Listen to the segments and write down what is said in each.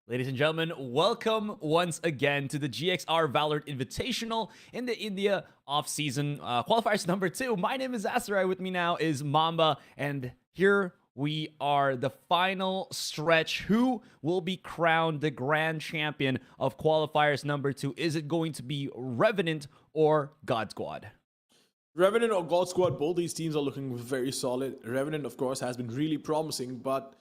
Ladies and gentlemen, welcome once again to the GXR Valorant Invitational in the India off-season qualifiers number 2. My name is Asarai. With me now is Mamba, and here we are, the final stretch. Who will be crowned the grand champion of qualifiers number 2? Is it going to be Revenant or God Squad? Revenant or God Squad, both these teams are looking very solid. Revenant, of course, has been really promising, but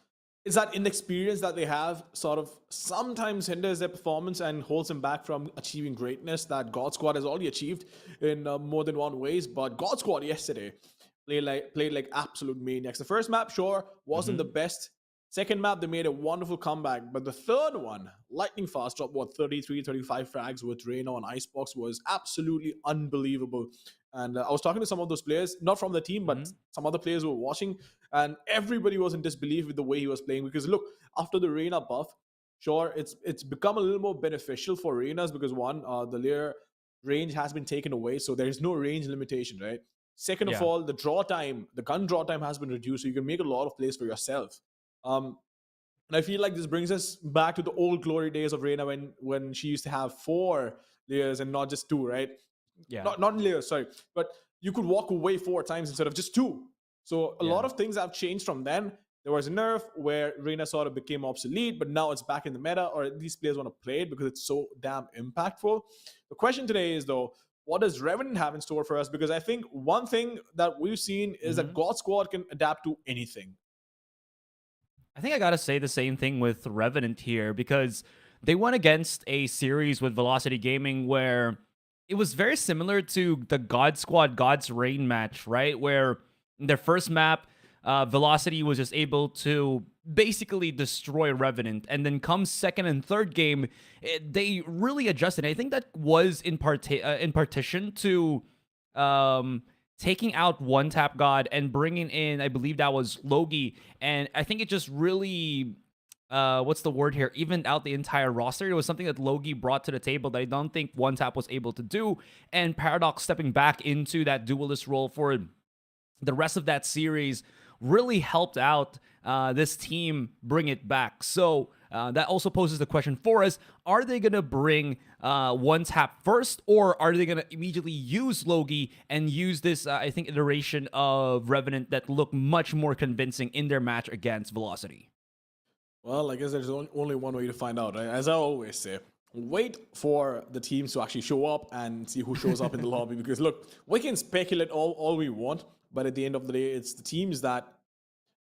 it's that inexperience that they have sort of sometimes hinders their performance and holds them back from achieving greatness that God Squad has already achieved in more than one ways. But God Squad yesterday played like absolute maniacs. The first map, sure, wasn't the best. Second map, they made a wonderful comeback. But the third one, lightning fast, dropped 33, 35 frags with Reyna on Icebox, was absolutely unbelievable. And I was talking to some of those players, not from the team, but some other players who were watching, and everybody was in disbelief with the way he was playing. Because look, after the Reyna buff, sure, it's become a little more beneficial for Reynas because one, the layer range has been taken away, so there is no range limitation, right? Second of Yeah. all, the gun draw time has been reduced, so you can make a lot of plays for yourself. Um, and I feel like this brings us back to the old glory days of Reyna when she used to have 4 layers and not just 2, right? Yeah. Not layers, sorry, but you could walk away 4 times instead of just 2. So a lot Yeah. of things have changed from then. There was a nerf where Reyna sort of became obsolete, but now it's back in the meta, or at least players want to play it because it's so damn impactful. The question today is though, what does Revenant have in store for us? Because I think one thing that we've seen is that God Squad can adapt to anything. I think I gotta say the same thing with Revenant here because they went against a series with Velocity Gaming where it was very similar to the God Squad God's Reign match, right? Where in their first map, Velocity was just able to basically destroy Revenant, and then come second and third game, they really adjusted. I think that was in partition to um, taking out One Tap God and bringing in, I believe that was Logi, and I think it just really what's the word here, evened out the entire roster. It was something that Logi brought to the table that I don't think One Tap was able to do, and Paradox stepping back into that duelist role for the rest of that series really helped out this team bring it back. So that also poses the question for us: are they going to bring One Tap first, or are they going to immediately use Logi and use this, I think, iteration of Revenant that look much more convincing in their match against Velocity? Well, I guess there's only one way to find out, right? As I always say, wait for the teams to actually show up and see who shows up in the lobby. Because look, we can speculate all we want, but at the end of the day, it's the teams that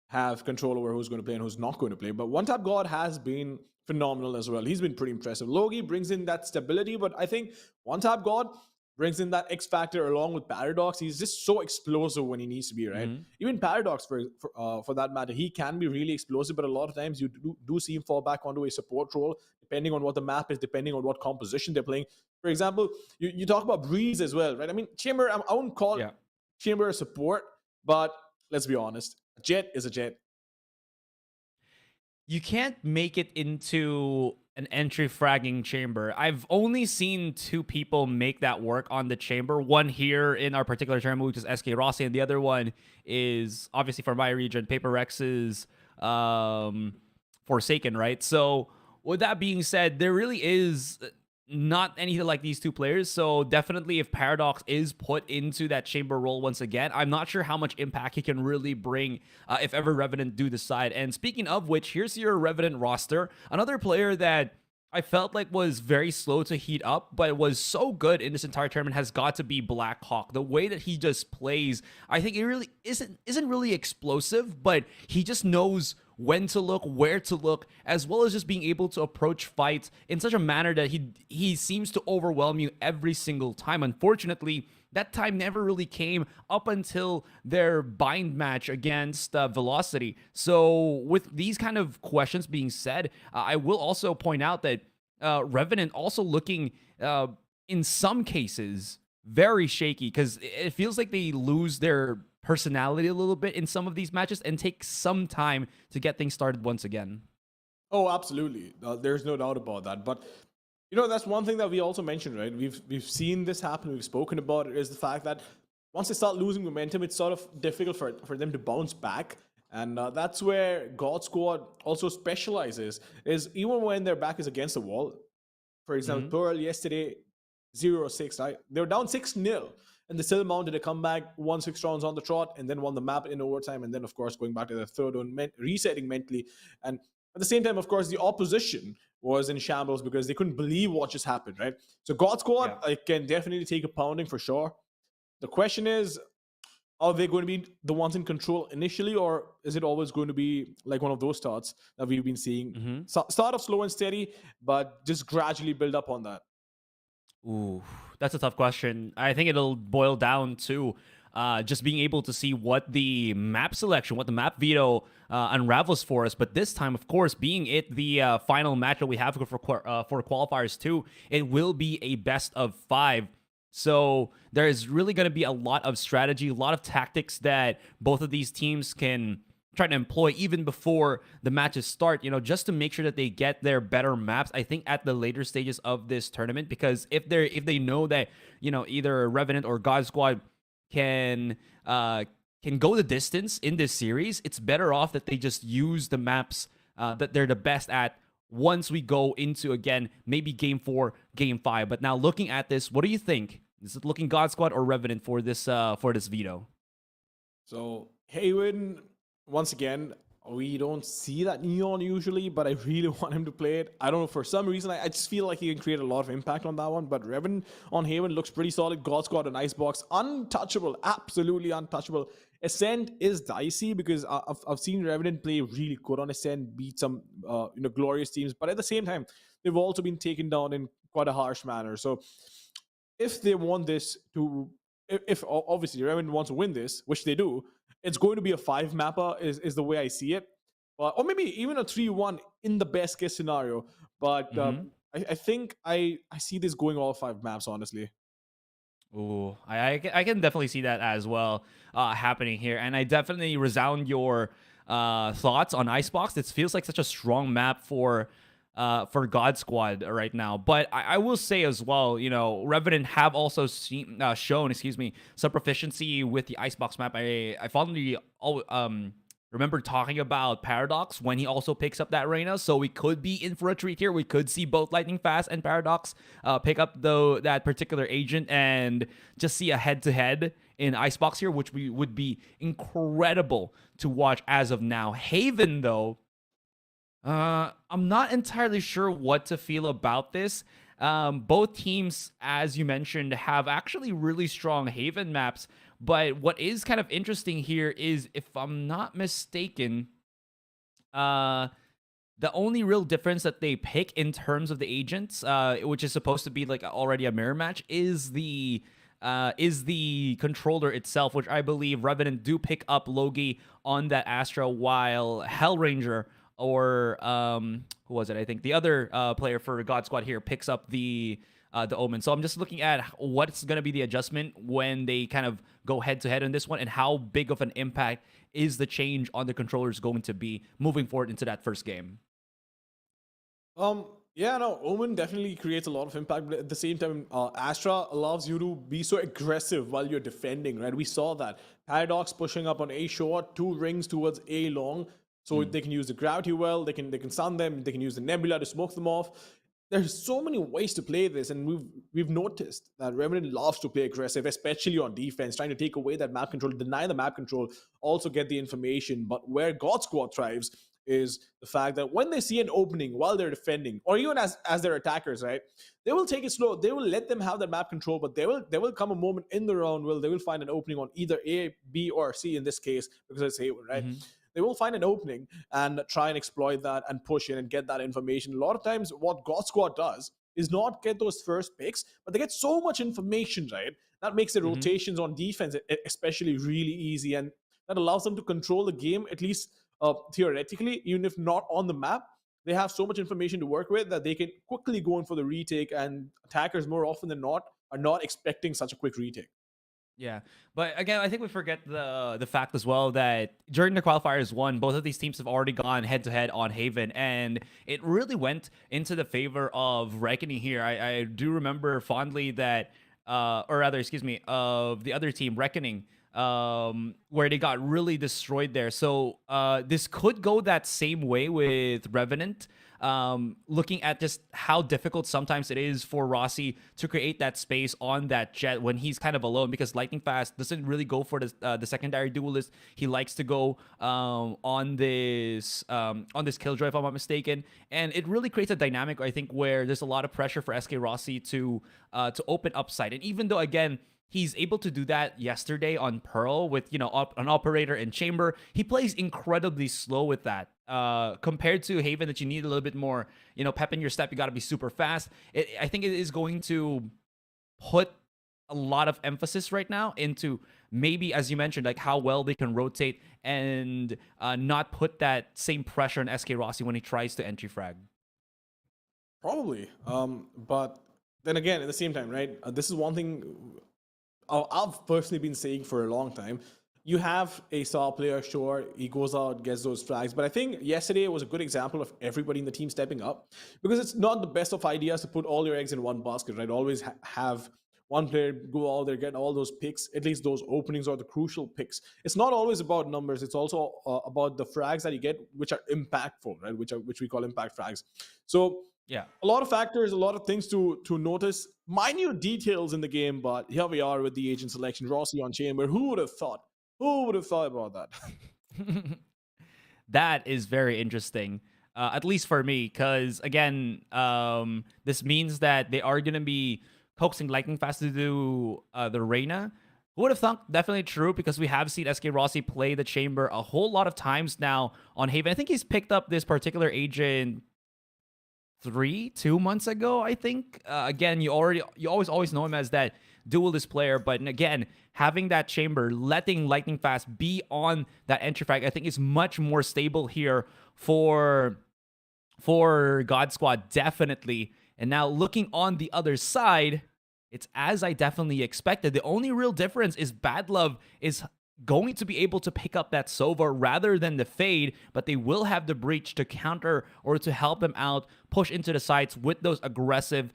have control over who's going to play and who's not going to play. But One Tap God has been phenomenal as well. He's been pretty impressive. Logi brings in that stability, but I think One Tap God brings in that X factor along with Paradox. He's just so explosive when he needs to be, right? Even Paradox, for that matter, he can be really explosive, but a lot of times you do see him fall back onto a support role, depending on what the map is, depending on what composition they're playing. For example, you talk about Breeze as well, right? I mean, Chamber, I wouldn't call Yeah. Chamber a support, but let's be honest, a Jet is a Jet. You can't make it into an entry fragging chamber. I've only seen 2 people make that work on the chamber. One here in our particular tournament, which is SK Rossi, and the other one is obviously from my region, Paper Rex's Forsaken, right? So with that being said, there really is not anything like these 2 players. So definitely, if Paradox is put into that chamber role once again, I'm not sure how much impact he can really bring if ever Revenant do decide. And speaking of which, here's your Revenant roster. Another player that I felt like was very slow to heat up, but was so good in this entire tournament has got to be Blackhawk. The way that he just plays, I think it really isn't really explosive, but he just knows when to look, where to look, as well as just being able to approach fights in such a manner that he seems to overwhelm you every single time. Unfortunately, that time never really came up until their bind match against Velocity. So with these kind of questions being said, I will also point out that Revenant also looking in some cases very shaky, because it feels like they lose their personality a little bit in some of these matches and take some time to get things started once again. Oh, absolutely. There's no doubt about that. But that's one thing that we also mentioned, right? We've seen this happen. We've spoken about it. Is the fact that once they start losing momentum, it's sort of difficult for them to bounce back. And that's where God Squad also specializes, is even when their back is against the wall. For example, Hmm. Pearl yesterday, 0-6, right? They were down 6-0, and they still mounted a comeback, won 6 rounds on the trot, and then won the map in overtime. And then, of course, going back to the third one, resetting mentally. And at the same time, of course, the opposition was in shambles because they couldn't believe what just happened, right? So God Squad, Yeah. I can definitely take a pounding for sure. The question is, are they going to be the ones in control initially, or is it always going to be like one of those starts that we've been seeing? Hmm. Start off slow and steady, but just gradually build up on that. Ooh, that's a tough question. I think it'll boil down to just being able to see what the map selection, what the map veto unravels for us. But this time, of course, being it the final match that we have for qualifiers 2, it will be a best of 5. So there is really going to be a lot of strategy, a lot of tactics that both of these teams can try to employ even before the matches start, just to make sure that they get their better maps, I think, at the later stages of this tournament. Because if they know that, either Revenant or God Squad can can go the distance in this series, it's better off that they just use the maps that they're the best at once we go into, again, maybe game 4, game 5. But now looking at this, what do you think? Is it looking God Squad or Revenant for this veto? So Haven, once again, we don't see that Neon usually, but I really want him to play it. I don't know, for some reason, I just feel like he can create a lot of impact on that one. But Revan on Haven looks pretty solid. God's got an icebox, untouchable, absolutely untouchable. Ascent is dicey because I've seen Revenant play really good on Ascent, beat some glorious teams, but at the same time, they've also been taken down in quite a harsh manner. So if they want this to, if obviously Revenant wants to win this, which they do, it's going to be a 5 mapper, is the way I see it, or maybe even a 3-1 in the best case scenario. But Mm-hmm. I think I see this going all 5 maps, honestly. Ooh, I can definitely see that as well happening here, and I definitely resound your thoughts on Icebox. It feels like such a strong map for God Squad right now. But I will say as well, Revenant have also shown, excuse me, some proficiency with the Icebox map. I fondly remember talking about Paradox when he also picks up that Reyna, so we could be in for a treat here. We could see both Lightning Fast and Paradox pick up that particular agent and just see a head-to-head in Icebox here, which would be incredible to watch as of now. Haven, though, I'm not entirely sure what to feel about this. Both teams, as you mentioned, have actually really strong Haven maps. But what is kind of interesting here is, if I'm not mistaken, uh, the only real difference that they pick in terms of the agents, which is supposed to be like already a mirror match, is the controller itself, which I believe Revenant do pick up Logi on that Astra, while Hellranger, or who was it? I think the other player for God Squad here picks up the Omen. So I'm just looking at what's going to be the adjustment when they kind of go head to head on this one, and how big of an impact is the change on the controllers going to be moving forward into that first game. Yeah, no, Omen definitely creates a lot of impact, but at the same time, Astra allows you to be so aggressive while you're defending, right? We saw that. Paradox pushing up on A short, 2 rings towards A long, so they can use the gravity well, they can stun them, they can use the nebula to smoke them off. There's so many ways to play this, and we've noticed that Revenant loves to play aggressive, especially on defense, trying to take away that map control, deny the map control, also get the information. But where God Squad thrives is the fact that when they see an opening while they're defending, or even as their attackers, right, they will take it slow. They will let them have that map control, but there will come a moment in the round where they will find an opening on either A, B, or C in this case, because it's Haven, right? Mm-hmm. They will find an opening and try and exploit that and push in and get that information. A lot of times, what God Squad does is not get those first picks, but they get so much information, right? That makes the Mm-hmm. rotations on defense especially really easy, and that allows them to control the game, at least theoretically, even if not on the map. They have so much information to work with that they can quickly go in for the retake, and attackers more often than not are not expecting such a quick retake. Yeah, but again, I think we forget the fact as well that during the qualifiers 1, both of these teams have already gone head to head on Haven, and it really went into the favor of Reckoning here. I do remember fondly that, or rather, excuse me, of the other team, Reckoning. where they got really destroyed there. So this could go that same way with Revenant. Looking at just how difficult sometimes it is for Rossi to create that space on that jet when he's kind of alone, because Lightning Fast doesn't really go for the secondary duelist. He likes to go on this Killjoy, if I'm not mistaken, and it really creates a dynamic, I think, where there's a lot of pressure for SK Rossi to open upside. And even though, again, he's able to do that yesterday on Pearl with, an operator in chamber, he plays incredibly slow with that. Compared to Haven, that you need a little bit more, pep in your step. You got to be super fast. I think it is going to put a lot of emphasis right now into maybe, as you mentioned, like how well they can rotate and not put that same pressure on SK Rossi when he tries to entry frag. Probably. But then again, at the same time, right? This is one thing I've personally been saying for a long time. You have a star player, sure, he goes out, gets those flags. But I think yesterday was a good example of everybody in the team stepping up, because it's not the best of ideas to put all your eggs in one basket, right? Always have one player go out there, get all those picks, at least those openings or the crucial picks. It's not always about numbers. It's also about the frags that you get, which are impactful, right? Which we call impact frags. So Yeah. a lot of factors, a lot of things to notice, minute details in the game. But here we are with the agent selection, Rossi on chamber. Who would have thought? Who would have thought about that? That is very interesting, at least for me, because again, this means that they are going to be coaxing Lightning Fast to do the Reyna. Who would have thought? Definitely true, because we have seen SK Rossi play the chamber a whole lot of times now on Haven. I think he's picked up this particular agent 2 months ago, I think. Again, you always know him as that duelist player, but again, having that chamber, letting Lightning Fast be on that entry frag, I think is much more stable here for God Squad, definitely. And now looking on the other side, it's as I definitely expected. The only real difference is Bad Love is going to be able to pick up that Sova rather than the Fade, but they will have the Breach to counter or to help them out, push into the sites with those aggressive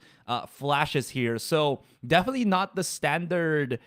flashes here. So definitely not the standard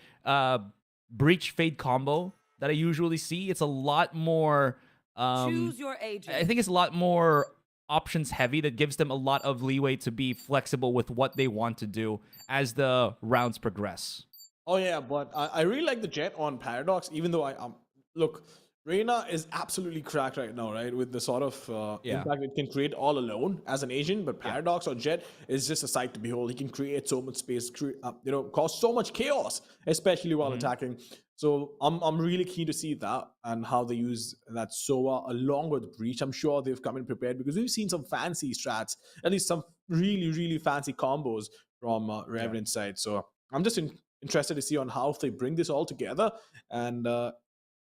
Breach Fade combo that I usually see. It's a lot more... Choose your agent. I think it's a lot more options heavy that gives them a lot of leeway to be flexible with what they want to do as the rounds progress. Oh yeah, but I really like the jet on Paradox, even though look, Reyna is absolutely cracked right now, right? With the sort of impact it can create all alone as an agent, but Paradox or Jet is just a sight to behold. He can create so much space, cause so much chaos, especially while attacking. So I'm really keen to see that and how they use that Sova along with Breach. I'm sure they've come in prepared, because we've seen some fancy strats, at least some really fancy combos from Revenant side. So I'm just interested to see on how they bring this all together and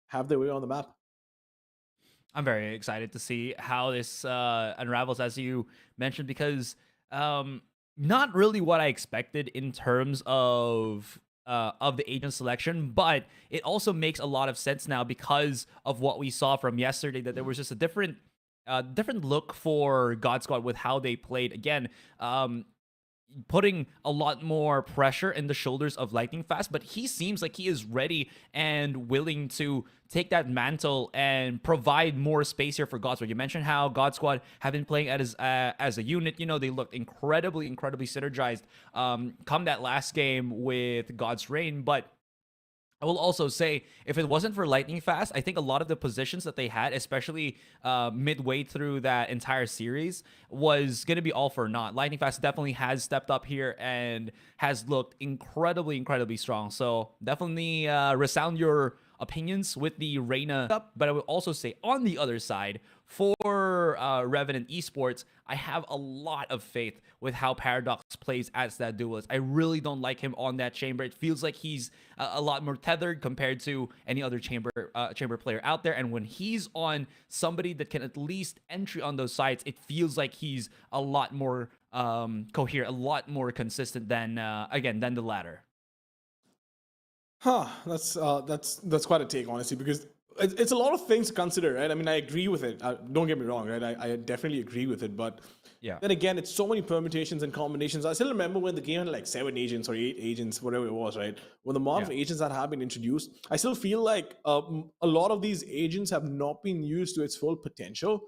have their way on the map. I'm very excited to see how this unravels, as you mentioned, because not really what I expected in terms of the agent selection, but it also makes a lot of sense now because of what we saw from yesterday, that there was just a different look for God Squad with how they played. Again, putting a lot more pressure in the shoulders of Lightning Fast, but he seems like he is ready and willing to take that mantle and provide more space here for God Squad. You mentioned how God Squad have been playing as a unit. They looked incredibly synergized come that last game with God's Reign, but I will also say, if it wasn't for Lightning Fast, I think a lot of the positions that they had, especially midway through that entire series, was going to be all for naught. Lightning Fast definitely has stepped up here and has looked incredibly strong. So definitely resound your opinions with the Reyna. But I will also say, on the other side, for Revenant Esports, I have a lot of faith with how Paradox plays as that duelist. I really don't like him on that chamber. It feels like he's a lot more tethered compared to any other chamber player out there. And when he's on somebody that can at least entry on those sides, it feels like he's a lot more coherent, a lot more consistent than than the latter. That's quite a take, honestly, because it's a lot of things to consider, right? I mean, I agree with it. Don't get me wrong, right? I definitely agree with it, but Yeah. then again, it's so many permutations and combinations. I still remember when the game had like 7 agents or 8 agents, whatever it was, right? When the amount of agents that have been introduced, I still feel like a lot of these agents have not been used to its full potential.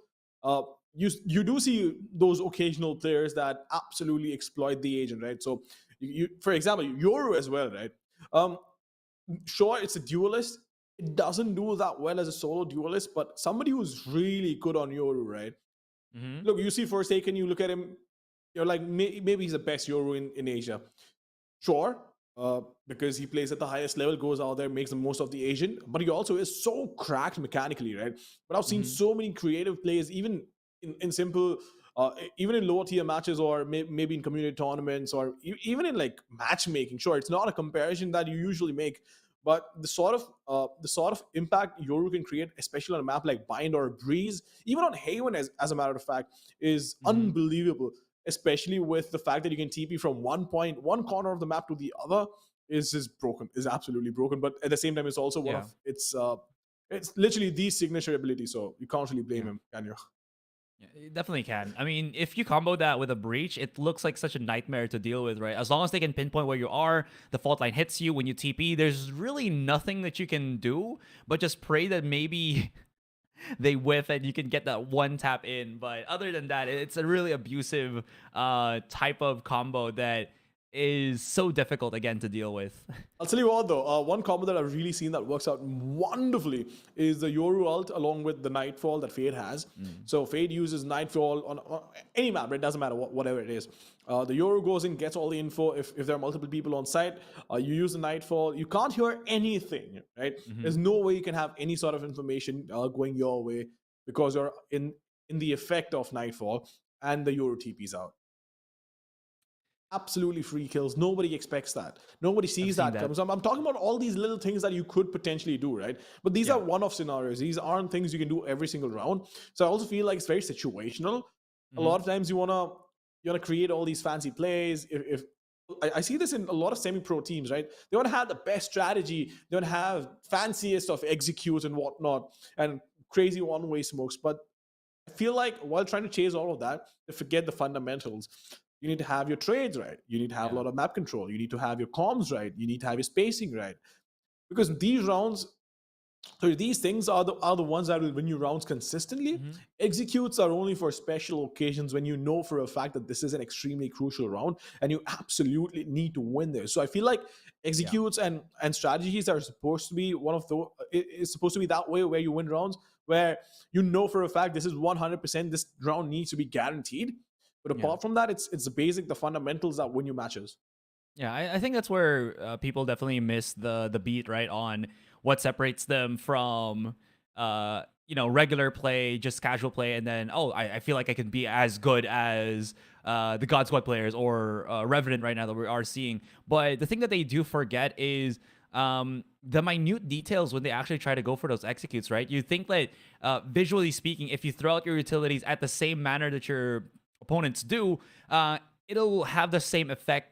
Uh, you do see those occasional players that absolutely exploit the agent, right? So for example, Yoru as well, right? Um, sure, it's a duelist. It doesn't do that well as a solo duelist, but somebody who's really good on Yoru, right? Mm-hmm. Look, you see Forsaken, you look at him, you're like, maybe he's the best Yoru in Asia. Sure, because he plays at the highest level, goes out there, makes the most of the Asian, but he also is so cracked mechanically, right? But I've seen Mm-hmm. so many creative plays, even in simple, even in lower tier matches, or maybe in community tournaments, or even in like matchmaking. Sure, it's not a comparison that you usually make, but the sort of impact Yoru can create, especially on a map like Bind or Breeze, even on Haven, as a matter of fact, is Mm-hmm. unbelievable, especially with the fact that you can TP from one corner of the map to the other. Is just broken, is absolutely broken. But at the same time, it's also one Yeah. of it's literally the signature ability, so you can't really blame Yeah. him, can you? Yeah, it definitely can. I mean, if you combo that with a breach, it looks like such a nightmare to deal with, right? As long as they can pinpoint where you are, the fault line hits you when you TP, there's really nothing that you can do but just pray that maybe they whiff and you can get that one tap in. But other than that, it's a really abusive type of combo that is so difficult again to deal with. I'll tell you what though, one combo that I've really seen that works out wonderfully is the Yoru ult along with the Nightfall that Fade has. So Fade uses Nightfall on any map, it doesn't matter whatever it is. The Yoru goes in, gets all the info. If there are multiple people on site, you use the Nightfall. You can't hear anything, right? Mm-hmm. There's no way you can have any sort of information going your way because you're in the effect of Nightfall, and the Yoru TP's out. Absolutely free kills. Nobody expects that. Nobody I've sees seen that that. come. So I'm talking about all these little things that you could potentially do, right? But these Yeah. are one-off scenarios. These aren't things you can do every single round. So I also feel like it's very situational. A Mm-hmm. lot of times you wanna create all these fancy plays. If I see this in a lot of semi-pro teams, right? They want to have the best strategy. They want to have fanciest of executes and whatnot, and crazy one-way smokes. But I feel like while trying to chase all of that, they forget the fundamentals. You need to have your trades right. You need to have a Yeah. lot of map control. You need to have your comms right. You need to have your spacing right. Because these rounds, so these things are the ones that will win you rounds consistently. Mm-hmm. Executes are only for special occasions when you know for a fact that this is an extremely crucial round and you absolutely need to win this. So I feel like Yeah. executes and strategies are supposed to be one of the it's supposed to be that way where you win rounds, where you know for a fact this is 100%, this round needs to be guaranteed. But Yeah. apart from that, it's the basic, the fundamentals that win you matches. Yeah, I think that's where people definitely miss the beat, right, on what separates them from regular play, just casual play, and then I feel like I can be as good as the God Squad players or Revenant right now that we are seeing. But the thing that they do forget is the minute details when they actually try to go for those executes, right? You think that visually speaking, if you throw out your utilities at the same manner that your opponents do, it'll have the same effect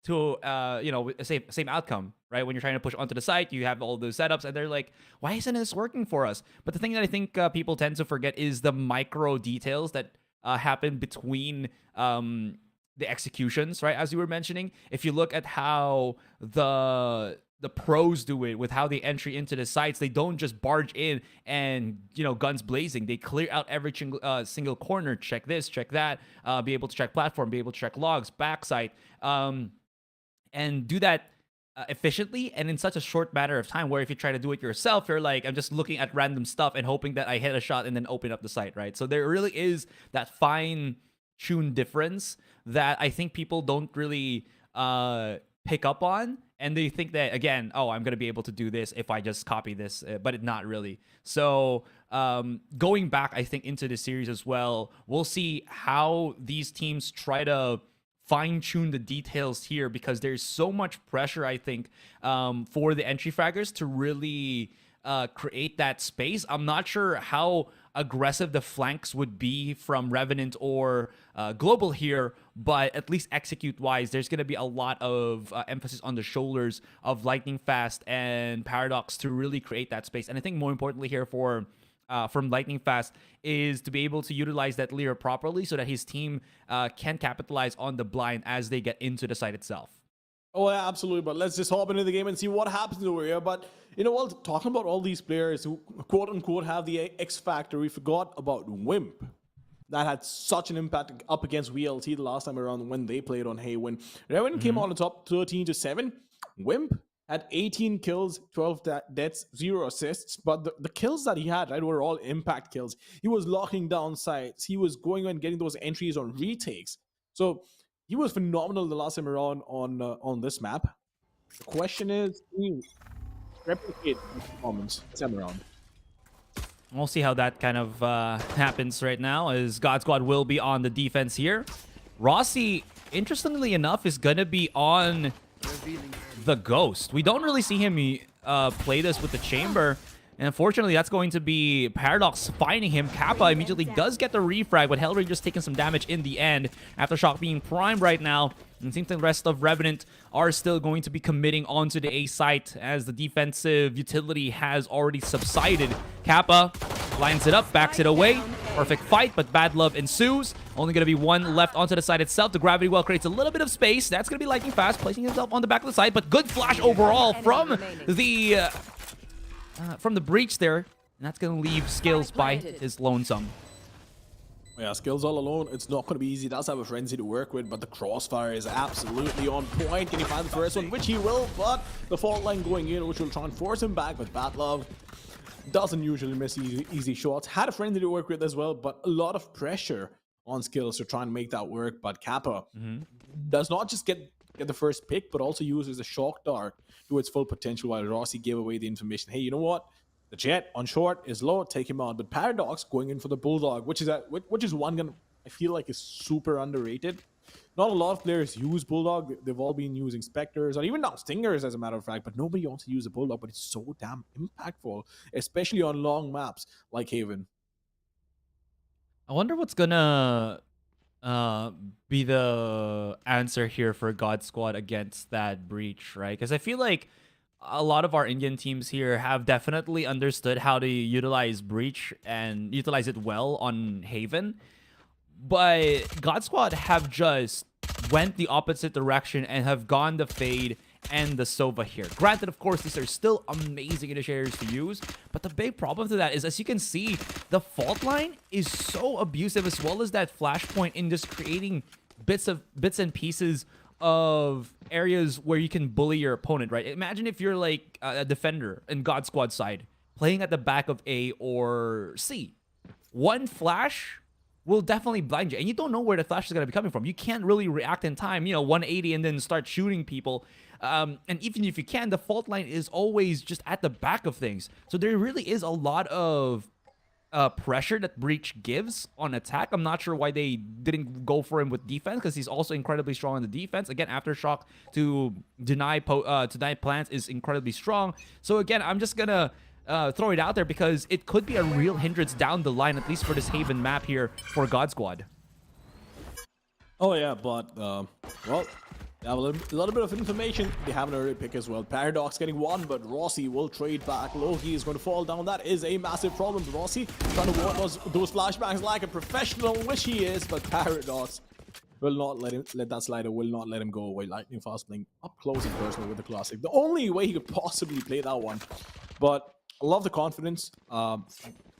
to same outcome, right? When you're trying to push onto the site, you have all those setups and they're like, why isn't this working for us? But the thing that I think people tend to forget is the micro details that happen between the executions, right? As you were mentioning, if you look at how the pros do it with how they entry into the sites, they don't just barge in and guns blazing. They clear out every single corner, check this, check that, be able to check platform, be able to check logs, backside, and do that efficiently and in such a short matter of time, where if you try to do it yourself, you're like, I'm just looking at random stuff and hoping that I hit a shot and then open up the site, right? So there really is that fine tune difference that I think people don't really pick up on, and they think that, again, I'm going to be able to do this if I just copy this, but it not really. So going back, I think, into the series as well, we'll see how these teams try to fine-tune the details here, because there's so much pressure, I think, for the entry fraggers to really create that space. I'm not sure how aggressive the flanks would be from Revenant or Global here, but at least execute-wise, there's going to be a lot of emphasis on the shoulders of Lightning Fast and Paradox to really create that space. And I think more importantly here for from Lightning Fast is to be able to utilize that Leer properly so that his team can capitalize on the blind as they get into the site itself. Oh, yeah, absolutely. But let's just hop into the game and see what happens over here. But, you know, while talking about all these players who, quote unquote, have the X factor, we forgot about Wimp. That had such an impact up against VLT the last time around when they played on Haven. Revenant came on the top 13-7. Wimp had 18 kills, 12 deaths, 0 assists. But the kills that he had, right, were all impact kills. He was locking down sites. He was going and getting those entries on retakes. So he was phenomenal the last time around on this map. The question is, can you replicate his performance this time around? We'll see how that kind of happens right now, as God Squad will be on the defense here. Rossi, interestingly enough, is going to be on the Ghost. We don't really see him play this with the Chamber. And unfortunately, that's going to be Paradox finding him. Kappa immediately does get the refrag, but Hellranger's taking some damage in the end. Aftershock being primed right now. And it seems like the rest of Revenant are still going to be committing onto the A site as the defensive utility has already subsided. Kappa lines it up, backs it away. Perfect fight, but bad love ensues. Only going to be one left onto the side itself. The gravity well creates a little bit of space. That's going to be Lightning Fast, placing himself on the back of the side. But good flash overall from the breach there, and that's going to leave Skills by his lonesome. Yeah, Skills all alone, it's not going to be easy. Does have a frenzy to work with, but the crossfire is absolutely on point. Can he find the first one? Which he will, but the fault line going in, which will try and force him back with Bad Love. Doesn't usually miss easy shots. Had a frenzy to work with as well, but a lot of pressure on Skills to try and make that work. But Kappa does not just get the first pick, but also uses the shock dart to its full potential, while Rossi gave away the information. Hey, you know what? The Jet on short is low, take him on. But Paradox going in for the Bulldog, which is one gun I feel like is super underrated. Not a lot of players use Bulldog. They've all been using Spectres or even now Stingers, as a matter of fact, but nobody wants to use a Bulldog. But it's so damn impactful, especially on long maps like Haven. I wonder what's gonna be the answer here for God Squad against that breach, right? Because I feel like a lot of our Indian teams here have definitely understood how to utilize breach and utilize it well on Haven, but God Squad have just went the opposite direction and have gone the Fade and the Sova here. Granted, of course, these are still amazing initiators to use, but the big problem to that is, as you can see, the fault line is so abusive, as well as that flashpoint in just creating bits and pieces of areas where you can bully your opponent, right? Imagine if you're like a defender in God Squad side, playing at the back of A or C. One flash will definitely blind you, and you don't know where the flash is going to be coming from. You can't really react in time, 180 and then start shooting people. And even if you can, the fault line is always just at the back of things. So there really is a lot of pressure that Breach gives on attack. I'm not sure why they didn't go for him with defense, because he's also incredibly strong on the defense. Again, Aftershock to deny plants is incredibly strong. So again, I'm just gonna throw it out there because it could be a real hindrance down the line, at least for this Haven map here for God Squad. Oh yeah, but well, they have a little bit of information. They have an early pick as well. Paradox getting one, but Rossi will trade back. Loki is going to fall down. That is a massive problem. Rossi trying to ward those flashbangs like a professional, which he is, but Paradox will not let that slider, will not let him go away. Lightning Fast playing up close and personal with the classic. The only way he could possibly play that one. But I love the confidence.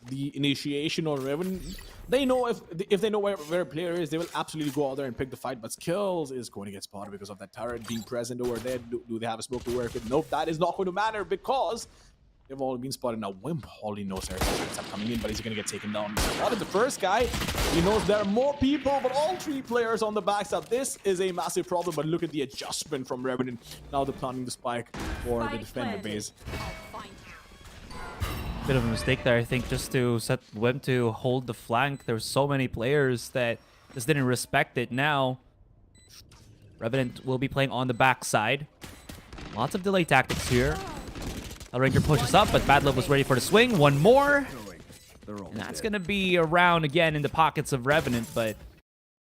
The initiation on Revenant. They know if they know where a player is, they will absolutely go out there and pick the fight. But Skills is going to get spotted because of that turret being present over there. Do they have a smoke to work with? Nope, that is not going to matter because they've all been spotted. Now Wimp, all he knows are coming in, but he's going to get taken down. Spotted the first guy. He knows there are more people, but all three players on the backside. This is a massive problem, but look at the adjustment from Revenant. Now they're planting the spike for the defender base. Bit of a mistake there, I think, just to set Wimp to hold the flank. There were so many players that just didn't respect it. Now, Revenant will be playing on the backside. Lots of delay tactics here. Ranger pushes up, but Bad Love was ready for the swing. One more. And that's going to be around again in the pockets of Revenant, but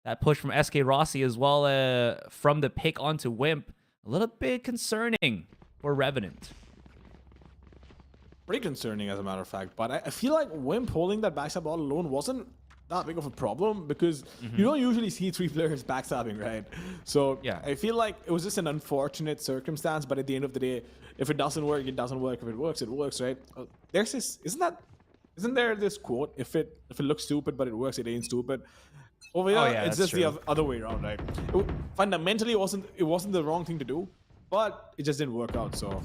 that push from SK Rossi as well from the pick onto Wimp, a little bit concerning for Revenant. Pretty concerning, as a matter of fact. But I feel like Wimp holding that backstab all alone wasn't that big of a problem because you don't usually see 3 players backstabbing, right? So yeah. I feel like it was just an unfortunate circumstance. But at the end of the day, if it doesn't work, it doesn't work. If it works, it works, right? There's this, isn't there this quote? If it looks stupid but it works, it ain't stupid. Over here, it's just the other way around, right? Fundamentally, it wasn't the wrong thing to do, but it just didn't work out. So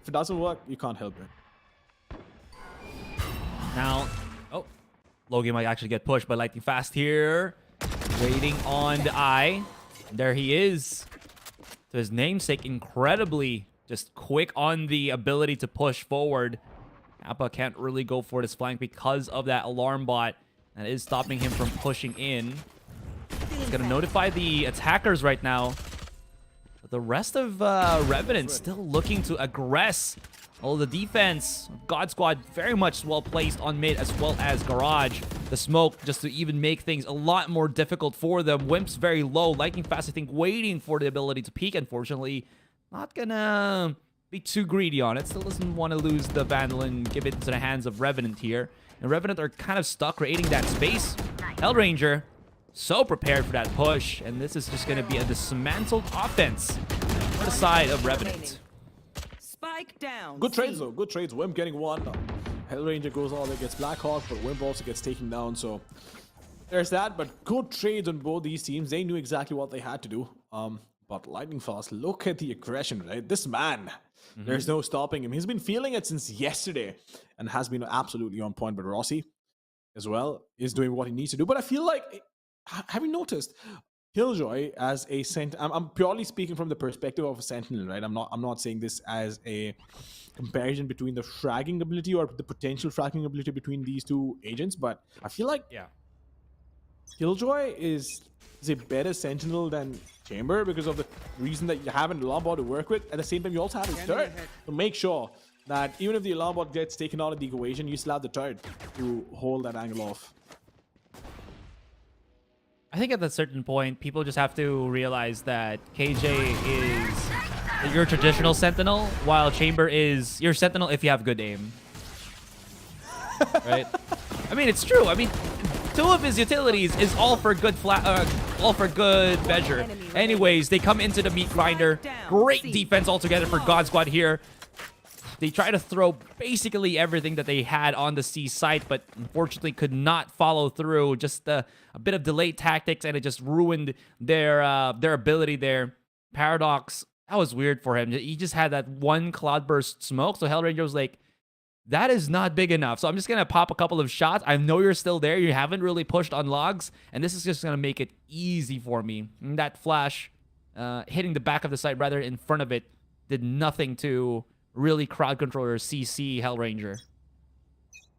if it doesn't work, you can't help it. Now, Logan might actually get pushed by Lightning Fast here. Waiting on the eye. And there he is. So his namesake, incredibly just quick on the ability to push forward. Appa can't really go for this flank because of that alarm bot. That is stopping him from pushing in. It's going to notify the attackers right now. But the rest of Revenant still looking to aggress. All the defense, God Squad very much well placed on mid as well as Garage. The smoke just to even make things a lot more difficult for them. Wimp's very low. Lightning Fast, I think, waiting for the ability to peek, unfortunately. Not gonna be too greedy on it. Still doesn't want to lose the Vandal and give it to the hands of Revenant here. And Revenant are kind of stuck creating that space. Hellranger, so prepared for that push. And this is just going to be a dismantled offense for the side of Revenant. Spike down. Good trades, though. Good trades. Wimp getting one. Hellranger goes all that, gets Blackhawk, but Wimp also gets taken down. So there's that. But good trades on both these teams. They knew exactly what they had to do. But Lightning Fast, look at the aggression, right? This man, there's no stopping him. He's been feeling it since yesterday and has been absolutely on point. But Rossi, as well, is doing what he needs to do. But I feel like, have you noticed, Killjoy as a Sentinel, I'm purely speaking from the perspective of a Sentinel, right? I'm not saying this as a comparison between the fragging ability or the potential fragging ability between these two agents, but I feel like Killjoy is a better Sentinel than Chamber because of the reason that you have an alarm bot to work with. At the same time, you also have a turret to make sure that even if the alarm bot gets taken out of the equation, you still have the turret to hold that angle off. I think at a certain point, people just have to realize that KJ is your traditional Sentinel, while Chamber is your Sentinel if you have good aim. Right? I mean, it's true. I mean, two of his utilities is all for good measure. Anyways, they come into the meat grinder. Great defense altogether for God Squad here. They try to throw basically everything that they had on the C site, but unfortunately could not follow through. Just a bit of delayed tactics, and it just ruined their ability there. Paradox, that was weird for him. He just had that one cloudburst smoke, so Hellranger was like, that is not big enough. So I'm just going to pop a couple of shots. I know you're still there. You haven't really pushed on logs, and this is just going to make it easy for me. And that flash hitting the back of the site rather in front of it did nothing to really crowd control or CC Hellranger.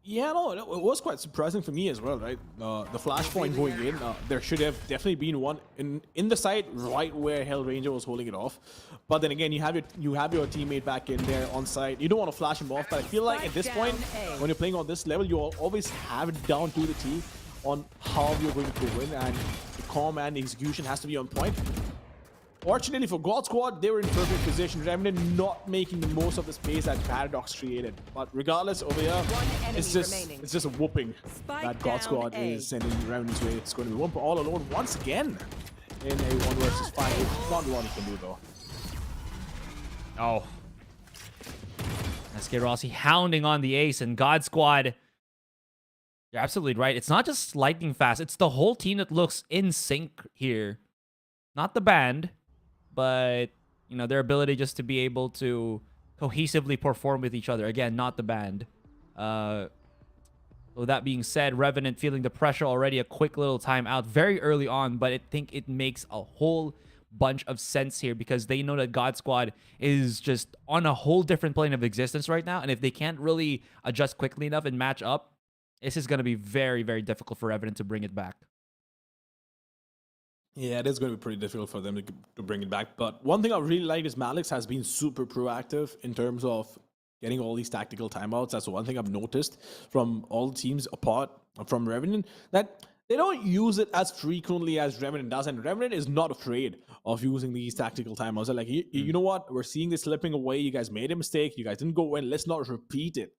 Yeah, no, it was quite surprising for me as well, right? The flashpoint going in, there should have definitely been one in the site right where Hellranger was holding it off. But then again, you have your teammate back in there on site. You don't want to flash him off, but I feel like at this point, when you're playing on this level, you always have it down to the T on how you're going to win, and the comm and the execution has to be on point. Fortunately for God Squad, they were in perfect position. Revenant not making the most of the space that Paradox created. But regardless, over here, it's just a whooping that God Squad is sending Revenant's way. It's going to be Wimp all alone once again in a 1 versus 5. It's not what he can do, though. Oh. SK Rossi hounding on the ace, and God Squad, you're absolutely right. It's not just Lightning Fast. It's the whole team that looks in sync here. Not the band, but, you know, their ability just to be able to cohesively perform with each other. Again, not the band. So that being said, Revenant feeling the pressure already. A quick little timeout very early on, but I think it makes a whole bunch of sense here because they know that God Squad is just on a whole different plane of existence right now. And if they can't really adjust quickly enough and match up, this is going to be very, very difficult for Revenant to bring it back. Yeah, it is going to be pretty difficult for them to bring it back. But one thing I really like is Malix has been super proactive in terms of getting all these tactical timeouts. That's one thing I've noticed from all teams apart from Revenant, that they don't use it as frequently as Revenant does, and Revenant is not afraid of using these tactical timeouts. They're like, you know what? We're seeing this slipping away. You guys made a mistake. You guys didn't go in. Let's not repeat it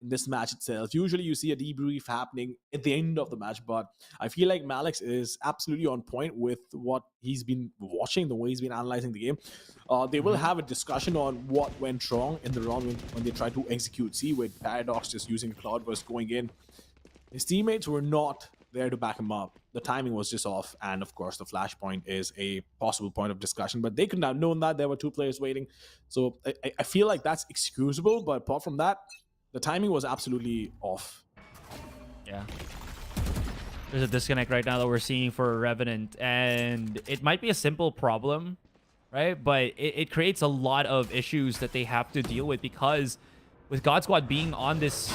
in this match itself. Usually you see a debrief happening at the end of the match, but I feel like Malix is absolutely on point with what he's been watching, the way he's been analyzing the game. They will have a discussion on what went wrong in the round when they tried to execute C, with Paradox just using Cloudburst going in. His teammates were not there to back him up. The timing was just off, and of course the flashpoint is a possible point of discussion, but they couldn't have known that there were two players waiting. So I feel like that's excusable, but apart from that, the timing was absolutely off. Yeah. There's a disconnect right now that we're seeing for Revenant, and it might be a simple problem, right? But it creates a lot of issues that they have to deal with, because with God Squad being on this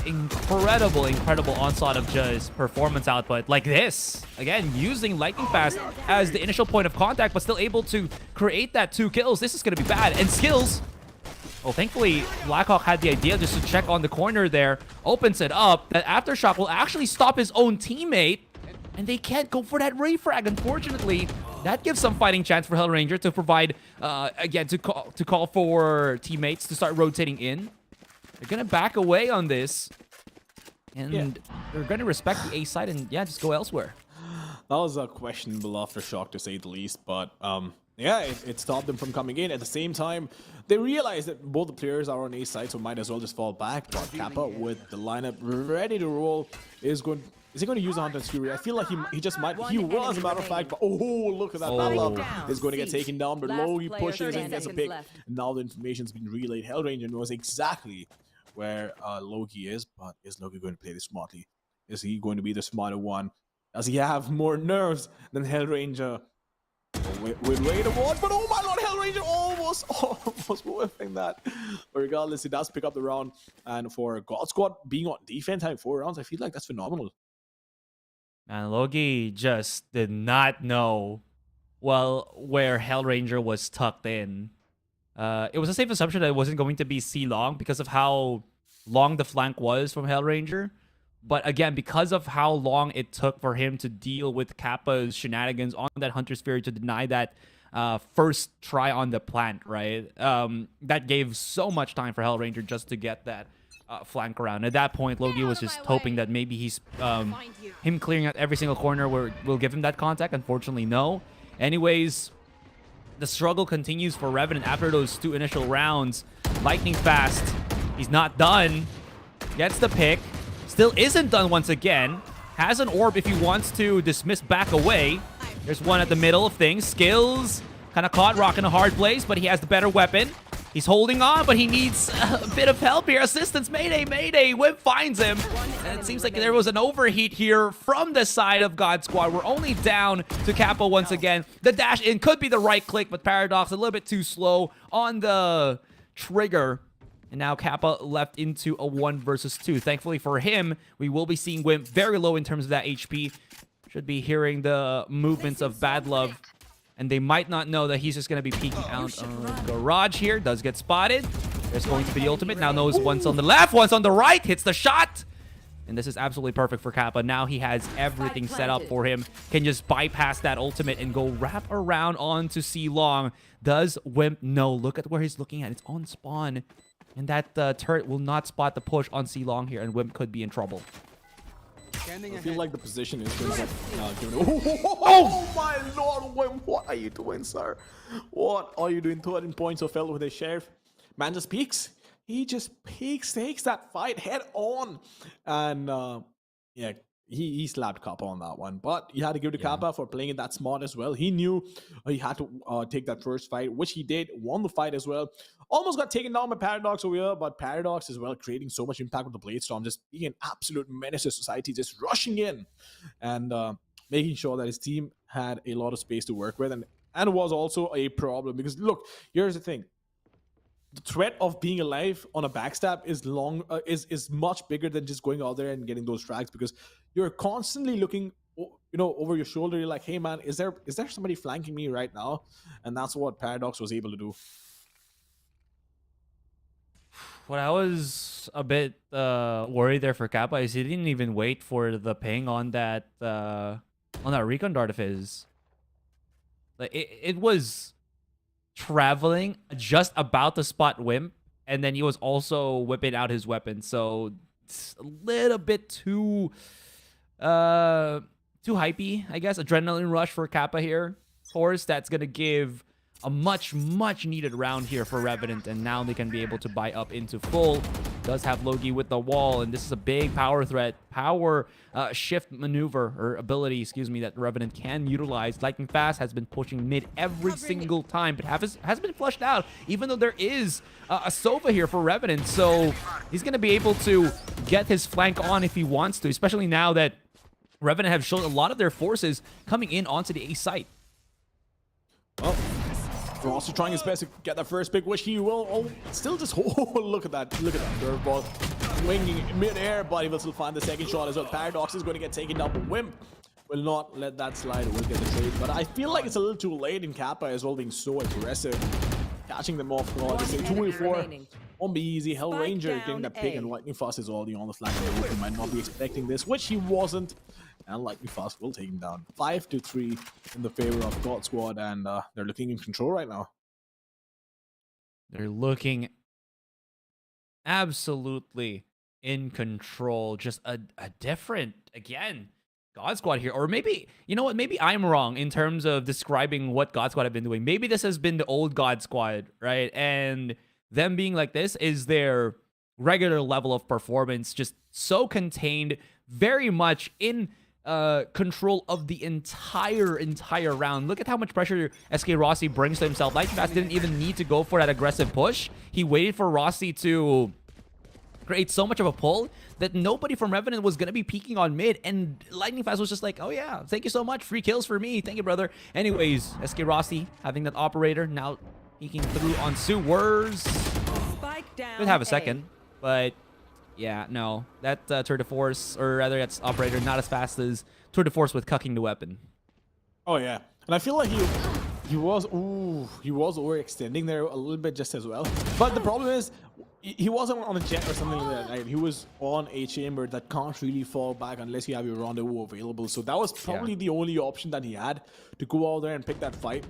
incredible onslaught of just performance output like this, again, using Lightning Fast as the initial point of contact, but still able to create that 2 kills, this is going to be bad. And skills, well, thankfully, Blackhawk had the idea just to check on the corner there, opens it up. That Aftershock will actually stop his own teammate, and they can't go for that refrag, unfortunately. That gives some fighting chance for Hellranger to provide, again, to call for teammates to start rotating in. They're going to back away on this, and they're going to respect the A side and, yeah, just go elsewhere. That was a questionable Aftershock, to say the least, but yeah, it stopped them from coming in. At the same time, they realized that both the players are on A side, so might as well just fall back. But Kappa, with the lineup ready to roll, is he going to use a Hunter's Fury? I feel like he just might. He was, as a matter of fact, but oh, look at that. Battle is going to get taken down, but Logi pushes and gets a pick. And now the information's been relayed. Hellranger knows exactly where Logi is, but is Logi going to play this smartly? Is he going to be the smarter one? Does he have more nerves than Hellranger? Wait a watch, but oh my lord, Hellranger almost whiffing that. But regardless, he does pick up the round, and for God Squad being on defense, having 4 rounds, I feel like that's phenomenal. Man, Logi just did not know, well, where Hellranger was tucked in. It was a safe assumption that it wasn't going to be C-Long because of how long the flank was from Hellranger. But again, because of how long it took for him to deal with Kappa's shenanigans on that Hunter's Fury to deny that first try on the plant, right? That gave so much time for Hellranger just to get that flank around. At that point, Logi was just hoping that maybe he's him clearing out every single corner will give him that contact. Unfortunately, no. Anyways, the struggle continues for Revenant after those 2 initial rounds. Lightning Fast, he's not done. Gets the pick. Still isn't done once again. Has an orb if he wants to dismiss back away. There's one at the middle of things. Skills kind of caught rocking a hard place, but he has the better weapon. He's holding on, but he needs a bit of help here. Assistance, mayday, mayday. Whip finds him. And it seems like there was an overheat here from the side of God Squad. We're only down to Kappa once again. The dash in could be the right click, but Paradox a little bit too slow on the trigger. And now Kappa left into a 1 versus 2. Thankfully for him, we will be seeing Wimp very low in terms of that HP. Should be hearing the movements of Bad Love. And they might not know that he's just going to be peeking out on the garage here. Does get spotted. There's going to be the ultimate. Now knows one's on the left, one's on the right. Hits the shot. And this is absolutely perfect for Kappa. Now he has everything set up for him. Can just bypass that ultimate and go wrap around onto C-Long. Does Wimp know? Look at where he's looking at. It's on spawn. And that turret will not spot the push on C-Long here, and Wimp could be in trouble. I feel like the position is going to oh my lord, Wimp, what are you doing, sir? What are you doing? 13 points of fell with a sheriff. Man just peeks. He just peeks, takes that fight head on. And yeah, he slapped Kappa on that one. But you had to give it to Kappa for playing it that smart as well. He knew he had to take that first fight, which he did. Won the fight as well. Almost got taken down by Paradox over here, but Paradox as well creating so much impact with the Blade Storm, just being an absolute menace to society, just rushing in and making sure that his team had a lot of space to work with. And it was also a problem because, look, here's the thing. The threat of being alive on a backstab is much bigger than just going out there and getting those frags, because you're constantly looking, over your shoulder. You're like, hey man, is there somebody flanking me right now? And that's what Paradox was able to do. What I was a bit worried there for Kappa is he didn't even wait for the ping on that recon dart of his. Like it was traveling just about to spot Wimp, and then he was also whipping out his weapon. So it's a little bit too hypey, I guess. Adrenaline rush for Kappa here. Of course, that's gonna give a much needed round here for Revenant, and now they can be able to buy up into full. Does have Logi with the wall, and this is a big power threat, shift maneuver or ability, excuse me, that Revenant can utilize. Lightning Fast has been pushing mid every single time, but has been flushed out, even though there is a Sova here for Revenant, so he's gonna be able to get his flank on if he wants to, especially now that Revenant have shown a lot of their forces coming in onto the A site. Oh. Also trying his best to get that first pick, which he will still just look at that curveball winging mid-air, but he will still find the second shot as well. Paradox is going to get taken down, but Wimp will not let that slide. Will get the trade, but I feel like it's a little too late in Kappa as well, being so aggressive, catching them off guard. They say 2v4 won't be easy. Hellranger getting that pick, and Lightning Fast is already on the flank. He might not be expecting this, which he wasn't. And Lightning Fast will take him down 5-3 in the favor of God Squad, and they're looking in control right now. They're looking absolutely in control. Just a different, again, God Squad here. Or maybe, you know what, maybe I'm wrong in terms of describing what God Squad have been doing. Maybe this has been the old God Squad, right? And them being like this is their regular level of performance, just so contained, very much in control of the entire round. Look at how much pressure SK Rossi brings to himself. Lightning Fast didn't even need to go for that aggressive push. He waited for Rossi to create so much of a pull that nobody from Revenant was going to be peeking on mid, and Lightning Fast was just like, oh yeah, thank you so much, free kills for me, thank you, brother. Anyways, SK Rossi having that operator now peeking through on Sewers. Spike down. Could have a second, but yeah, no. That Tour de Force, or rather that's operator, not as fast as Tour de Force with cucking the weapon. Oh yeah, and I feel like he was overextending there a little bit just as well. But the problem is, he wasn't on a jet or something like that, right? He was on a chamber that can't really fall back unless you have your rendezvous available. So that was probably the only option that he had to go out there and pick that fight.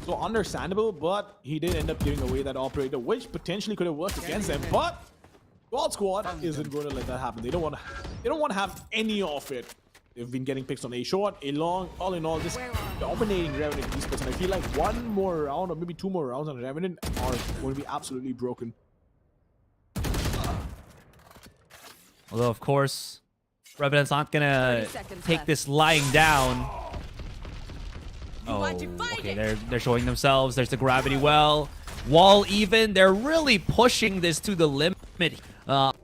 So understandable, but he did end up giving away that operator, which potentially could have worked against him. But God Squad isn't going to let that happen. They don't want to have any of it. They've been getting picks on A short, A long, all in all, just dominating Revenant Esports. And I feel like one more round or maybe two more rounds on Revenant are going to be absolutely broken. Although, of course, Revenant's not going to take this lying down. Oh, okay, they're showing themselves. There's the gravity well. Wall even. They're really pushing this to the limit.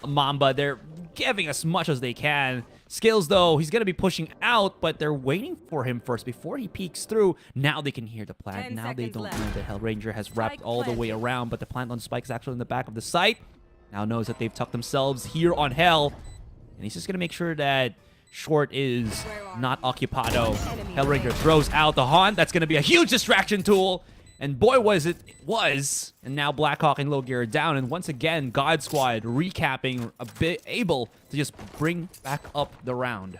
Mamba, they're giving as much as they can. Skills, though, he's going to be pushing out, but they're waiting for him first before he peeks through. Now they can hear the plant. Now they don't know that Hellranger has wrapped all the way around, but the plant on Spike is actually in the back of the site. Now knows that they've tucked themselves here on Hell, and he's just going to make sure that short is not occupado. Hellranger throws out the Haunt. That's going to be a huge distraction tool. And boy, was it was. And now Blackhawk and Low Gear are down. And once again, God Squad recapping, a bit able to just bring back up the round.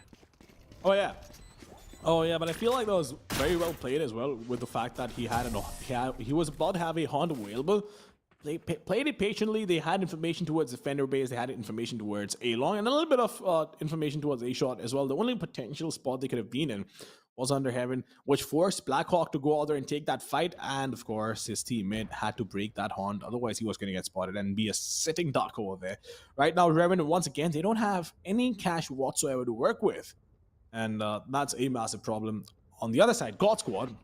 Oh, yeah. Oh, yeah, but I feel like that was very well played as well, with the fact that he was about to have a Haunt available. They played it patiently. They had information towards defender base. They had information towards A long, and a little bit of information towards A short as well. The only potential spot they could have been in was under Heaven, which forced Blackhawk to go out there and take that fight. And of course, his teammate had to break that Haunt. Otherwise, he was going to get spotted and be a sitting duck over there. Right now, Revenant, once again, they don't have any cash whatsoever to work with. And that's a massive problem. On the other side, God Squad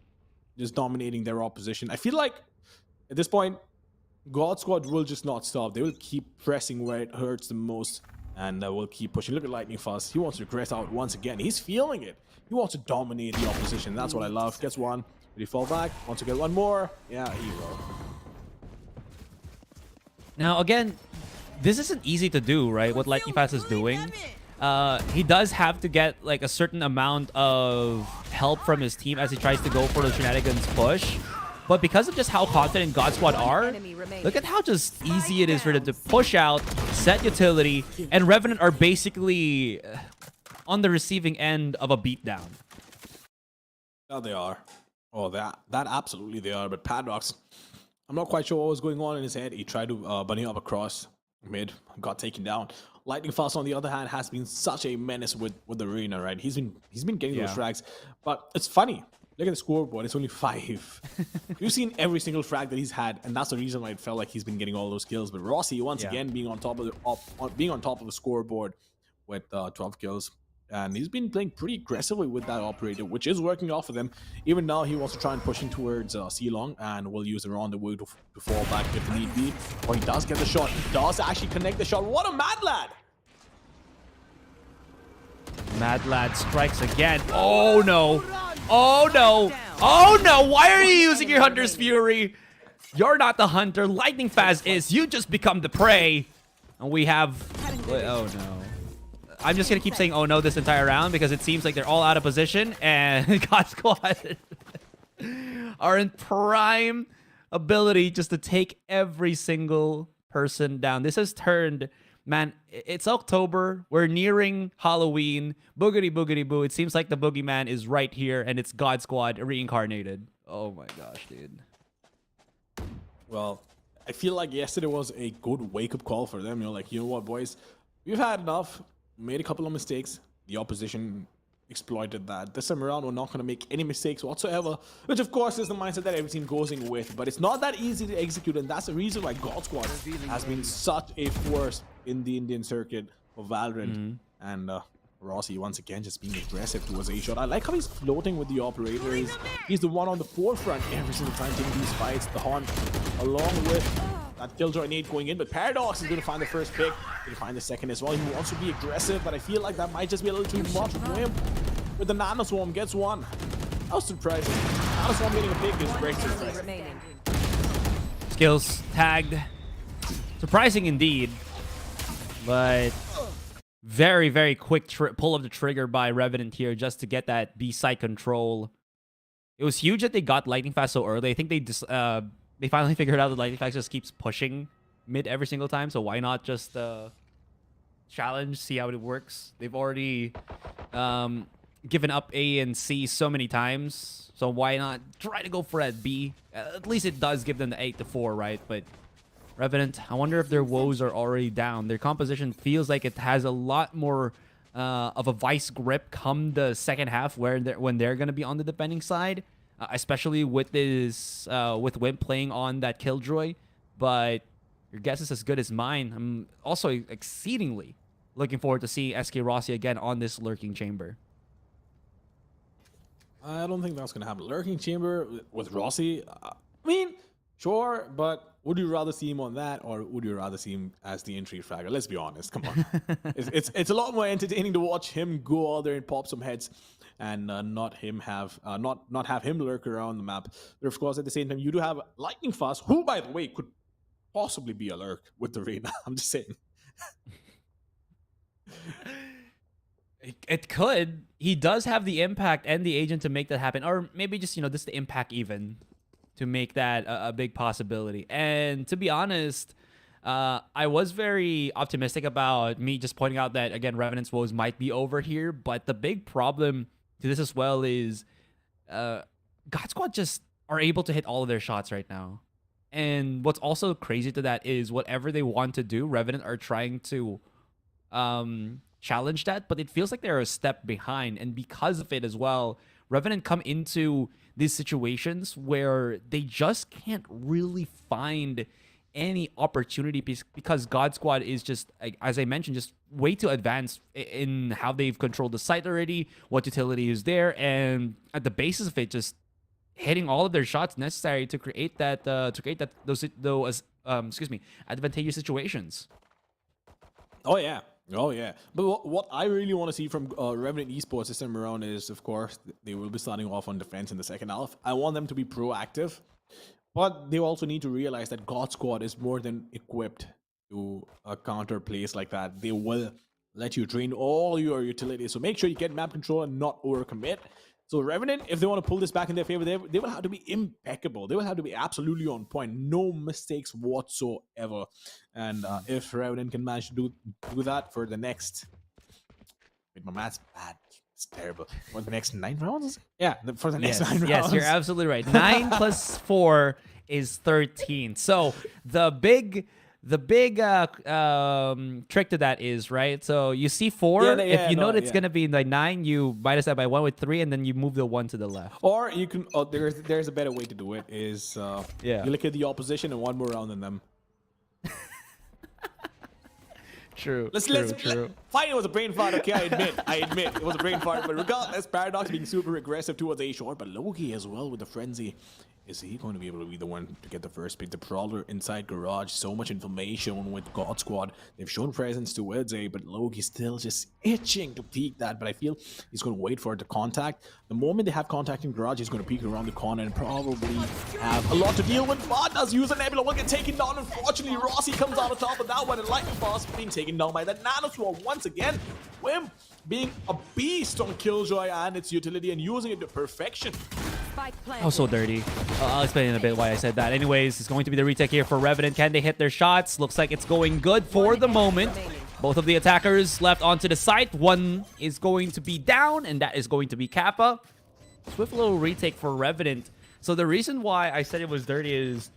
is dominating their opposition. I feel like at this point, God Squad will just not stop. They will keep pressing where it hurts the most, and will keep pushing. Look at Lightning Fast. He wants to regress out once again. He's feeling it. He wants to dominate the opposition. That's what I love. Gets one. Did he fall back? Wants to get one more. Yeah, he will. Now, again, this isn't easy to do, right? What Lightning Fast is doing. He does have to get like a certain amount of help from his team as he tries to go for the shenanigans push. But because of just how confident God Squad are, enemy remaining. look at how just easy it is for them to push out, set utility, and Revenant are basically on the receiving end of a beatdown. Yeah, they are. Oh, that absolutely they are. But Paddox, I'm not quite sure what was going on in his head. He tried to bunny up across mid, got taken down. Lightning Fast, on the other hand, has been such a menace with the arena, right? He's been getting those frags, but it's funny. Look at the scoreboard; it's only 5. You've seen every single frag that he's had, and that's the reason why it felt like he's been getting all those kills. But Rossi, once again, being on top of the scoreboard with 12 kills. And he's been playing pretty aggressively with that operator, which is working off for them. Even now, he wants to try and push in towards C-Long, and will use the rendezvous to fall back if need be. Oh, he does get the shot. He does actually connect the shot. What a mad lad! Mad Lad strikes again. Oh no! Oh no! Oh no! Why are you using your Hunter's Fury? You're not the hunter. Lightning Fast is. You just become the prey. And we have... Oh no. I'm just going to keep saying oh no this entire round because it seems like they're all out of position and God Squad are in prime ability just to take every single person down. This has turned, man, it's October. We're nearing Halloween. Boogity boogity boo. It seems like the boogeyman is right here and it's God Squad reincarnated. Oh my gosh, dude. Well, I feel like yesterday was a good wake-up call for them. You're like, you know what, boys? We've had enough. Made a couple of mistakes. The opposition exploited that. This time around, we're not going to make any mistakes whatsoever, which of course is the mindset that every team goes in with. But it's not that easy to execute, and that's the reason why God Squad has been such a force in the Indian circuit of Valorant. And Rossi once again just being aggressive towards A-Shot. I like how he's floating with the operators. He's the one on the forefront every single time taking these fights. The Haunt, along with that Killjoy nade going in, but Paradox is going to find the first pick. Going to find the second as well. He wants to be aggressive, but I feel like that might just be a little too much for him. With the Nano Swarm, gets one. That was surprising. Nano Swarm getting a pick is very surprising. Skills tagged. Surprising indeed, but very, very quick pull of the trigger by Revenant here just to get that B-side control. It was huge that they got Lightning Fast so early. I think they finally figured out that Lightning Fast just keeps pushing mid every single time, so why not just challenge, see how it works. They've already given up A and C so many times, so why not try to go for that B? At least it does give them the 8-4, right? But Revenant, I wonder if their woes are already down. Their composition feels like it has a lot more of a vice grip come the second half when they're going to be on the defending side, especially with this with Wimp playing on that Killjoy. But your guess is as good as mine. I'm also exceedingly looking forward to seeing SK Rossi again on this Lurking Chamber. I don't think that's going to happen. Lurking Chamber with Rossi, I mean, sure, but would you rather see him on that, or would you rather see him as the entry fragger? Let's be honest. Come on. it's a lot more entertaining to watch him go out there and pop some heads, and not have him lurk around the map. But of course, at the same time, you do have Lightning Fast, who, by the way, could possibly be a lurk with the Reyna. I'm just saying. It could. He does have the impact and the agent to make that happen, or maybe just just the impact even to make that a big possibility. And to be honest, I was very optimistic about me just pointing out that, again, Revenant's woes might be over here. But the big problem to this as well is God Squad just are able to hit all of their shots right now. And what's also crazy to that is whatever they want to do, Revenant are trying to challenge that, but it feels like they're a step behind. And because of it as well, Revenant come into these situations where they just can't really find any opportunity because God Squad is just, as I mentioned, just way too advanced in how they've controlled the site already, what utility is there, and at the basis of it, just hitting all of their shots necessary to create those advantageous situations. Oh yeah. Oh yeah, but what I really want to see from Revenant Esports this time around is, of course, they will be starting off on defense in the second half. I want them to be proactive, but they also need to realize that God Squad is more than equipped to counter plays like that. They will let you drain all your utilities, so make sure you get map control and not overcommit. So Revenant, if they want to pull this back in their favor, they will have to be impeccable. They will have to be absolutely on point. No mistakes whatsoever. And if Revenant can manage to do that for the next... Wait, my math's bad. It's terrible. For the next 9 rounds? Yeah, for the next 9 rounds. Yes, you're absolutely right. 9 plus 4 is 13. So the big trick to that is, right, so you see 4. If you know that it's gonna be like 9, you minus that by 1 with 3, and then you move the 1 to the left. Or you can there's a better way to do it is you look at the opposition and 1 more round than them. True. Fine, it was a brain fart. Okay, I admit it was a brain fart. But regardless, Paradox being super aggressive towards A short, but Loki as well with the frenzy. Is he going to be able to be the one to get the first pick? The Prowler inside Garage, so much information with God Squad. They've shown presence towards A, but Loki's still just itching to peek that. But I feel he's going to wait for it to contact. The moment they have contact in Garage, he's going to peek around the corner and probably have a lot to deal with. But does use a Nebula will get taken down. Unfortunately, Rossi comes out on top of that one, and Lightning Fast being taken down by that Nano Swarm once again. Wim being a beast on Killjoy and its utility and using it to perfection. Oh, so dirty. I'll explain in a bit why I said that. Anyways, it's going to be the retake here for Revenant. Can they hit their shots? Looks like it's going good for the moment. Both of the attackers left onto the site. One is going to be down, and that is going to be Kappa. Swift little retake for Revenant. So the reason why I said it was dirty is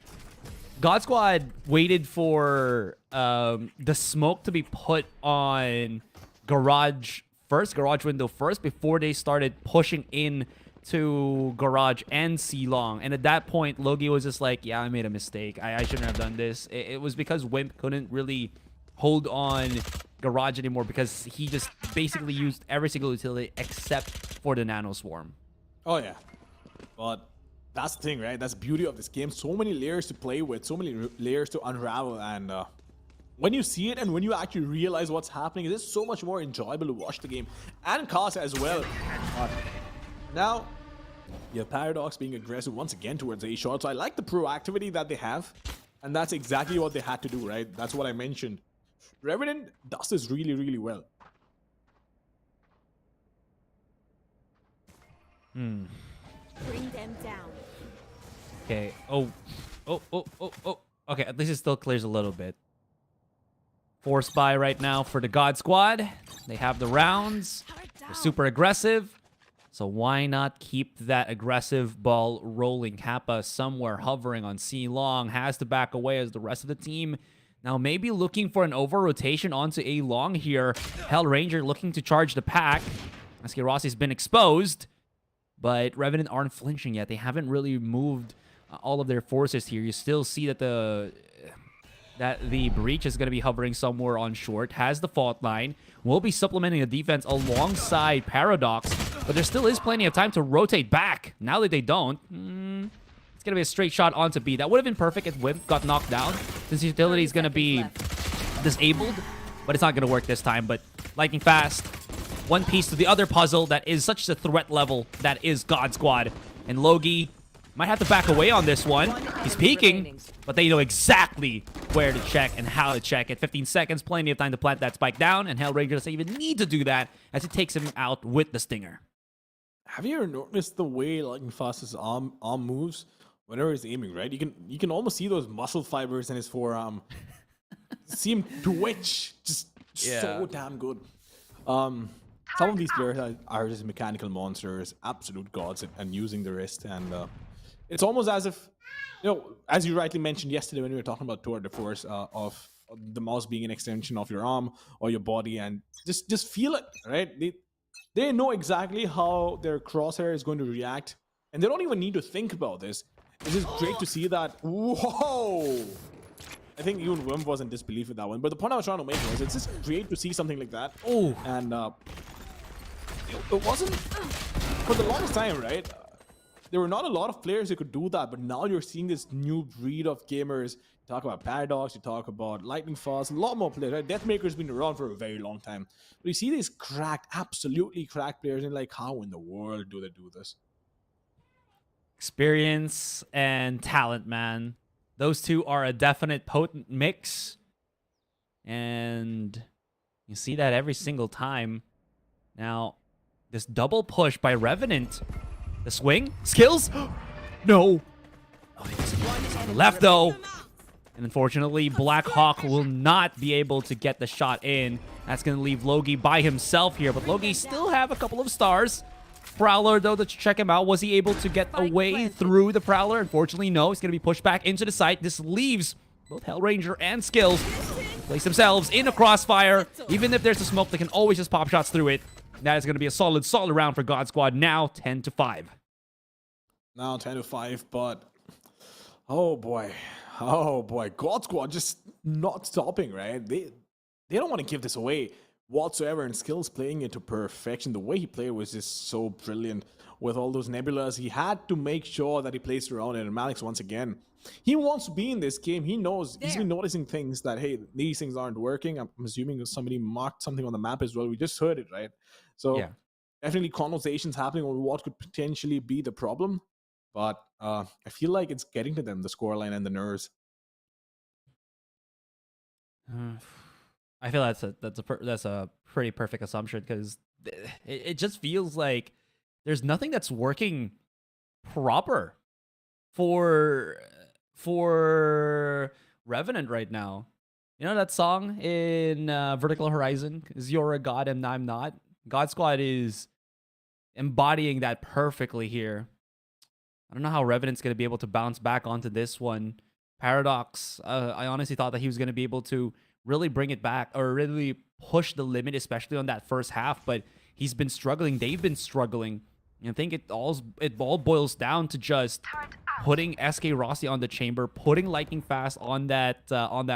God Squad waited for the smoke to be put on Garage window first, before they started pushing in to Garage and C-Long. And at that point, Logi was just like, yeah, I made a mistake. I shouldn't have done this. It was because Wimp couldn't really hold on Garage anymore, because he just basically used every single utility except for the Nano Swarm. Oh, yeah. But that's the thing, right? That's the beauty of this game. So many layers to play with, so many layers to unravel. And when you see it and when you actually realize what's happening, it is so much more enjoyable to watch the game. And Casa as well. Now, you have Paradox being aggressive once again towards A short. So I like the proactivity that they have. And that's exactly what they had to do, right? That's what I mentioned. Revenant does this really, really well. Bring them down. Okay. Oh. Okay, at least it still clears a little bit. Force buy right now for the God Squad. They have the rounds. They're super aggressive. So why not keep that aggressive ball rolling? Kappa somewhere hovering on C-Long. Has to back away as the rest of the team now maybe looking for an over-rotation onto A-Long here. Hell Ranger looking to charge the pack. Aski Rossi's been exposed. But Revenant aren't flinching yet. They haven't really moved all of their forces here. You still see that the Breach is going to be hovering somewhere on short. Has the fault line. Will be supplementing the defense alongside Paradox. But there still is plenty of time to rotate back. Now that they don't, it's going to be a straight shot onto B. That would have been perfect if Wimp got knocked down, since utility is going to be disabled. But it's not going to work this time. But lightning fast. One piece to the other puzzle that is such a threat level that is God Squad. And Logi might have to back away on this one. He's peeking, but they know exactly where to check and how to check it. 15 seconds, plenty of time to plant that spike down, and Hellraiser doesn't even need to do that as it takes him out with the Stinger. Have you ever noticed the way Lightning Fast's arm moves whenever he's aiming, right? You can almost see those muscle fibers in his forearm. See him twitch, just so damn good. Some of these players are just mechanical monsters, absolute gods and using the wrist. And it's almost as if, as you rightly mentioned yesterday when we were talking about Tour de Force, of the mouse being an extension of your arm or your body, and just feel it, right? They know exactly how their crosshair is going to react, and they don't even need to think about this. It's just great to see that. Whoa! I think even Wim was in disbelief with that one. But the point I was trying to make was it's just great to see something like that. Oh, and it wasn't for the longest time, right? There were not a lot of players who could do that, but now you're seeing this new breed of gamers. You talk about Paradox, you talk about Lightning Fast, a lot more players, right? Deathmaker's been around for a very long time. But you see these absolutely cracked players, and like, how in the world do they do this? Experience and talent, man. Those two are a definite potent mix. And you see that every single time. Now, This double push by Revenant. The swing. Skills. No. Oh, he's on the left, though. And unfortunately, Black Hawk will not be able to get the shot in. That's going to leave Logi by himself here. But Logi still have a couple of stars. Prowler, though, to check him out. Was he able to get away through the Prowler? Unfortunately, no. He's going to be pushed back into the site. This leaves both Hellranger and Skills place themselves in a crossfire. Even if there's a smoke, they can always just pop shots through it. That is going to be a solid round for God Squad. Now 10-5. Now 10-5, but oh boy, God Squad just not stopping, right? They don't want to give this away whatsoever, and Skills playing it to perfection. The way he played was just so brilliant with all those nebulas. He had to make sure that he plays around it. And Malix, once again, he wants to be in this game. He knows he's been noticing things that, hey, these things aren't working. I'm assuming somebody marked something on the map as well. We just heard it, right? So definitely conversations happening on what could potentially be the problem. But I feel like it's getting to them, the scoreline and the nerves. I feel that's a pretty perfect assumption, because it just feels like there's nothing that's working proper for Revenant right now. You know that song in Vertical Horizon, "Is You're a God and I'm Not"? God Squad is embodying that perfectly here. I don't know how Revenant's going to be able to bounce back onto this one. Paradox, I honestly thought that he was going to be able to really bring it back, or really push the limit, especially on that first half, but he's been struggling. They've been struggling. And I think it all boils down to just putting SK Rossi on the chamber, putting Lightning Fast on that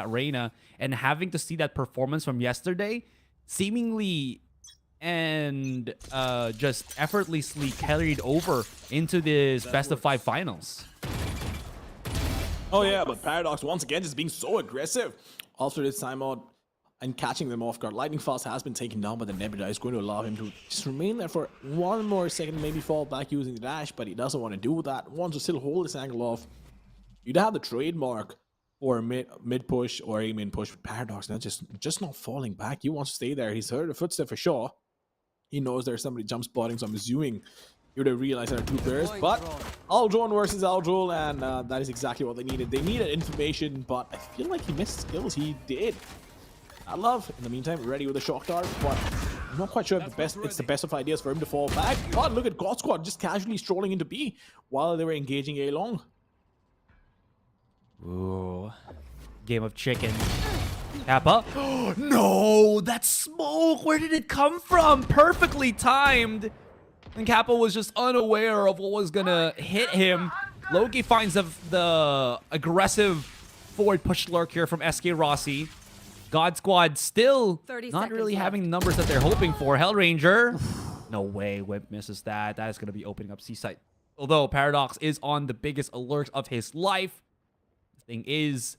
Reyna, and having to see that performance from yesterday seemingly and just effortlessly carried over into this best-of-5 finals. Oh yeah, but Paradox once again just being so aggressive after this timeout and catching them off guard. Lightning Fast has been taken down, but the Nebula is going to allow him to just remain there for one more second, maybe fall back using the dash, but he doesn't want to do that. Wants to still hold this angle off. You'd have the trademark for a mid push or a main push with Paradox, and that's just not falling back. He wants to stay there. He's heard a footstep for sure. He knows there's somebody jump spotting, so I'm assuming you would have realized there are two players. But Aldrone versus Aldrone, and that is exactly what they needed. They needed information, but I feel like he missed Skills. He did. I love, in the meantime, ready with a shock dart, but I'm not quite sure if it's the best of ideas for him to fall back. But look at God Squad just casually strolling into B while they were engaging A long. Ooh. Game of chicken. Kappa. No, that smoke. Where did it come from? Perfectly timed. And Kappa was just unaware of what was gonna hit him. Loki finds the aggressive forward push lurk here from SK Rossi. God Squad still not really having the numbers that they're hoping for. Hellranger. No way. Whip misses that. That is going to be opening up C-site. Although Paradox is on the biggest alert of his life. The thing is,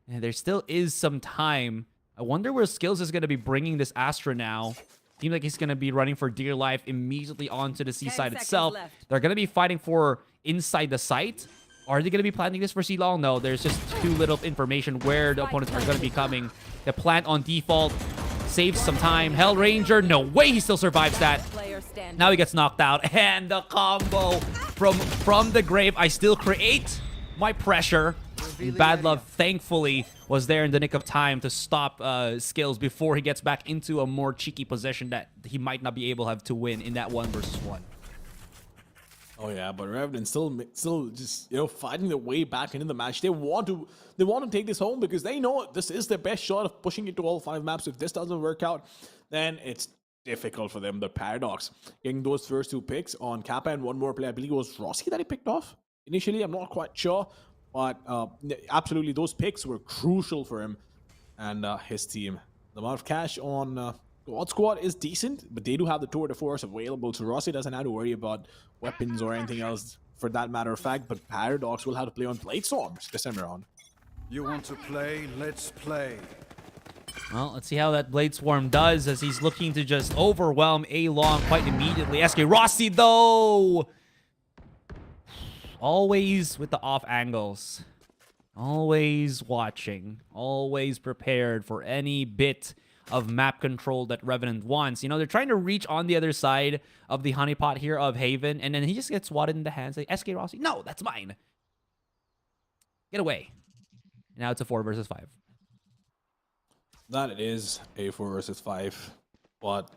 there still is some time. I wonder where Skills is going to be bringing this Astra now. Seems like he's going to be running for dear life immediately onto the C-side itself. They're going to be fighting for inside the site. Are they going to be planning this for C-Long? No, there's just too little information where the opponents are going to be coming. The plant on default saves some time. Hellranger, no way he still survives that. Now he gets knocked out. And the combo from the grave. I still create my pressure. Bad Love, thankfully, was there in the nick of time to stop Skills before he gets back into a more cheeky position that he might not be able to have to win in that 1 versus 1. Oh yeah, but Revenant still just fighting their way back into the match. They want to take this home because they know this is their best shot of pushing it to all 5 maps. If this doesn't work out, then it's difficult for them. The Paradox getting those first 2 picks on Kappa and one more player. I believe it was Rossi that he picked off initially. I'm not quite sure, but absolutely those picks were crucial for him and his team. The amount of cash on God Squad is decent, but they do have the tour de force available, so Rossi doesn't have to worry about weapons or anything else for that matter of fact, but Paradox will have to play on Blade Storms this time around. You want to play? Let's play. Well, let's see how that Blade Swarm does as he's looking to just overwhelm A-Long quite immediately. SK Rossi, though! Always with the off angles. Always watching. Always prepared for any bit of map control that Revenant wants. You know, they're trying to reach on the other side of the honeypot here of Haven, and then he just gets swatted in the hands. Like, SK Rossi, no, that's mine. Get away. Now it's a 4 versus 5. That it is a 4 versus 5, but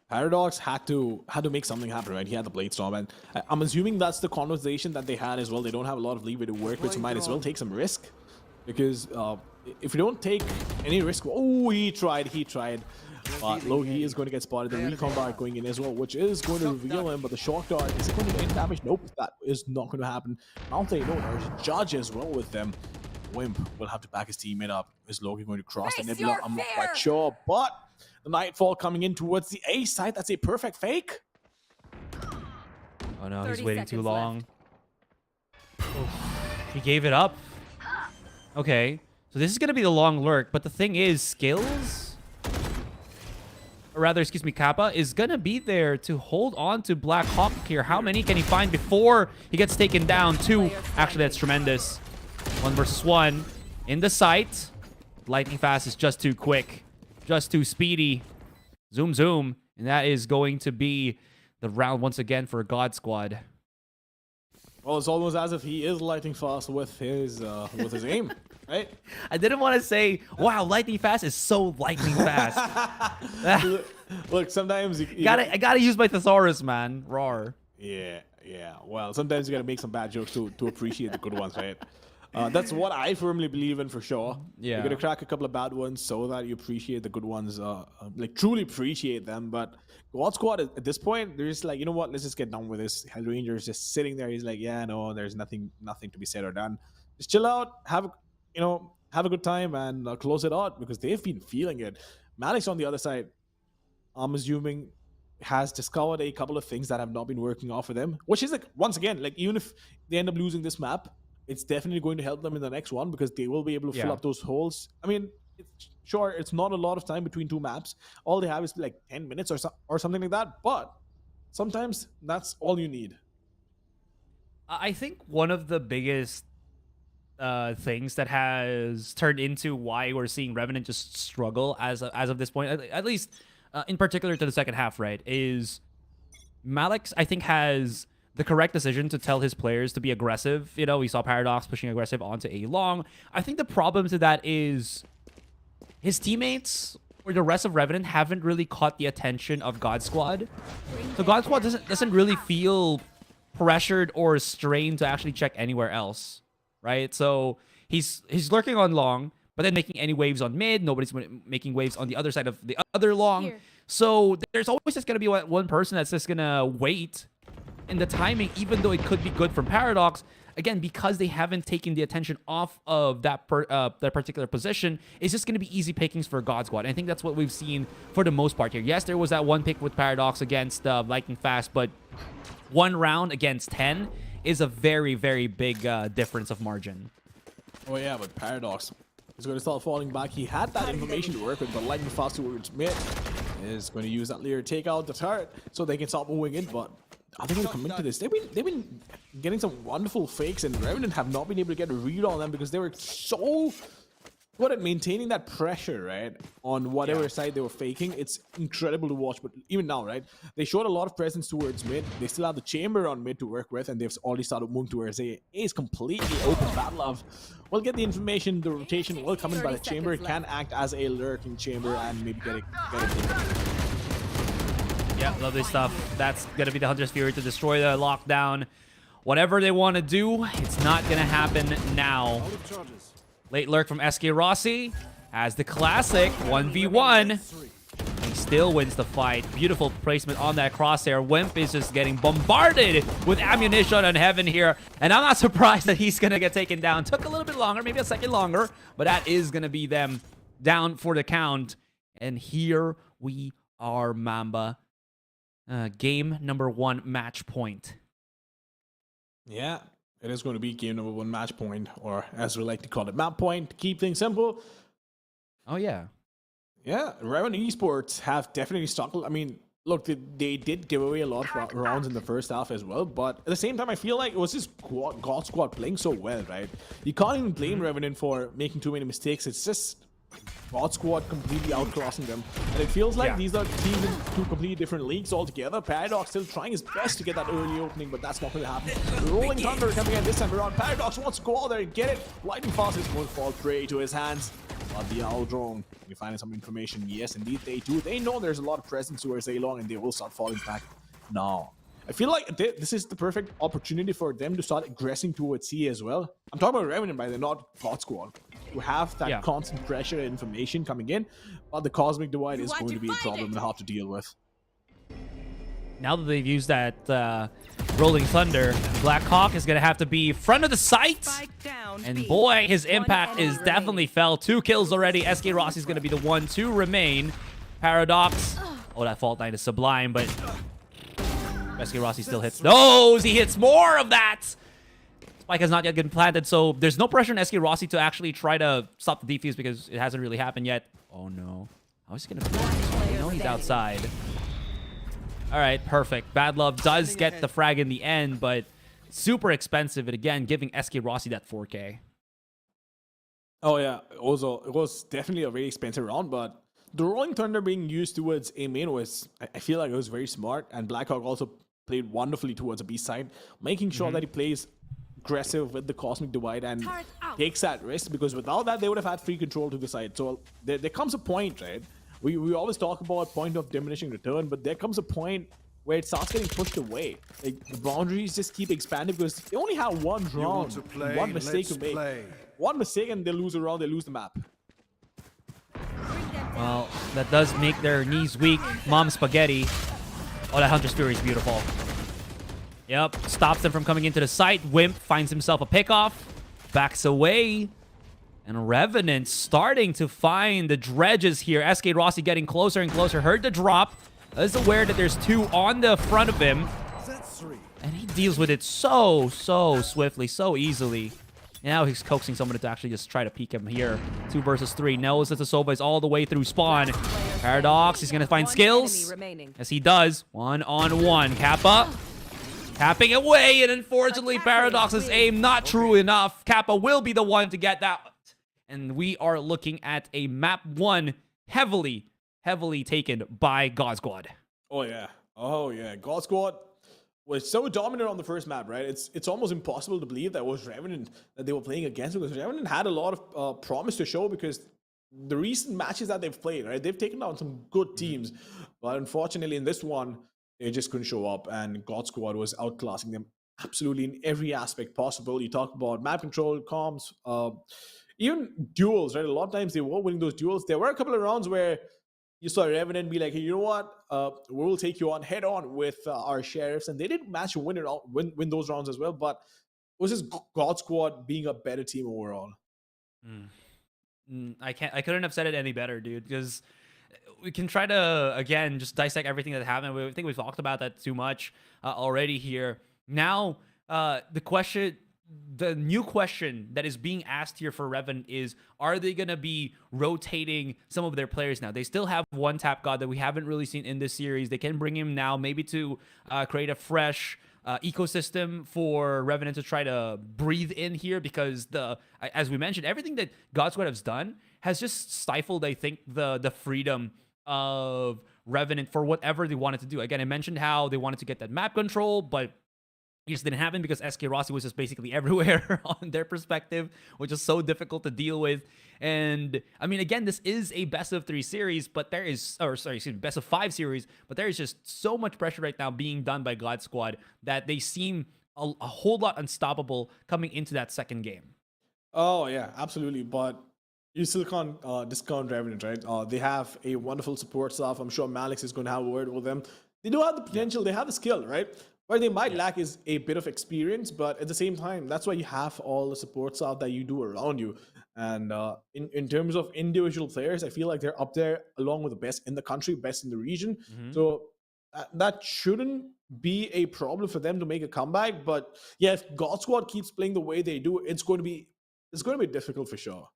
Paradox had to make something happen, right? He had the Blade Storm, and I'm assuming that's the conversation that they had as well. They don't have a lot of leeway to work with, so might as well take some risk, because if you don't take any risk, oh, he tried. But Loki is going to get spotted. The recon dart going in as well, which is going to reveal him. But the shock dart, is it going to get damage? Nope, that is not going to happen. Now they know there's a judge as well with them. Wimp will have to back his teammate up. Is Loki going to cross the nebula? I'm not quite sure, but the Nightfall coming in towards the A side. That's a perfect fake. Oh no, he's waiting too long. He gave it up. Okay, so this is going to be the long lurk, but the thing is, Skills, or rather, excuse me, Kappa, is going to be there to hold on to Black Hawk here. How many can he find before he gets taken down? 2. Actually, that's tremendous. 1 versus 1 in the sight. Lightning Fast is just too quick, just too speedy. Zoom, zoom. And that is going to be the round once again for God Squad. Well, it's almost as if he is lightning fast with his aim, right? I didn't want to say, wow, Lightning Fast is so lightning fast. Look, sometimes I gotta use my thesaurus, man. Roar. Yeah. Well, sometimes you gotta make some bad jokes to appreciate the good ones, right? That's what I firmly believe in, for sure. Yeah. You're gonna crack a couple of bad ones so that you appreciate the good ones, like truly appreciate them. But God Squad at this point, they're just like, you know what? Let's just get done with this. Hell Ranger's just sitting there. He's like, yeah, no, there's nothing to be said or done. Just chill out, have a good time, and close it out, because they've been feeling it. Malik's on the other side, I'm assuming, has discovered a couple of things that have not been working off for them, which is like, once again, like, even if they end up losing this map, it's definitely going to help them in the next one, because they will be able to fill up those holes. I mean, it's not a lot of time between 2 maps. All they have is like 10 minutes or something like that, but sometimes that's all you need. I think one of the biggest things that has turned into why we're seeing Revenant just struggle as of this point, at least in particular to the second half, right, is Malik, I think, has the correct decision to tell his players to be aggressive. You know, we saw Paradox pushing aggressive onto A long. I think the problem to that is his teammates or the rest of Revenant haven't really caught the attention of God Squad. So God Squad doesn't really feel pressured or strained to actually check anywhere else, right? So he's lurking on long, but then making any waves on mid. Nobody's making waves on the other side of the other long. Here. So there's always just going to be one person that's just going to wait. And the timing, even though it could be good from Paradox, again, because they haven't taken the attention off of that particular position, it's just going to be easy pickings for God Squad. And I think that's what we've seen for the most part here. Yes, there was that one pick with Paradox against Lightning Fast, but 1 round against 10 is a very, very big difference of margin. Oh yeah, but Paradox is going to start falling back. He had that information to work with, but Lightning Fast towards mid is going to use that layer to take out the turret so they can start moving in, but are they going to commit to this? They've been getting some wonderful fakes, and Revenant have not been able to get a read on them because they were so good at maintaining that pressure, right, on whatever side they were faking. It's incredible to watch. But even now, right, they showed a lot of presence towards mid. They still have the chamber on mid to work with, and they've already started moving towards A. A is completely open. Battle Love will get the information. The rotation will come in by the chamber. It can act as a lurking chamber and maybe get it. Yeah, lovely stuff. That's going to be the Hunter's Fury to destroy the lockdown. Whatever they want to do, it's not going to happen now. Late lurk from SK Rossi has the classic 1v1. He still wins the fight. Beautiful placement on that crosshair. Wimp is just getting bombarded with ammunition on Heaven here. And I'm not surprised that he's going to get taken down. Took a little bit longer, maybe a second longer. But that is going to be them down for the count. And here we are, Mamba. Game number 1 match point. Yeah, it is going to be game number 1 match point, or as we like to call it, map point, to keep things simple. Oh, yeah. Yeah, Revenant Esports have definitely struggled. I mean, look, they did give away a lot of rounds in the first half as well, but at the same time, I feel like it was just God Squad playing so well, right? You can't even blame Revenant for making too many mistakes. It's just God Squad completely outclassing them. And it feels like Yeah. these are teams in two completely different leagues altogether. Paradox still trying his best to get that early opening, but that's not going to happen. Rolling Thunder coming in this time around. Paradox wants to go out there and get it. Lightning Fast is going to fall prey to his hands. But the Owl Drone, you find some information. Yes, indeed they do. They know there's a lot of presence towards A-Long, and they will start falling back now. I feel like this is the perfect opportunity for them to start aggressing towards C as well. I'm talking about Revenant, by the way, not God Squad, who have that constant pressure and information coming in, but the Cosmic Divide is going to be a problem and have to deal with. Now that they've used that Rolling Thunder, Black Hawk is going to have to be front of the sight. Spike down. And B. boy, his impact enemy is definitely fell. 2 kills already. SK Rossi is going to be the one to remain. Paradox. Oh, that Fault 9 is sublime, but SK Rossi still hits those. He hits more of that. Spike has not yet been planted, so there's no pressure on SK Rossi to actually try to stop the defuse because it hasn't really happened yet. Oh, no. How is he going to play this one? No, he's outside. All right, perfect. Bad Love does get the frag in the end, but super expensive. And again, giving SK Rossi that 4K. Oh yeah, also it was definitely a very expensive round, but the Rolling Thunder being used towards A main was, I feel like it was very smart, and Blackhawk also played wonderfully towards a B side, making sure that he plays aggressive with the Cosmic Divide and takes that risk, because without that they would have had free control to the side. So there comes a point, right? We always talk about point of diminishing return, but there comes a point where it starts getting pushed away. Like, the boundaries just keep expanding because they only have one round, one mistake to make. One mistake and they lose a round, they lose the map. Well, that does make their knees weak. Mom Spaghetti. Oh, that Hunter's Fury is beautiful. Yep, stops them from coming into the site. Wimp finds himself a pickoff. Backs away. And Revenant starting to find the dredges here. SK Rossi getting closer and closer. Heard the drop. Is aware that there's 2 on the front of him. And he deals with it so swiftly, so easily. Now he's coaxing someone to actually just try to peek him here. 2 versus 3. Knows that the Sova is all the way through spawn. Paradox, he's going to find skills. As he does. 1-on-1. Kappa. Tapping away, and unfortunately, Paradox's aim not true enough. Kappa will be the one to get that. And we are looking at a map 1 heavily taken by God Squad. Oh yeah. God Squad was so dominant on the first map, right? It's almost impossible to believe that was Revenant that they were playing against, because Revenant had a lot of promise to show, because the recent matches that they've played, right? They've taken down some good teams, but unfortunately in this one, they just couldn't show up, and God Squad was outclassing them absolutely in every aspect possible. You talk about map control, comms, even duels, right? A lot of times they were winning those duels. There were a couple of rounds where you saw Revenant be like, hey, you know what? We'll take you on head on with our sheriffs, and they did manage to win those rounds as well. But it was just God Squad being a better team overall. I couldn't have said it any better, dude, because we can try to, again, just dissect everything that happened. I think we've talked about that too much already here. Now, the new question that is being asked here for Revenant is, are they going to be rotating some of their players now? They still have one Tap God that we haven't really seen in this series. They can bring him now, maybe to create a fresh ecosystem for Revenant to try to breathe in here, because as we mentioned, everything that God Squad has done has just stifled, I think, the freedom of Revenant for whatever they wanted to do. Again, I mentioned how they wanted to get that map control, but it just didn't happen because SK Rossi was just basically everywhere on their perspective, which is so difficult to deal with. And I mean, again, this is a best of 3 series, but best of 5 series, but there is just so much pressure right now being done by God Squad that they seem a whole lot unstoppable coming into that second game. Oh yeah, absolutely. But you still can't discount Revenant, right? They have a wonderful support staff. I'm sure Malix is going to have a word with them. They do have the potential. They have the skill, right? What they might lack is a bit of experience, but at the same time, that's why you have all the support staff that you do around you. And in terms of individual players, I feel like they're up there along with the best in the country, best in the region. So that shouldn't be a problem for them to make a comeback. But yeah, if God Squad keeps playing the way they do, it's going to be difficult for sure.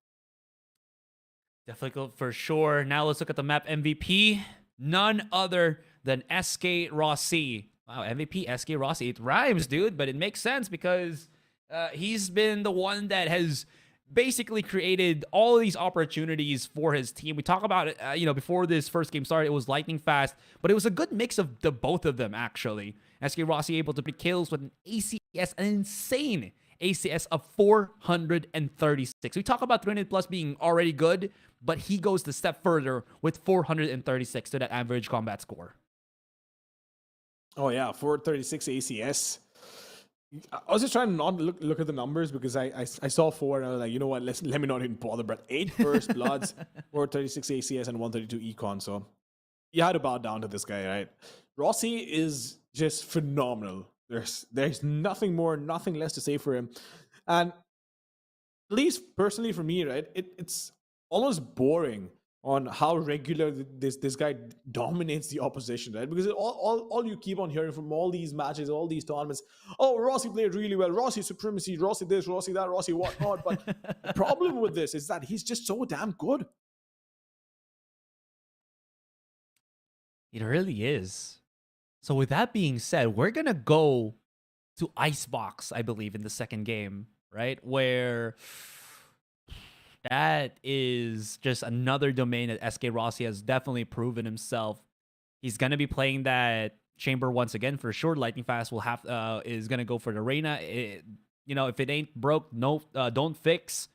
Difficult for sure. Now let's look at the map MVP. None other than SK Rossi. Wow, MVP SK Rossi. It rhymes, dude, but it makes sense because he's been the one that has basically created all of these opportunities for his team. We talk about it, before this first game started, it was lightning fast, but it was a good mix of the both of them, actually. SK Rossi able to pick kills with an ACS, an insane ACS of 436. We talk about 300 plus being already good, but he goes the step further with 436 to that average combat score. Oh yeah, 436 ACS. I was just trying to not look at the numbers because I saw 4 and I was like, you know what, let me not even bother. But 8 first bloods, 436 ACS and 132 econ. So you had to bow down to this guy, right? Rossi is just phenomenal. There's nothing more, nothing less to say for him. And at least personally for me, right, it's almost boring on how regular this guy dominates the opposition, right? Because all you keep on hearing from all these matches, all these tournaments, oh, Rossi played really well, Rossi supremacy, Rossi this, Rossi that, Rossi whatnot. But the problem with this is that he's just so damn good. It really is. So with that being said, we're going to go to Icebox, I believe, in the second game, right? Where that is just another domain that SK Rossi has definitely proven himself. He's going to be playing that chamber once again for sure. Lightning Fast will is going to go for the Reyna. If it ain't broke, don't fix.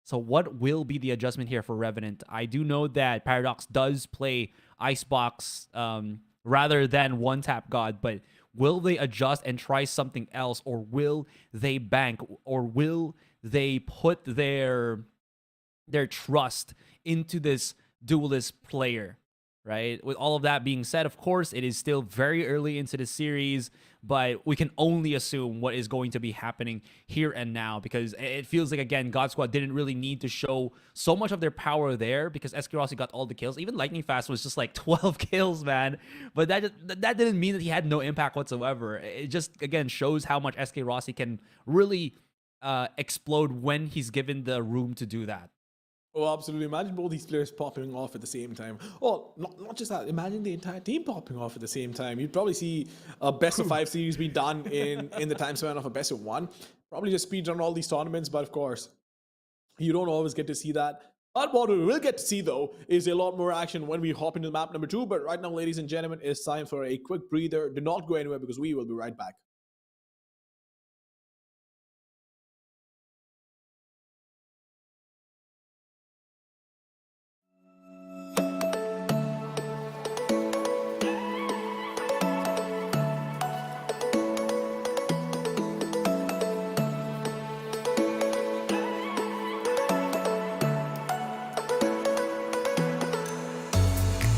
So what will be the adjustment here for Revenant? I do know that Paradox does play Icebox rather than One Tap God, but will they adjust and try something else, or will they bank, or will they put their trust into this duelist player, right? With all of that being said, of course, it is still very early into the series, but we can only assume what is going to be happening here and now, because it feels like, again, God Squad didn't really need to show so much of their power there because SK Rossi got all the kills. Even Lightning Fast was just like 12 kills, man. But that didn't mean that he had no impact whatsoever. It just, again, shows how much SK Rossi can really explode when he's given the room to do that. Oh, absolutely. Imagine both these players popping off at the same time. Oh, not just that. Imagine the entire team popping off at the same time. You'd probably see a best of 5 series be done in the time span of a best of 1. Probably just speed run all these tournaments, but of course, you don't always get to see that. But what we will get to see, though, is a lot more action when we hop into map number 2. But right now, ladies and gentlemen, it's time for a quick breather. Do not go anywhere because we will be right back.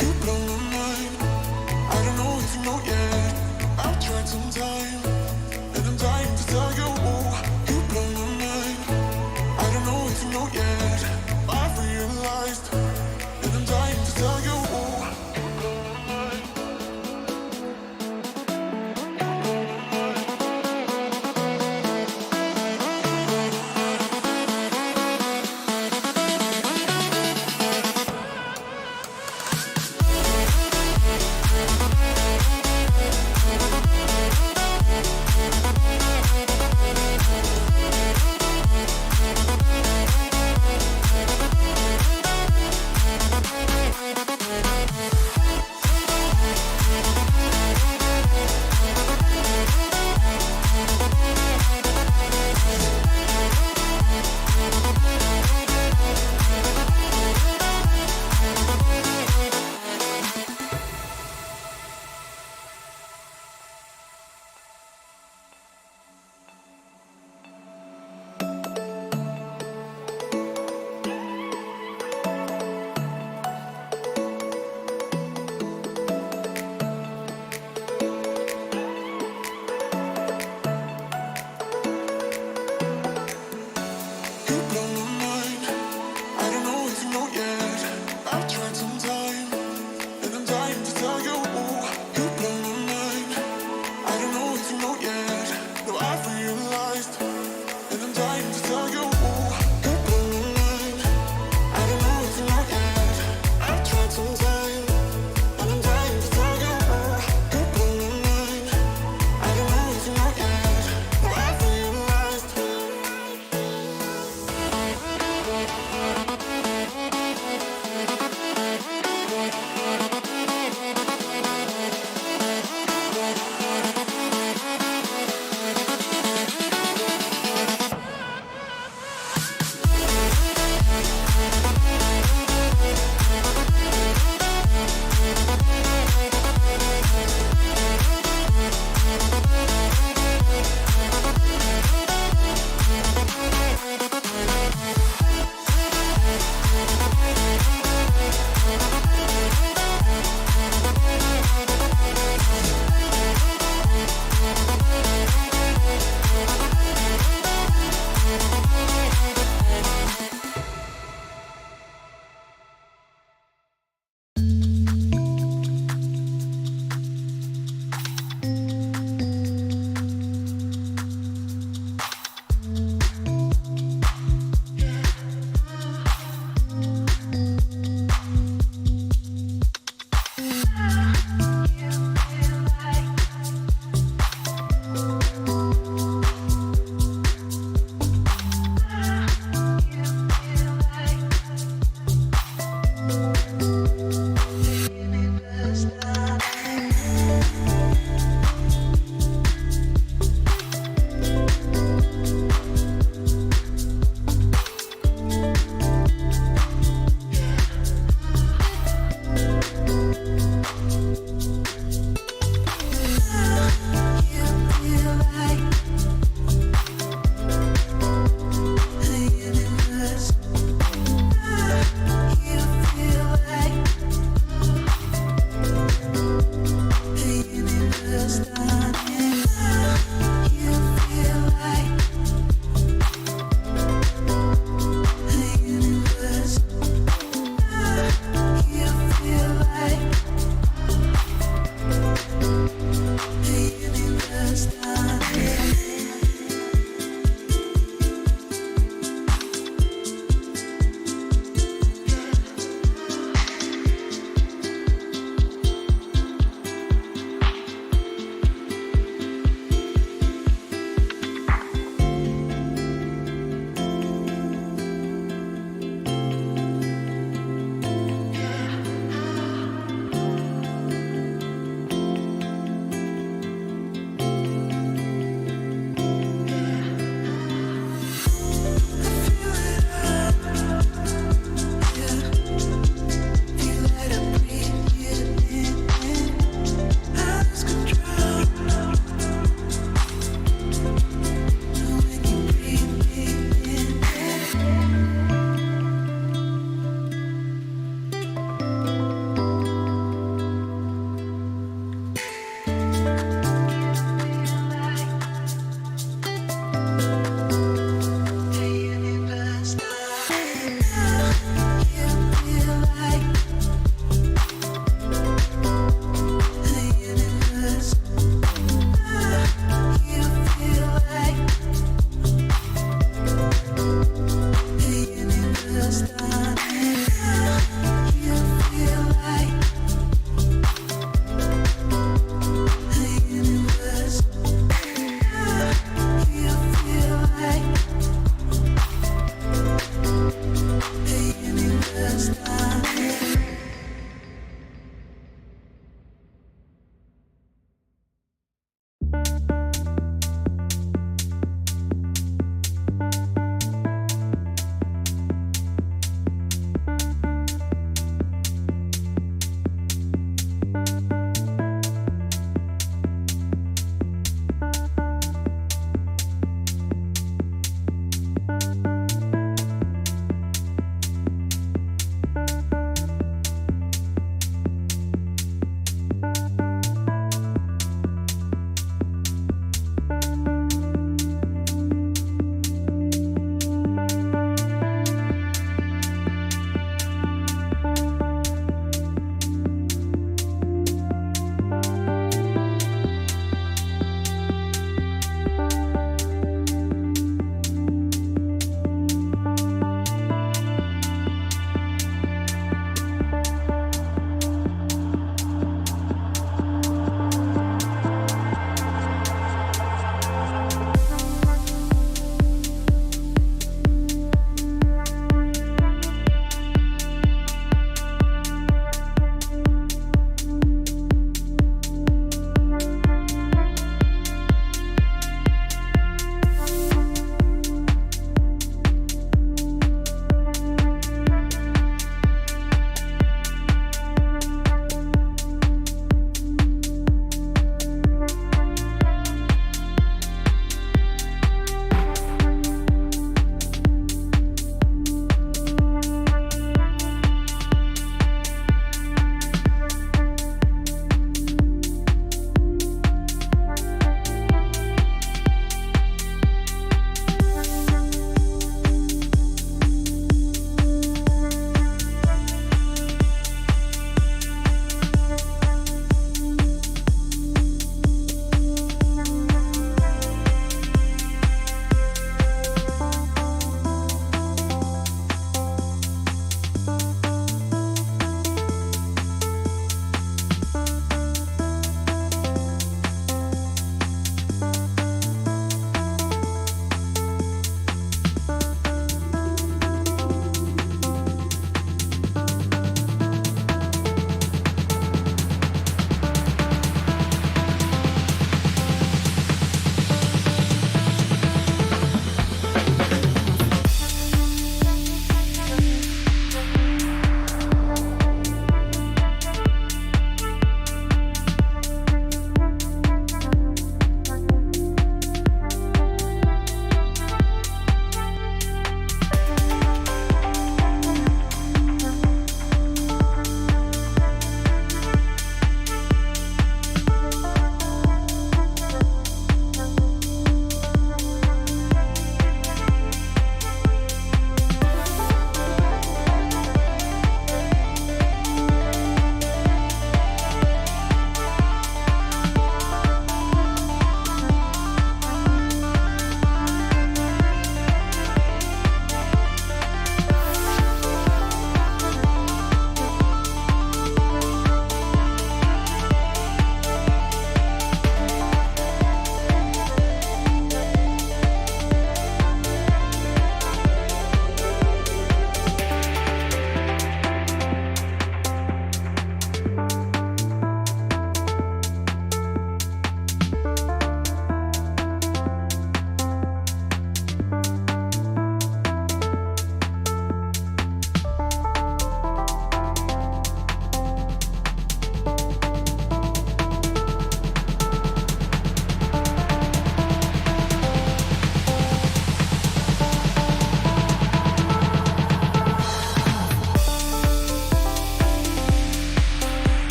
You blow my mind. I don't know if you know yet. I've tried sometimes.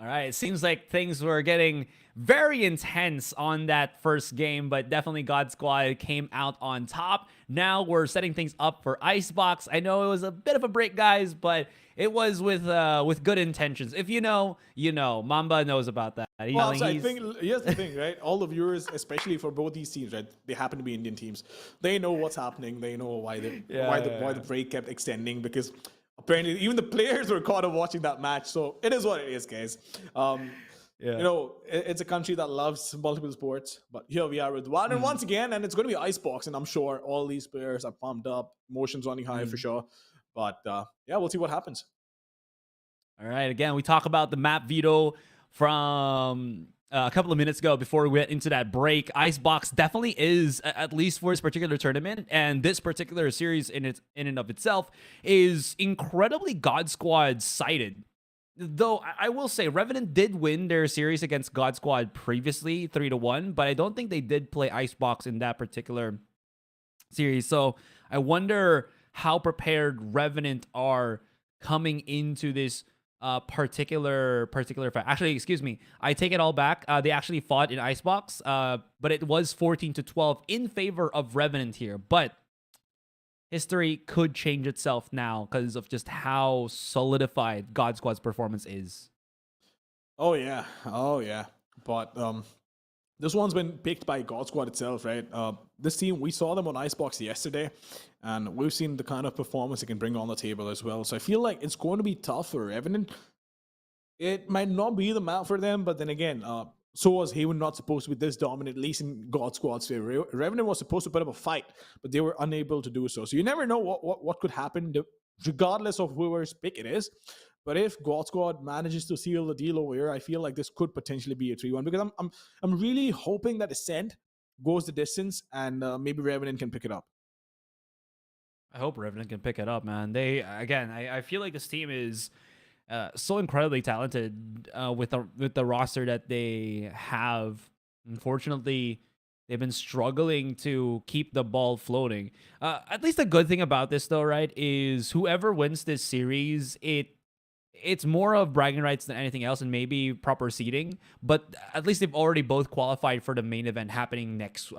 All right, it seems like things were getting very intense on that first game, but definitely God Squad came out on top. Now we're setting things up for Icebox. I know it was a bit of a break, guys, but it was with good intentions. If you know, you know. Mamba knows about that. Well, so I think here's the thing, right? All the viewers, especially for both these teams, right? They happen to be Indian teams. They know what's happening. They know why the break kept extending, because apparently even the players were caught up watching that match. So it is what it is, guys. You know, it's a country that loves multiple sports, but here we are with one. And once again, and it's going to be Icebox, and I'm sure all these players are pumped up, emotions running high for sure. But yeah, we'll see what happens. All right, again, we talk about the map veto from a couple of minutes ago before we went into that break. Icebox definitely is, at least for this particular tournament and this particular series in and of itself, is incredibly God Squad sided. Though I will say Revenant did win their series against God Squad previously 3-1, but I don't think they did play Icebox in that particular series. So I wonder how prepared Revenant are coming into this particular fight. Actually, excuse me, I take it all back. They actually fought in Icebox, but it was 14-12 in favor of Revenant here. But history could change itself now because of just how solidified God Squad's performance is. Oh yeah, oh yeah. But this one's been picked by God Squad itself, right? This team, we saw them on Icebox yesterday, and we've seen the kind of performance they can bring on the table as well. So I feel like it's going to be tough for Revenant. It might not be the map for them, but then again, so was Haven not supposed to be this dominant, at least in God Squad's favor. Revenant was supposed to put up a fight, but they were unable to do so. So you never know what could happen, regardless of whoever's pick it is. But if God Squad manages to seal the deal over here, I feel like this could potentially be a 3-1 because I'm really hoping that Ascent goes the distance and maybe Revenant can pick it up. I hope Revenant can pick it up, man. They again, I feel like this team is so incredibly talented with the roster that they have. Unfortunately, they've been struggling to keep the ball floating. At least the good thing about this, though, right, is whoever wins this series, it's more of bragging rights than anything else, and maybe proper seeding. But at least they've already both qualified for the main event happening next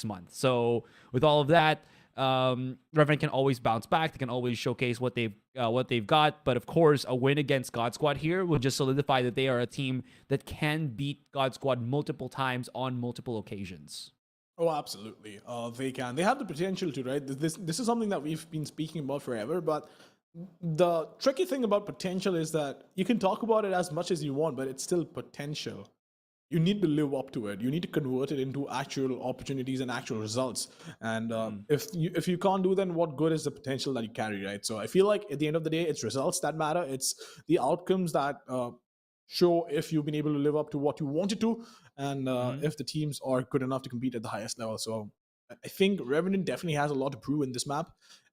month. So with all of that, Revenant can always bounce back. They can always showcase what they've got. But of course, a win against God Squad here will just solidify that they are a team that can beat God Squad multiple times on multiple occasions. Oh, absolutely. They can. They have the potential to, right? This is something that we've been speaking about forever, but the tricky thing about potential is that you can talk about it as much as you want, but it's still potential. You need to live up to it. You need to convert it into actual opportunities and actual results. And if you can't do, then what good is the potential that you carry, right? So I feel like at the end of the day, it's results that matter. It's the outcomes that show if you've been able to live up to what you wanted to, and if the teams are good enough to compete at the highest level. So I think Revenant definitely has a lot to prove in this map.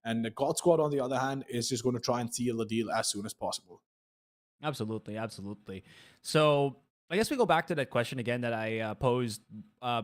And the God Squad, on the other hand, is just going to try and seal the deal as soon as possible. Absolutely, absolutely. So I guess we go back to that question again that I posed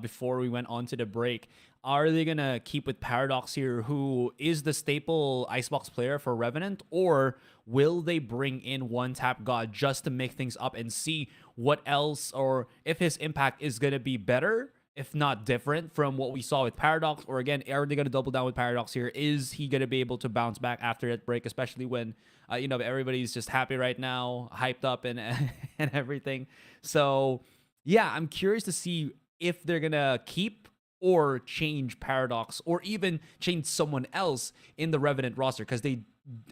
before we went on to the break. Are they gonna keep with Paradox here, who is the staple Icebox player for Revenant, or will they bring in One Tap God just to make things up and see what else, or if his impact is gonna be better, if not different from what we saw with Paradox? Or again, are they going to double down with Paradox here? Is he going to be able to bounce back after that break, especially when everybody's just happy right now, hyped up and and everything? So yeah, I'm curious to see if they're going to keep or change Paradox, or even change someone else in the Revenant roster, because they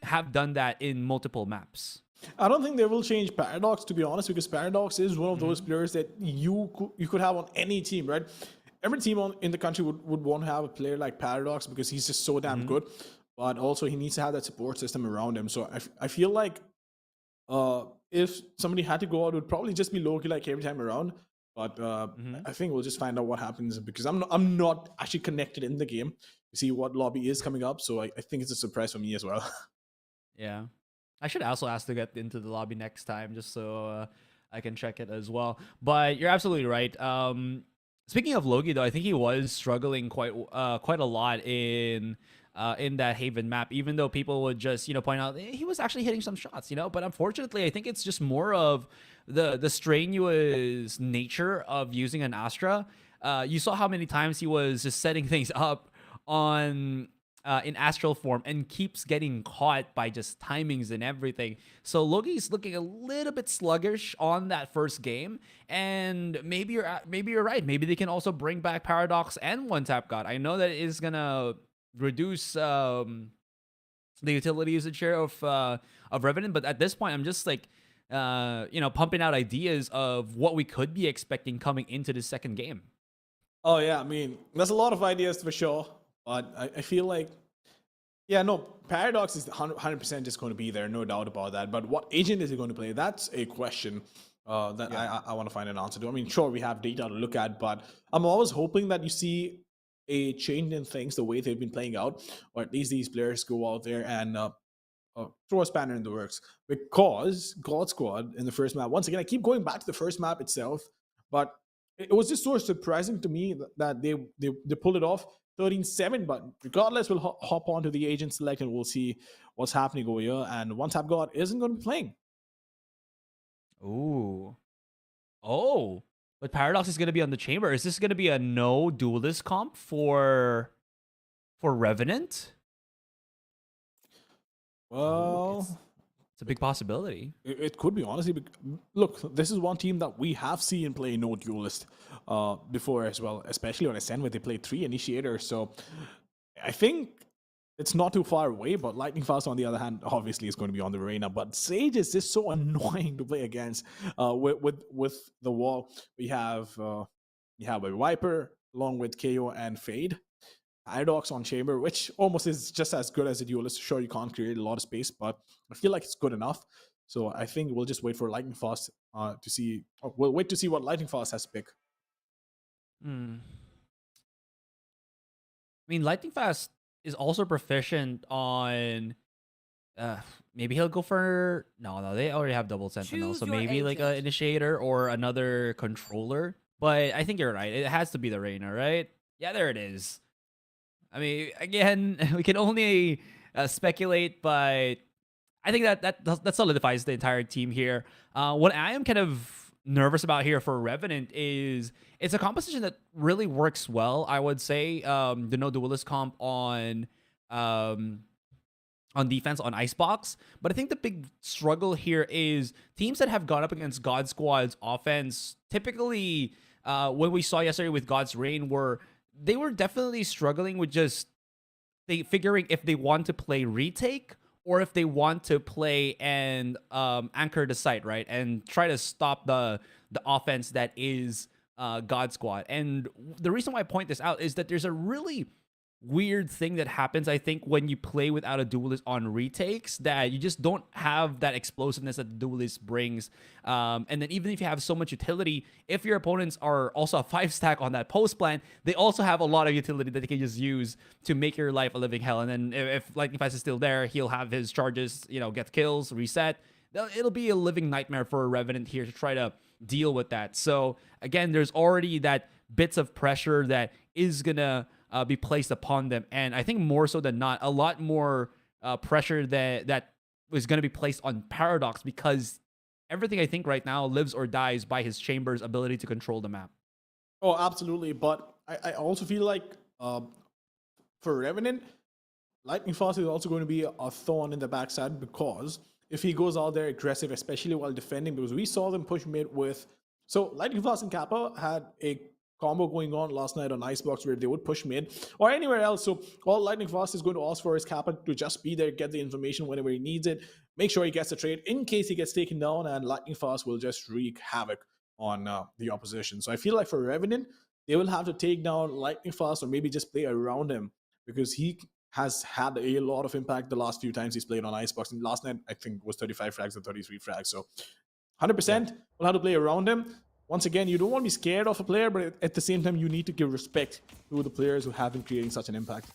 have done that in multiple maps. I don't think they will change Paradox, to be honest, because Paradox is one of those players that you could have on any team, right? Every team in the country would want to have a player like Paradox because he's just so damn good. But also he needs to have that support system around him. So I feel like if somebody had to go out, it would probably just be Loki like every time around. But I think we'll just find out what happens, because I'm not actually connected in the game to see what lobby is coming up. So I think it's a surprise for me as well. Yeah. I should also ask to get into the lobby next time, just so I can check it as well. But you're absolutely right. Speaking of Loki, though, I think he was struggling quite a lot in that Haven map, even though people would just point out he was actually hitting some shots, But unfortunately, I think it's just more of the strenuous nature of using an Astra. You saw how many times he was just setting things up on in astral form and keeps getting caught by just timings and everything. So Loki's looking a little bit sluggish on that first game, and maybe you're right. Maybe they can also bring back Paradox and One Tap God. I know that it is gonna reduce the utility usage share of Revenant, but at this point, I'm just like pumping out ideas of what we could be expecting coming into the second game. Oh yeah, I mean, there's a lot of ideas for sure. But I feel like, yeah, no, Paradox is 100% just going to be there, no doubt about that. But what agent is he going to play? That's a question that I want to find an answer to. I mean, sure, we have data to look at, but I'm always hoping that you see a change in things, the way they've been playing out, or at least these players go out there and throw a spanner in the works. Because God Squad in the first map, once again, I keep going back to the first map itself, but it was just so surprising to me that they pulled it off. 13-7. But regardless, we'll hop on to the agent select and we'll see what's happening over here. And one tap god isn't going to be playing. Ooh. Oh. But Paradox is going to be on the chamber. Is this going to be a no duelist comp for Revenant? Well, it's a big possibility. It could be, honestly. Look, this is one team that we have seen play no duelist before as well, especially on SN where they played 3 initiators. So I think it's not too far away, but Lightning Fast, on the other hand, obviously is going to be on the arena. But Sage is just so annoying to play against with the wall. We have a Viper along with KO and Fade. Paradox on chamber, which almost is just as good as a duelist. Sure, you can't create a lot of space, but I feel like it's good enough. So I think we'll just wait for Lightning Fast to see. We'll wait to see what Lightning Fast has to pick. I mean, Lightning Fast is also proficient on. Maybe he'll go for no. They already have double sentinel, Choose so your maybe like an agent. initiator or another controller. But I think you're right. It has to be the Reyna, right? Yeah, there it is. I mean, again, we can only speculate, but I think that solidifies the entire team here. What I am kind of nervous about here for Revenant is it's a composition that really works well. I would say the no duelist comp on defense on Icebox, but I think the big struggle here is teams that have gone up against God Squad's offense. Typically, when we saw yesterday with God's Reign, they were definitely struggling with just figuring if they want to play retake or if they want to play and anchor the site, right, and try to stop the offense that is God Squad. And the reason why I point this out is that there's a really weird thing that happens, I think, when you play without a duelist on retakes, that you just don't have that explosiveness that the duelist brings. And then even if you have so much utility, if your opponents are also a 5-stack on that post plant, they also have a lot of utility that they can just use to make your life a living hell. And then if Lightning Fast is still there, he'll have his charges, get kills, reset. It'll be a living nightmare for a Revenant here to try to deal with that. So again, there's already that bits of pressure that is gonna be placed upon them, and I think more so than not, a lot more pressure that was going to be placed on Paradox, because everything I think right now lives or dies by his chamber's ability to control the map. Oh, absolutely. But I also feel like for Revenant, Lightning Fast is also going to be a thorn in the backside, because if he goes out there aggressive, especially while defending, because we saw them push mid with. So Lightning Fast and Kappa had a combo going on last night on Icebox where they would push mid or anywhere else. So all Lightning Fast is going to ask for is Kappa to just be there, get the information whenever he needs it, make sure he gets the trade in case he gets taken down, and Lightning Fast will just wreak havoc on the opposition. So I feel like for Revenant, they will have to take down Lightning Fast or maybe just play around him, because he has had a lot of impact the last few times he's played on Icebox. And last night, I think, was 35 frags or 33 frags. So 100% we'll have to play around him. Once again, you don't want to be scared of a player, but at the same time, you need to give respect to the players who have been creating such an impact.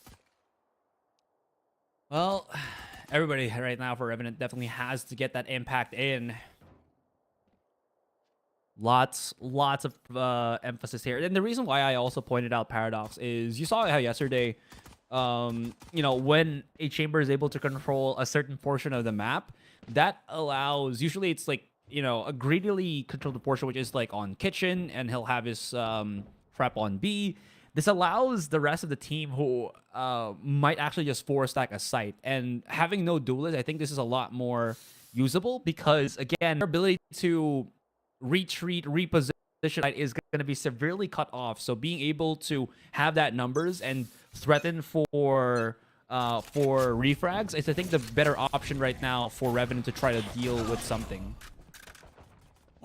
Well, everybody right now for Revenant definitely has to get that impact in. Lots of emphasis here. And the reason why I also pointed out Paradox is you saw how yesterday, when a chamber is able to control a certain portion of the map, that allows, usually it's like, a greedily controlled portion, which is like on kitchen, and he'll have his prep on B. This allows the rest of the team who might actually just 4-stack a site. And having no duelist, I think this is a lot more usable, because again, their ability to retreat, reposition is going to be severely cut off. So being able to have that numbers and threaten for refrags is, I think, the better option right now for Revenant to try to deal with something.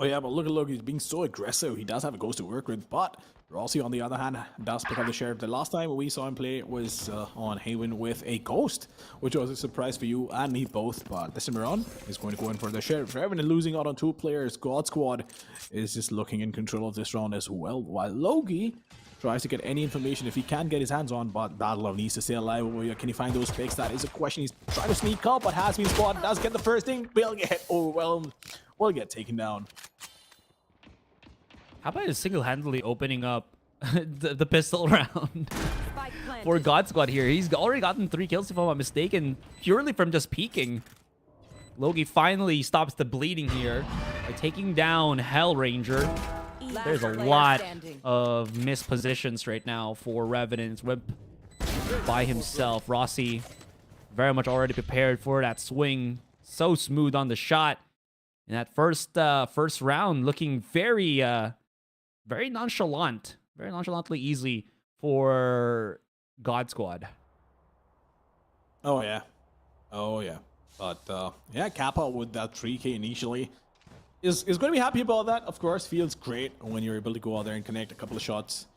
Oh yeah, but look, he's being so aggressive. He does have a ghost to work with, but Rossi, on the other hand, does pick up the sheriff. The last time we saw him play was on Haven with a ghost, which was a surprise for you and me both. But this time around, he's going to go in for the sheriff. Revenant losing out on 2 players. God Squad is just looking in control of this round as well, while Logi tries to get any information if he can get his hands on, but Battle Love needs to stay alive over here. Can he find those picks? That is a question. He's trying to sneak up, but has been spotted. Does get the first thing. Will get overwhelmed. Will get taken down. How about just single-handedly opening up the pistol round? Spike for God Squad here. He's already gotten 3 kills, if I'm not mistaken, purely from just peeking. Logi finally stops the bleeding here by taking down Hell Ranger. There's a lot of missed positions right now for Revenant. Wimp by himself. Rossi very much already prepared for that swing. So smooth on the shot. And that first round looking very very nonchalant. Very nonchalantly easy for God Squad. Oh, yeah. Oh, yeah. But, yeah, Kappa with that 3K initially is going to be happy about that, of course. Feels great when you're able to go out there and connect a couple of shots.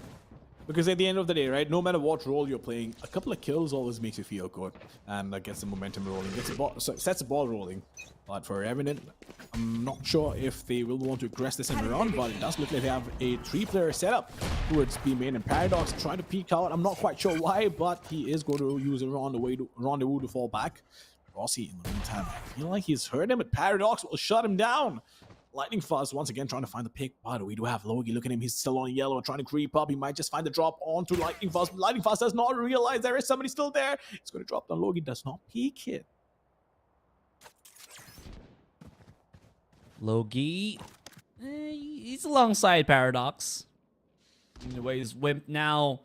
Because at the end of the day, right, no matter what role you're playing, a couple of kills always makes you feel good. And that gets the momentum rolling, sets the ball rolling. But for Revenant, I'm not sure if they will want to aggress this in the round, but it does look like they have a 3-player setup towards B main, and Paradox trying to peek out. I'm not quite sure why, but he is going to use a rendezvous to fall back. Rossi, in the meantime, I feel like he's heard him, but Paradox will shut him down. Lightning Fuzz once again trying to find the pick, but we do have Logi. Look at him, he's still on yellow and trying to creep up. He might just find the drop onto Lightning Fuzz. Lightning Fuzz does not realize there is somebody still there. He's going to drop down. Logi does not peek it. Logi, he's alongside Paradox. Anyways, Wimp now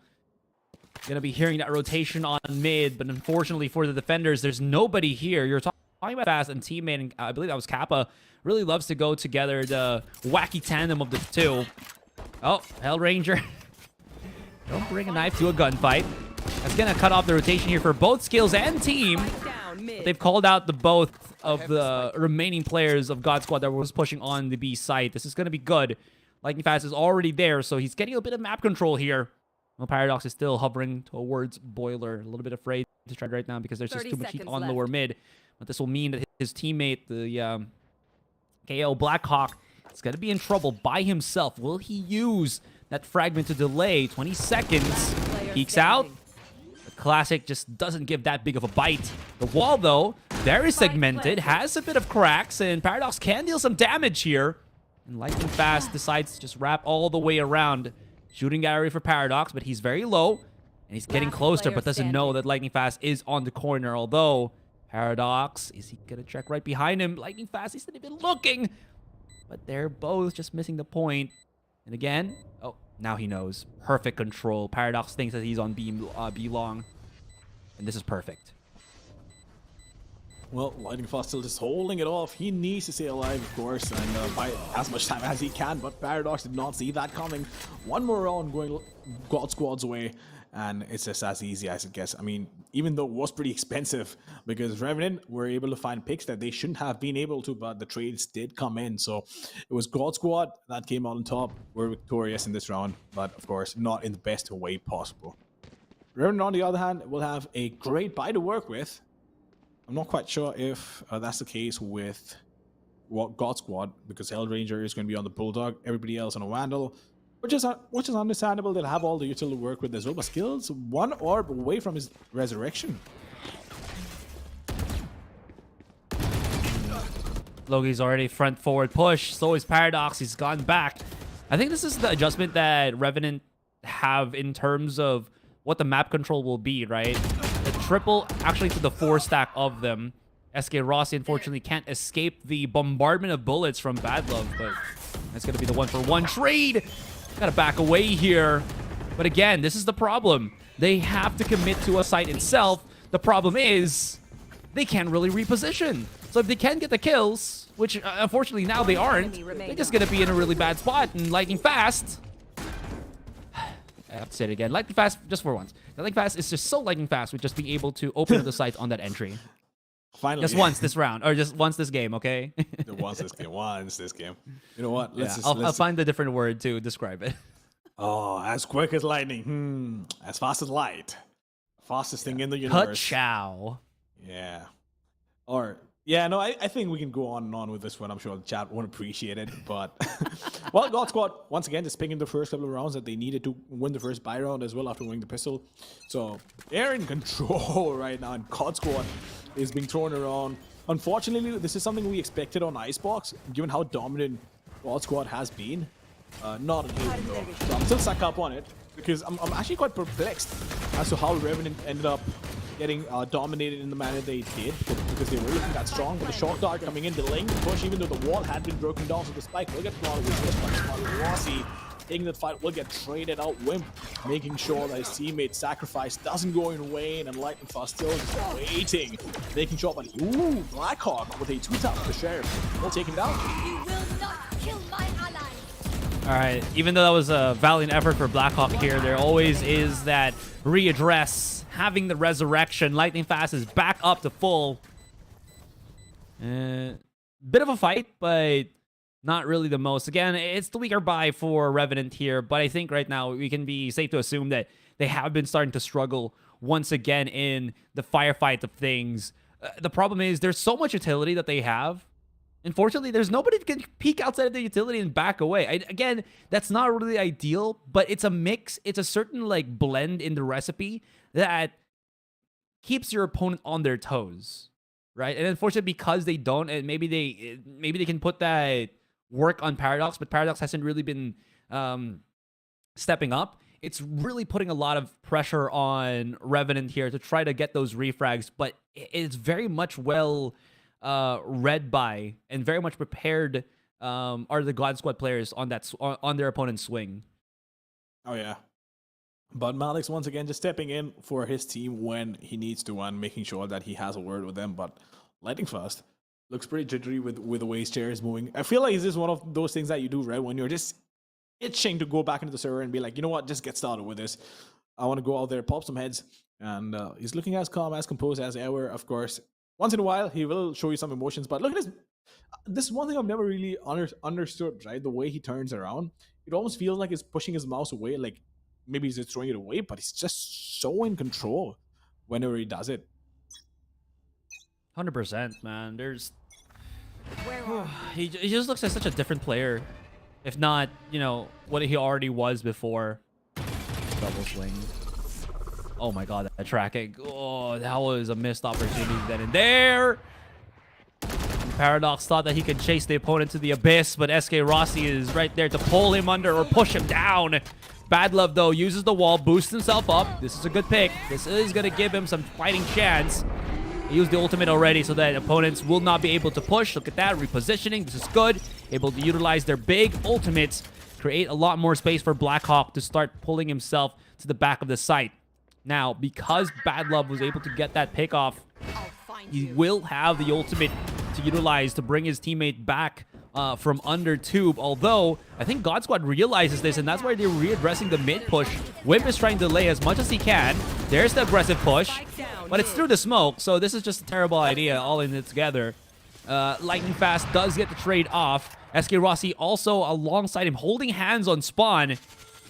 gonna be hearing that rotation on mid, but unfortunately for the defenders, there's nobody here. You're talking about Fast and teammate, and I believe that was Kappa, really loves to go together, the wacky tandem of the two. Oh, Hell Ranger. Don't bring a knife to a gunfight. That's gonna cut off the rotation here for both skills and team. But they've called out the both of the remaining players of God Squad that was pushing on the B site. This is gonna be good. Lightning Fast is already there, so he's getting a bit of map control here. Well, Paradox is still hovering towards Boiler. A little bit afraid to try right now because there's just too much heat on lower mid. But this will mean that his teammate, the KO Blackhawk, is going to be in trouble by himself. Will he use that fragment to delay? 20 seconds. Peeks out. The Classic just doesn't give that big of a bite. The wall, though, very segmented, has a bit of cracks, and Paradox can deal some damage here. And Lightning Fast decides to just wrap all the way around. Shooting gallery for Paradox, but he's very low. And he's getting closer, but doesn't know that Lightning Fast is on the corner. Although, Paradox, is he going to check right behind him? Lightning Fast, he's not even looking. But they're both just missing the point. And again, oh, now he knows. Perfect control. Paradox thinks that he's on B long. And this is perfect. Well, Lightning Fast still just holding it off. He needs to stay alive, of course, and buy as much time as he can, but Paradox did not see that coming. One more round going God Squad's way, and it's just as easy as it gets. I mean, even though it was pretty expensive, because Revenant were able to find picks that they shouldn't have been able to, but the trades did come in. So it was God Squad that came out on top. We're victorious in this round, but of course, not in the best way possible. Revenant, on the other hand, will have a great buy to work with. I'm not quite sure if that's the case with God Squad, because Hell Ranger is going to be on the Bulldog, everybody else on a Vandal, which is understandable. They'll have all the utility to work with as well, but skills, one orb away from his resurrection. Logi's already front forward push, so is Paradox. He's gone back. I think this is the adjustment that Revenant have in terms of what the map control will be, right? The triple actually to the 4 stack of them. SK Rossi unfortunately can't escape the bombardment of bullets from Bad Love, but that's going to be the 1-for-1 trade. Got to back away here. But again, this is the problem. They have to commit to a site itself. The problem is they can't really reposition. So if they can get the kills, which unfortunately now they aren't, they're just going to be in a really bad spot. And Lightning Fast, I have to say it again. Lightning Fast, just for once. Lightning Fast is just so lightning fast with just being able to open up the sights on that entry. Finally. Just once this round, or just once this game, okay? Once this game. You know what? I'll find a different word to describe it. Oh, as quick as lightning. As fast as light. Fastest thing in the universe. Chow. Yeah. Or yeah, no, I think we can go on and on with this one. I'm sure the chat won't appreciate it, but well, God Squad once again just picking the first couple of rounds that they needed to win the first buy round as well after winning the pistol. So they're in control right now, and God Squad is being thrown around. Unfortunately, this is something we expected on Icebox, given how dominant God Squad has been. Not a game though. So I'm still stuck up on it. because I'm actually quite perplexed as to how Revenant ended up getting dominated in the manner they did, because they were looking that strong. But the short dart coming in, delaying the push, even though the wall had been broken down, so the spike will get planted with this one. Rossi taking that fight will get traded out. Wimp making sure that his teammate sacrifice doesn't go in vain, and Lightning Fast still just waiting, making sure. But ooh, Blackhawk with a 2-tap for the Sheriff will take him down. You will not kill my ally. All right, even though that was a valiant effort for Blackhawk here, there always is that readdress, having the resurrection. Lightning Fast is back up to full. Bit of a fight, but not really the most. Again, it's the weaker buy for Revenant here, but I think right now we can be safe to assume that they have been starting to struggle once again in the firefight of things. The problem is there's so much utility that they have. Unfortunately, there's nobody that can peek outside of the utility and back away. Again, that's not really ideal, but it's a mix. It's a certain like blend in the recipe that keeps your opponent on their toes, right? And unfortunately, because they don't, and maybe they can put that work on Paradox, but Paradox hasn't really been stepping up. It's really putting a lot of pressure on Revenant here to try to get those refrags, but it's very much well read by and very much prepared are the God Squad players on that on their opponent's swing. Oh yeah, but Malik's once again just stepping in for his team when he needs to, and making sure that he has a word with them. But Lightning Fast looks pretty jittery with the way his chair is moving. I feel like this is one of those things that you do, right, when you're just itching to go back into the server and be like, you know what, just get started with this. I want to go out there, pop some heads. And he's looking as calm, as composed as ever, of course. Once in a while, he will show you some emotions, but look at this. This is one thing I've never really understood, right? The way he turns around. It almost feels like he's pushing his mouse away, like maybe he's just throwing it away, but he's just so in control whenever he does it. 100%, man. There's... Where are he just looks like such a different player. If not, you know, what he already was before. Double swing. Oh my god, that tracking. Oh, that was a missed opportunity then and there. Paradox thought that he could chase the opponent to the abyss, but SK Rossi is right there to pull him under or push him down. Bad Love, though, uses the wall, boosts himself up. This is a good pick. This is going to give him some fighting chance. He used the ultimate already so that opponents will not be able to push. Look at that, repositioning. This is good. Able to utilize their big ultimates, create a lot more space for Blackhawk to start pulling himself to the back of the site. Now, because Bad Love was able to get that pick off, I'll find he you. will have the ultimate to utilize to bring his teammate back from under tube. Although, I think God Squad realizes this, and that's why they're readdressing the mid push. Wimp is trying to delay as much as he can. There's the aggressive push, but it's through the smoke, so this is just a terrible idea, all in it together. Lightning Fast does get the trade off. SK Rossi also alongside him, holding hands on spawn.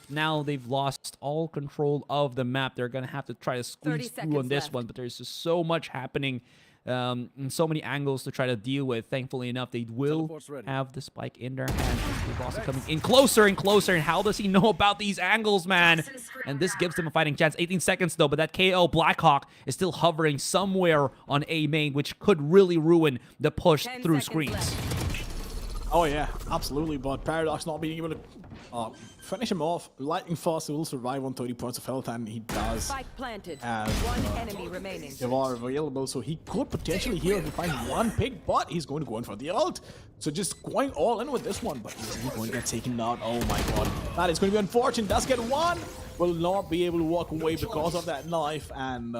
Now they've lost all control of the map. They're going to have to try to squeeze through on this one, but there's just so much happening and so many angles to try to deal with. Thankfully enough, they will have the spike in their hands. They've also coming in closer and closer, and how does he know about these angles, man? And this gives them a fighting chance. 18 seconds, though, but that KO Blackhawk is still hovering somewhere on A main, which could really ruin the push through screens. Oh yeah, absolutely, but Paradox not being able to finish him off. Lightning Fast will survive on 30 points of health, and he does. Spike planted. As One enemy remaining. they are available, so he could potentially here find one pick, but he's going to go in for the ult. So just going all in with this one, but is he going to get taken out? Oh my god, that is going to be unfortunate. Does get one, will not be able to walk away because of that knife, and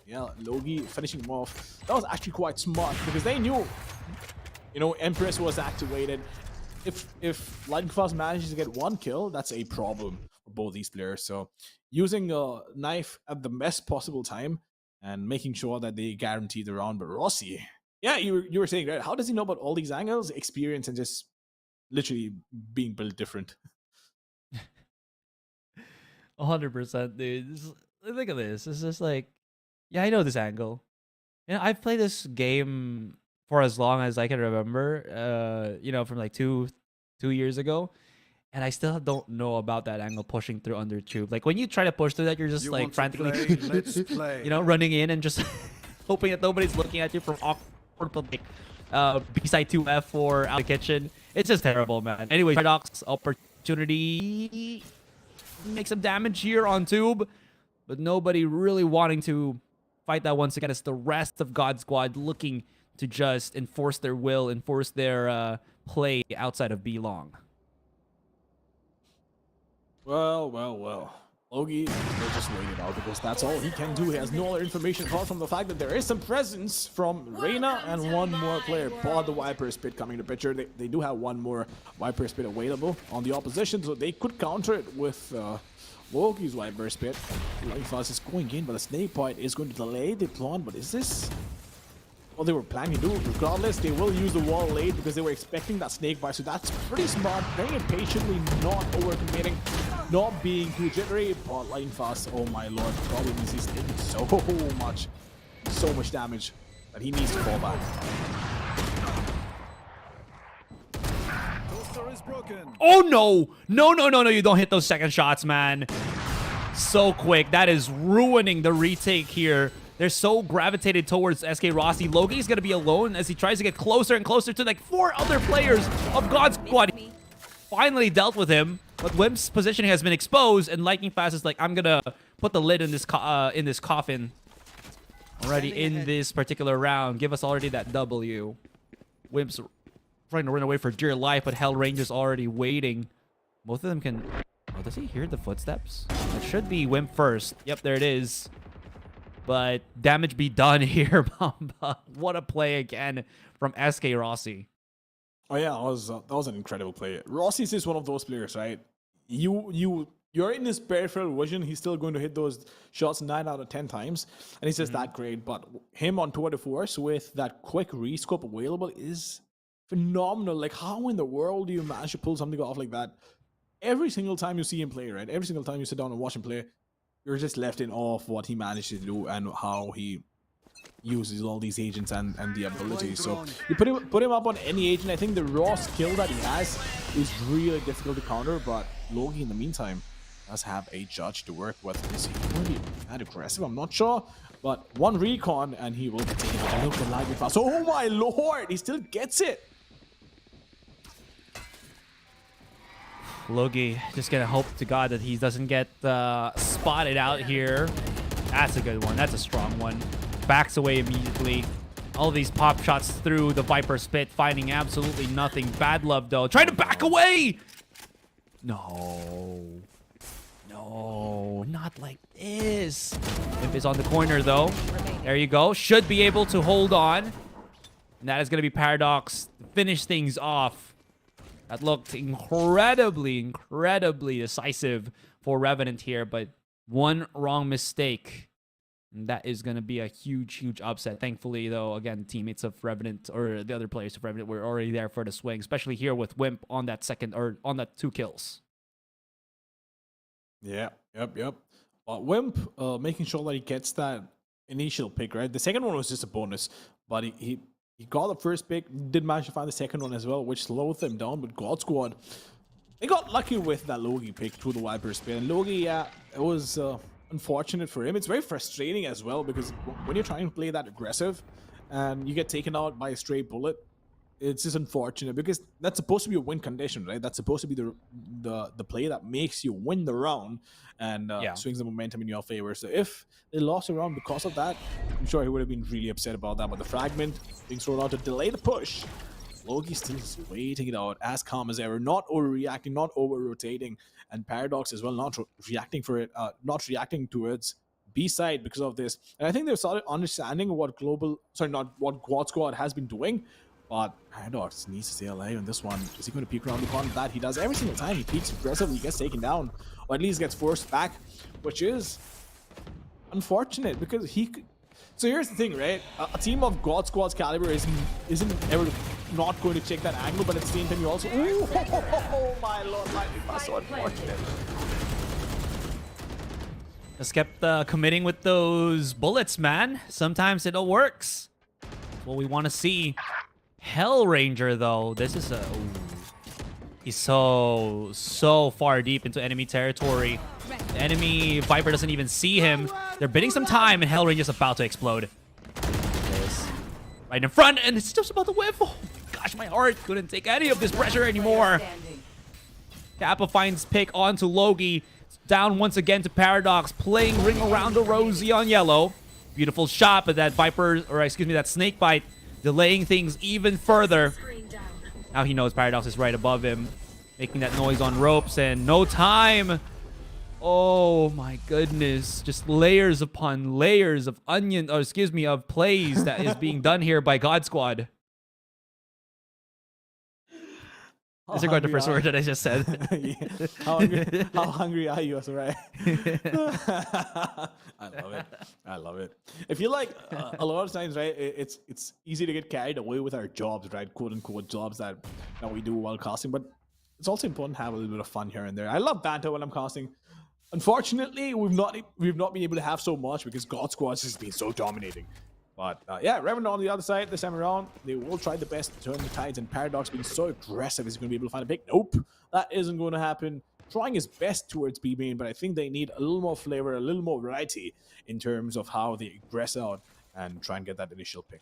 yeah, Logi finishing him off. That was actually quite smart because they knew, you know, Empress was activated. If Lightning Fast manages to get one kill, that's a problem for both these players. So using a knife at the best possible time and making sure that they guarantee the round. But Rossi, yeah, you were saying, right? How does he know about all these angles, experience, and just literally being built different? 100%, dude. Look at this. It's just like, yeah, I know this angle. You know, I've played this game for as long as I can remember, you know, from like two years ago, and I still don't know about that angle pushing through under tube. Like when you try to push through that, you're just like frantically, Let's play. you know, running in and just hoping that nobody's looking at you from awkward public. B-side 2F for out of the kitchen. It's just terrible, man. Anyway, Paradox opportunity. make some damage here on Tube, but nobody really wanting to fight that once again. It's the rest of God Squad looking to just enforce their will, enforce their play outside of B long. Well. Logi will just wait it out because that's all he can do. He has no other information apart from the fact that there is some presence from Reyna and one more player. Paul the Viper Spit coming to picture. They do have one more Viper Spit available on the opposition, so they could counter it with Logi's Viper Spit. Lightning Fast is going in, but the Snake Bite is going to delay the plan. But is this what they were planning to do? Regardless, they will use the wall late because they were expecting that Snake Bite, so that's pretty smart. Playing it patiently, not overcommitting, not being too jittery, but Lightning Fast, oh my lord, probably means he's taking so much damage that he needs to fall back. Toaster is broken. Oh no! No, you don't hit those second shots, man. So quick. That is ruining the retake here. They're so gravitated towards SK Rossi. Logi's gonna be alone as he tries to get closer and closer to like 4 other players of God Squad. Finally dealt with him, but Wimp's positioning has been exposed, and Lightning Fast is like, I'm gonna put the lid in this coffin already in this particular round. Give us already that W. Wimp's trying to run away for dear life, but Hell Ranger's already waiting. Both of them can... Oh, does he hear the footsteps? It should be Wimp first. Yep, there it is. But damage be done here, Bamba. What a play again from SK Rossi. Oh yeah, that was an incredible play. Rossi is one of those players, right? You're in his peripheral vision. He's still going to hit those shots 9 out of 10 times, and he's just that great. But him on tour de force with that quick rescope available is phenomenal. Like, how in the world do you manage to pull something off like that? Every single time you see him play, right? Every single time you sit down and watch him play, you're just left in awe of what he managed to do and how he uses all these agents and the abilities. So you put him up on any agent. I think the raw skill that he has is really difficult to counter, but Logi in the meantime does have a judge to work with. Is he going to be that aggressive? I'm not sure, but one recon and he will take it. Look at Lightning Fast. Oh my lord, he still gets it. Logi just gonna hope to God that he doesn't get spotted out here. That's a good one. That's a strong one. Backs away immediately. All these pop shots through the Viper Spit, finding absolutely nothing. Bad Love, though. Trying to back away! No, not like this. Imp is on the corner, though. There you go. Should be able to hold on. And that is going to be Paradox to finish things off. That looked incredibly decisive for Revenant here, but one wrong mistake. And that is going to be a huge upset. Thankfully, though, again, teammates of Revenant or the other players of Revenant were already there for the swing, especially here with Wimp on that second or on that 2 kills. Yeah, yep. Wimp making sure that he gets that initial pick, right? The second one was just a bonus, but he got the first pick, did manage to find the second one as well, which slowed them down. But God Squad, they got lucky with that Logi pick through the Viper Spit. And Logi, yeah, it was unfortunate for him. It's very frustrating as well because when you're trying to play that aggressive and you get taken out by a stray bullet, it's just unfortunate because that's supposed to be a win condition, right? That's supposed to be the play that makes you win the round and swings the momentum in your favor. So if they lost a round because of that, I'm sure he would have been really upset about that. But the fragment being thrown out to delay the push, Logi still is waiting it out as calm as ever, not overreacting, not over-rotating, and Paradox as well, not reacting towards B-side because of this. And I think they've started understanding what what God Squad has been doing. But Paradox needs to stay alive in this one. Is he going to peek around the corner? That he does every single time. He peeks aggressively, he gets taken down, or at least gets forced back, which is unfortunate because he could. So here's the thing, right? A team of God Squad's caliber isn't ever not going to check that angle, but at the same time, you also. Ooh, oh my lord, that's so unfortunate. Just kept committing with those bullets, man. Sometimes it all works. That's what we want to see. Hell Ranger, though, this is a... He's so far deep into enemy territory. The enemy Viper doesn't even see him. They're bidding some time, and Hell Ranger's about to explode. Right in front, and it's just about to whiff. Oh my gosh, my heart couldn't take any of this pressure anymore. Kappa finds pick onto Logi. down once again to Paradox, playing Ring Around the Rosie on yellow. Beautiful shot, but that Viper, or excuse me, that Snake Bite, delaying things even further. Now he knows Paradox is right above him, making that noise on ropes, and no time. Oh my goodness. Just layers upon layers of of plays that is being done here by God Squad. Disregard the first word that I just said. Yeah. How hungry are you? Right? I love it. I feel like a lot of times, right, it's easy to get carried away with our jobs, right? Quote unquote jobs that we do while casting, but it's also important to have a little bit of fun here and there. I love banter when I'm casting. Unfortunately, we've not been able to have so much because God Squad has been so dominating. But yeah, Revenant on the other side this time around, they will try the best to turn the tides, and Paradox being so aggressive is going to be able to find a pick. Nope, that isn't going to happen. Trying his best towards B main, but I think they need a little more flavor, a little more variety in terms of how they aggress out and try and get that initial pick.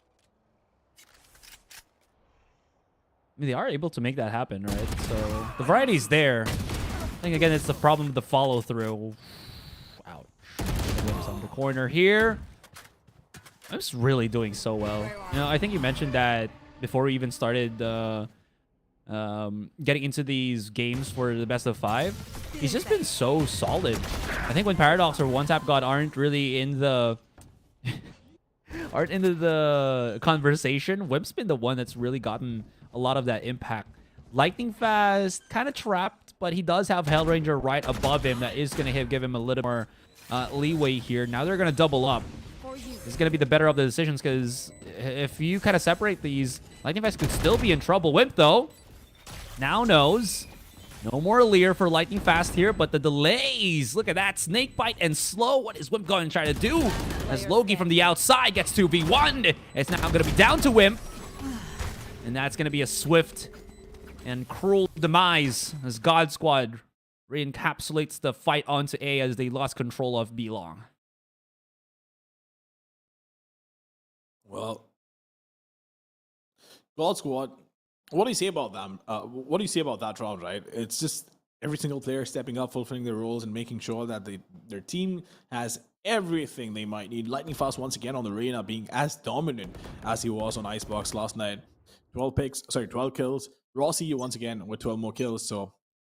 I mean, they are able to make that happen, right? So the variety's there. I think, again, it's the problem with the follow-through. Ouch. Glimpse on the corner here. I'm just really doing so well. You know, I think you mentioned that before we even started getting into these games for the best of 5. He's just been so solid. I think when Paradox or One Tap God aren't really in the into the conversation, Wimp's been the one that's really gotten a lot of that impact. Lightning Fast, kind of trapped, but he does have Hellranger right above him. That is going to give him a little more leeway here. Now they're going to double up. It's going to be the better of the decisions, because if you kind of separate these, Lightning Fast could still be in trouble. Wimp, though, now knows. No more Leer for Lightning Fast here, but the delays. Look at that. Snake Bite and slow. What is Wimp going to try to do? As Logi from the outside gets 2v1. It's now going to be down to Wimp. And that's going to be a swift and cruel demise as God Squad re-encapsulates the fight onto A as they lost control of B long. Well, God Squad, what do you say about them? What do you say about that round, right? It's just every single player stepping up, fulfilling their roles, and making sure that their team has everything they might need. Lightning Fast once again on the arena, being as dominant as he was on Icebox last night. 12 kills. Rossi once again with 12 more kills. So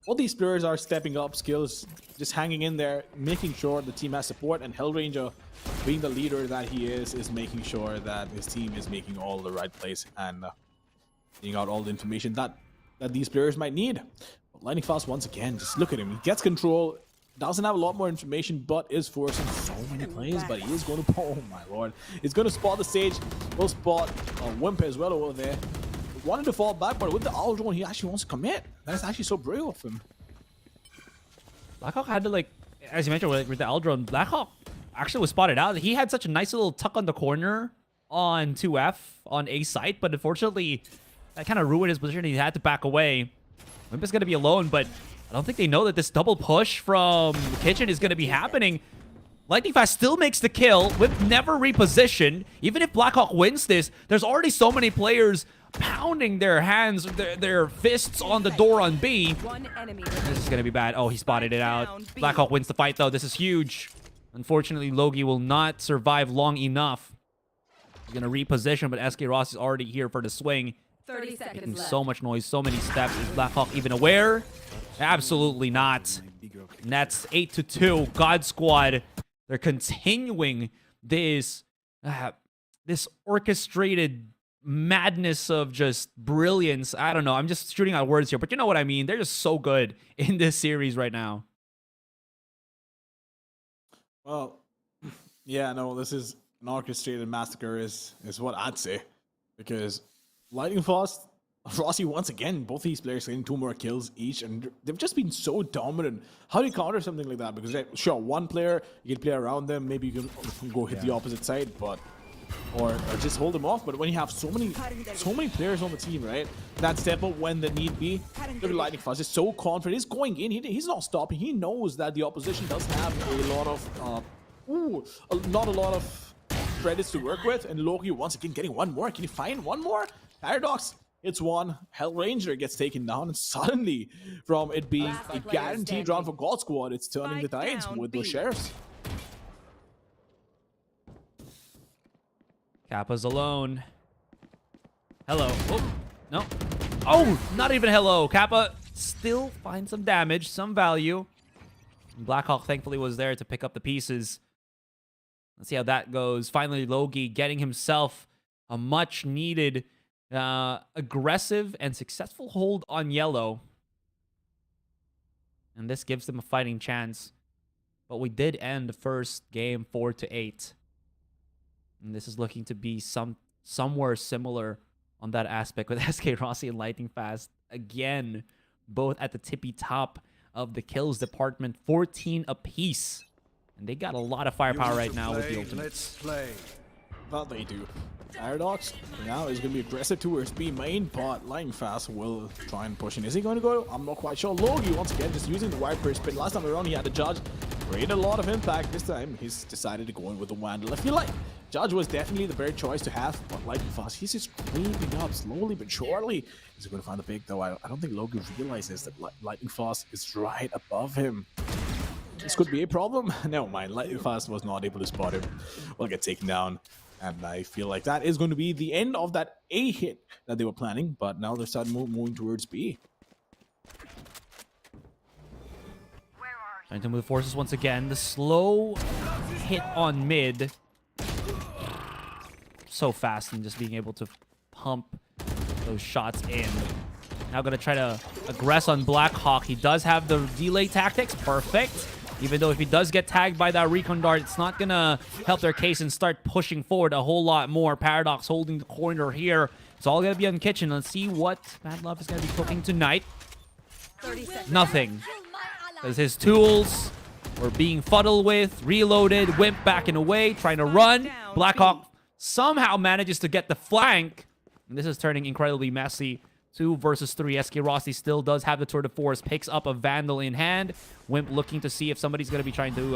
all these players are stepping up, skills just hanging in there, making sure the team has support, and Hellranger, being the leader that he is making sure that his team is making all the right plays and getting out all the information that these players might need. But Lightning Fast once again, just look at him. He gets control, doesn't have a lot more information, but is forcing so many plays. But he is going to, oh my lord, he's going to spot the stage. Will spot Wimp as well over there. Wanted to fall back, but with the Aldron, he actually wants to commit. That is actually so brave of him. Blackhawk had to, like, as you mentioned with the Aldron, Blackhawk actually was spotted out. He had such a nice little tuck on the corner on 2F on A site, but unfortunately, that kind of ruined his position. He had to back away. Wimp is going to be alone, but I don't think they know that this double push from Kitchen is going to be happening. Lightning Fast still makes the kill. Wimp never repositioned. Even if Blackhawk wins this, there's already so many players pounding their hands, their fists on the door on B. This is going to be bad. Oh, he spotted it out. Blackhawk wins the fight, though. This is huge. Unfortunately, Logi will not survive long enough. He's going to reposition, but SK Ross is already here for the swing. 30 seconds Making left. so much noise, so many steps. Is Blackhawk even aware? Absolutely not. And that's 8-2. God Squad, they're continuing this orchestrated madness of just brilliance. I don't know. I'm just shooting out words here, but you know what I mean. They're just so good in this series right now. Well, yeah, no, this is an orchestrated massacre is what I'd say. Because Lightning Fast, Rossi once again, both these players getting 2 more kills each, and they've just been so dominant. How do you counter something like that? Because sure, one player, you can play around them, maybe you can go hit the opposite side, but or just hold them off. But when you have so many players on the team, right, that step up when the need be. Look at Lightning Fast, is so confident. He's going in. He's not stopping. He knows that the opposition doesn't have a lot of not a lot of credits to work with. And Loki once again getting one more. Can you find one more? Paradox It's one. Hellranger gets taken down, and suddenly, from it being Last a player guaranteed standing. round for God Squad, it's turning the Spike tides down with B. those sheriffs. Kappa's alone. Hello. Oh, no. Oh, not even hello. Kappa still finds some damage, some value. Blackhawk thankfully was there to pick up the pieces. Let's see how that goes. Finally, Logi getting himself a much needed aggressive and successful hold on yellow. And this gives them a fighting chance. But we did end the first game 4-8. And this is looking to be somewhere similar on that aspect with SK Rossi and Lightning Fast. Again, both at the tippy top of the kills department, 14 apiece. And they got a lot of firepower right now with the ultimate. Let's play. Well, they do. Paradox now is going to be aggressive towards B main, but Lightning Fast will try and push in. Is he going to go? I'm not quite sure. Logi, once again, just using the Viper spin. Last time around, he had a Judge. Created a lot of impact. This time, he's decided to go in with the Vandal. I feel like Judge was definitely the better choice to have, but Lightning Fast, he's just creeping up slowly but surely. He's going to find the pick, though. I don't think Logi realizes that Lightning Fast is right above him. This could be a problem. Never mind. Lightning Fast was not able to spot him. Will get taken down. And I feel like that is going to be the end of that A hit that they were planning. But now they're starting moving towards B. Trying to move forces once again. The slow hit on mid. So fast and just being able to pump those shots in. Now going to try to aggress on Blackhawk. He does have the delay tactics. Perfect. Even though if he does get tagged by that recon dart, it's not going to help their case and start pushing forward a whole lot more. Paradox holding the corner here. It's all going to be on Kitchen. Let's see what Bad Love is going to be cooking tonight. 30 seconds. Nothing. Kill my ally. Because his tools were being fuddled with, reloaded, Wimp backing away, trying to run. Blackhawk somehow manages to get the flank. And this is turning incredibly messy. 2 versus 3. SK Rossi still does have the tour de force. Picks up a Vandal in hand. Wimp looking to see if somebody's going to be trying to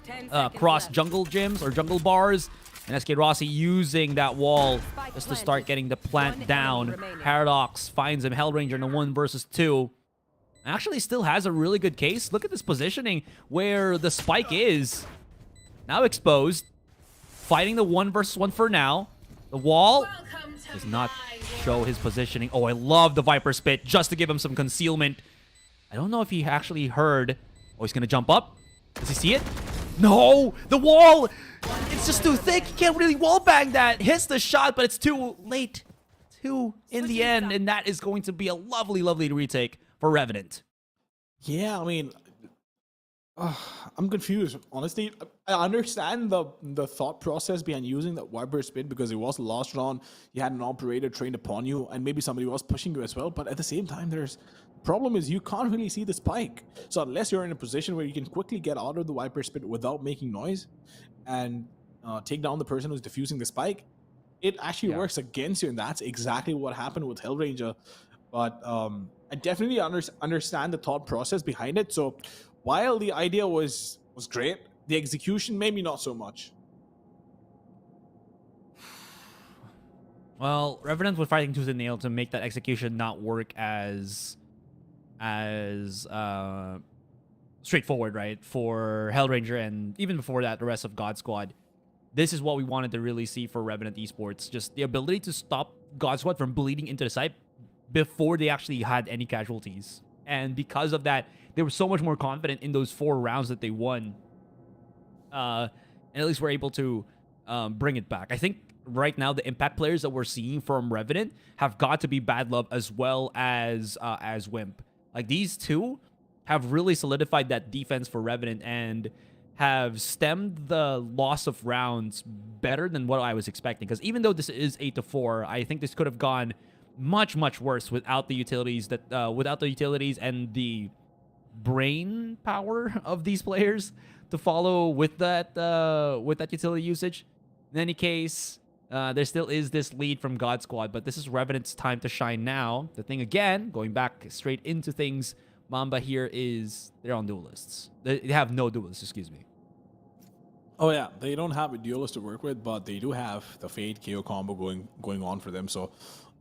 10 seconds cross left. jungle gyms or jungle bars. And SK Rossi using that wall just to start getting the plant down. Paradox finds him. Hellranger in a 1 versus 2. Actually still has a really good case. Look at this positioning where the spike is. Now exposed. Fighting the 1 versus 1 for now. The wall does not show his positioning. Oh, I love the Viper Spit just to give him some concealment. I don't know if he actually heard. Oh, he's going to jump up. Does he see it? No! The wall! It's just too thick. He can't really wall bang that. Hits the shot, but it's too late. 2 in the end, and that is going to be a lovely, lovely retake for Revenant. Yeah, I mean, I'm confused. Honestly, I understand the thought process behind using that Viper spin because it was the last round. You had an operator trained upon you, and maybe somebody was pushing you as well. But at the same time, the problem is you can't really see the spike. So unless you're in a position where you can quickly get out of the Viper spin without making noise and take down the person who's defusing the spike, it actually works against you, and that's exactly what happened with Hellranger. But I definitely understand the thought process behind it. So while the idea was great, the execution maybe not so much. Well, Revenant was fighting tooth and nail to make that execution not work as straightforward, right? For Hellranger and even before that, the rest of God Squad. This is what we wanted to really see for Revenant Esports. Just the ability to stop God Squad from bleeding into the site before they actually had any casualties. And because of that, they were so much more confident in those 4 rounds that they won. And at least we're able to bring it back. I think right now the impact players that we're seeing from Revenant have got to be Bad Love as well as Wimp. Like, these two have really solidified that defense for Revenant and have stemmed the loss of rounds better than what I was expecting. Because even though this is 8-4, I think this could have gone much, much worse without the utilities and the brain power of these players to follow with that utility usage. In any case, there still is this lead from God Squad, but this is Revenant's time to shine now. The thing again, going back straight into things, Mamba here is they're on duelists. They have no duelists, excuse me. Oh yeah, they don't have a duelist to work with, but they do have the Fade KO combo going on for them. So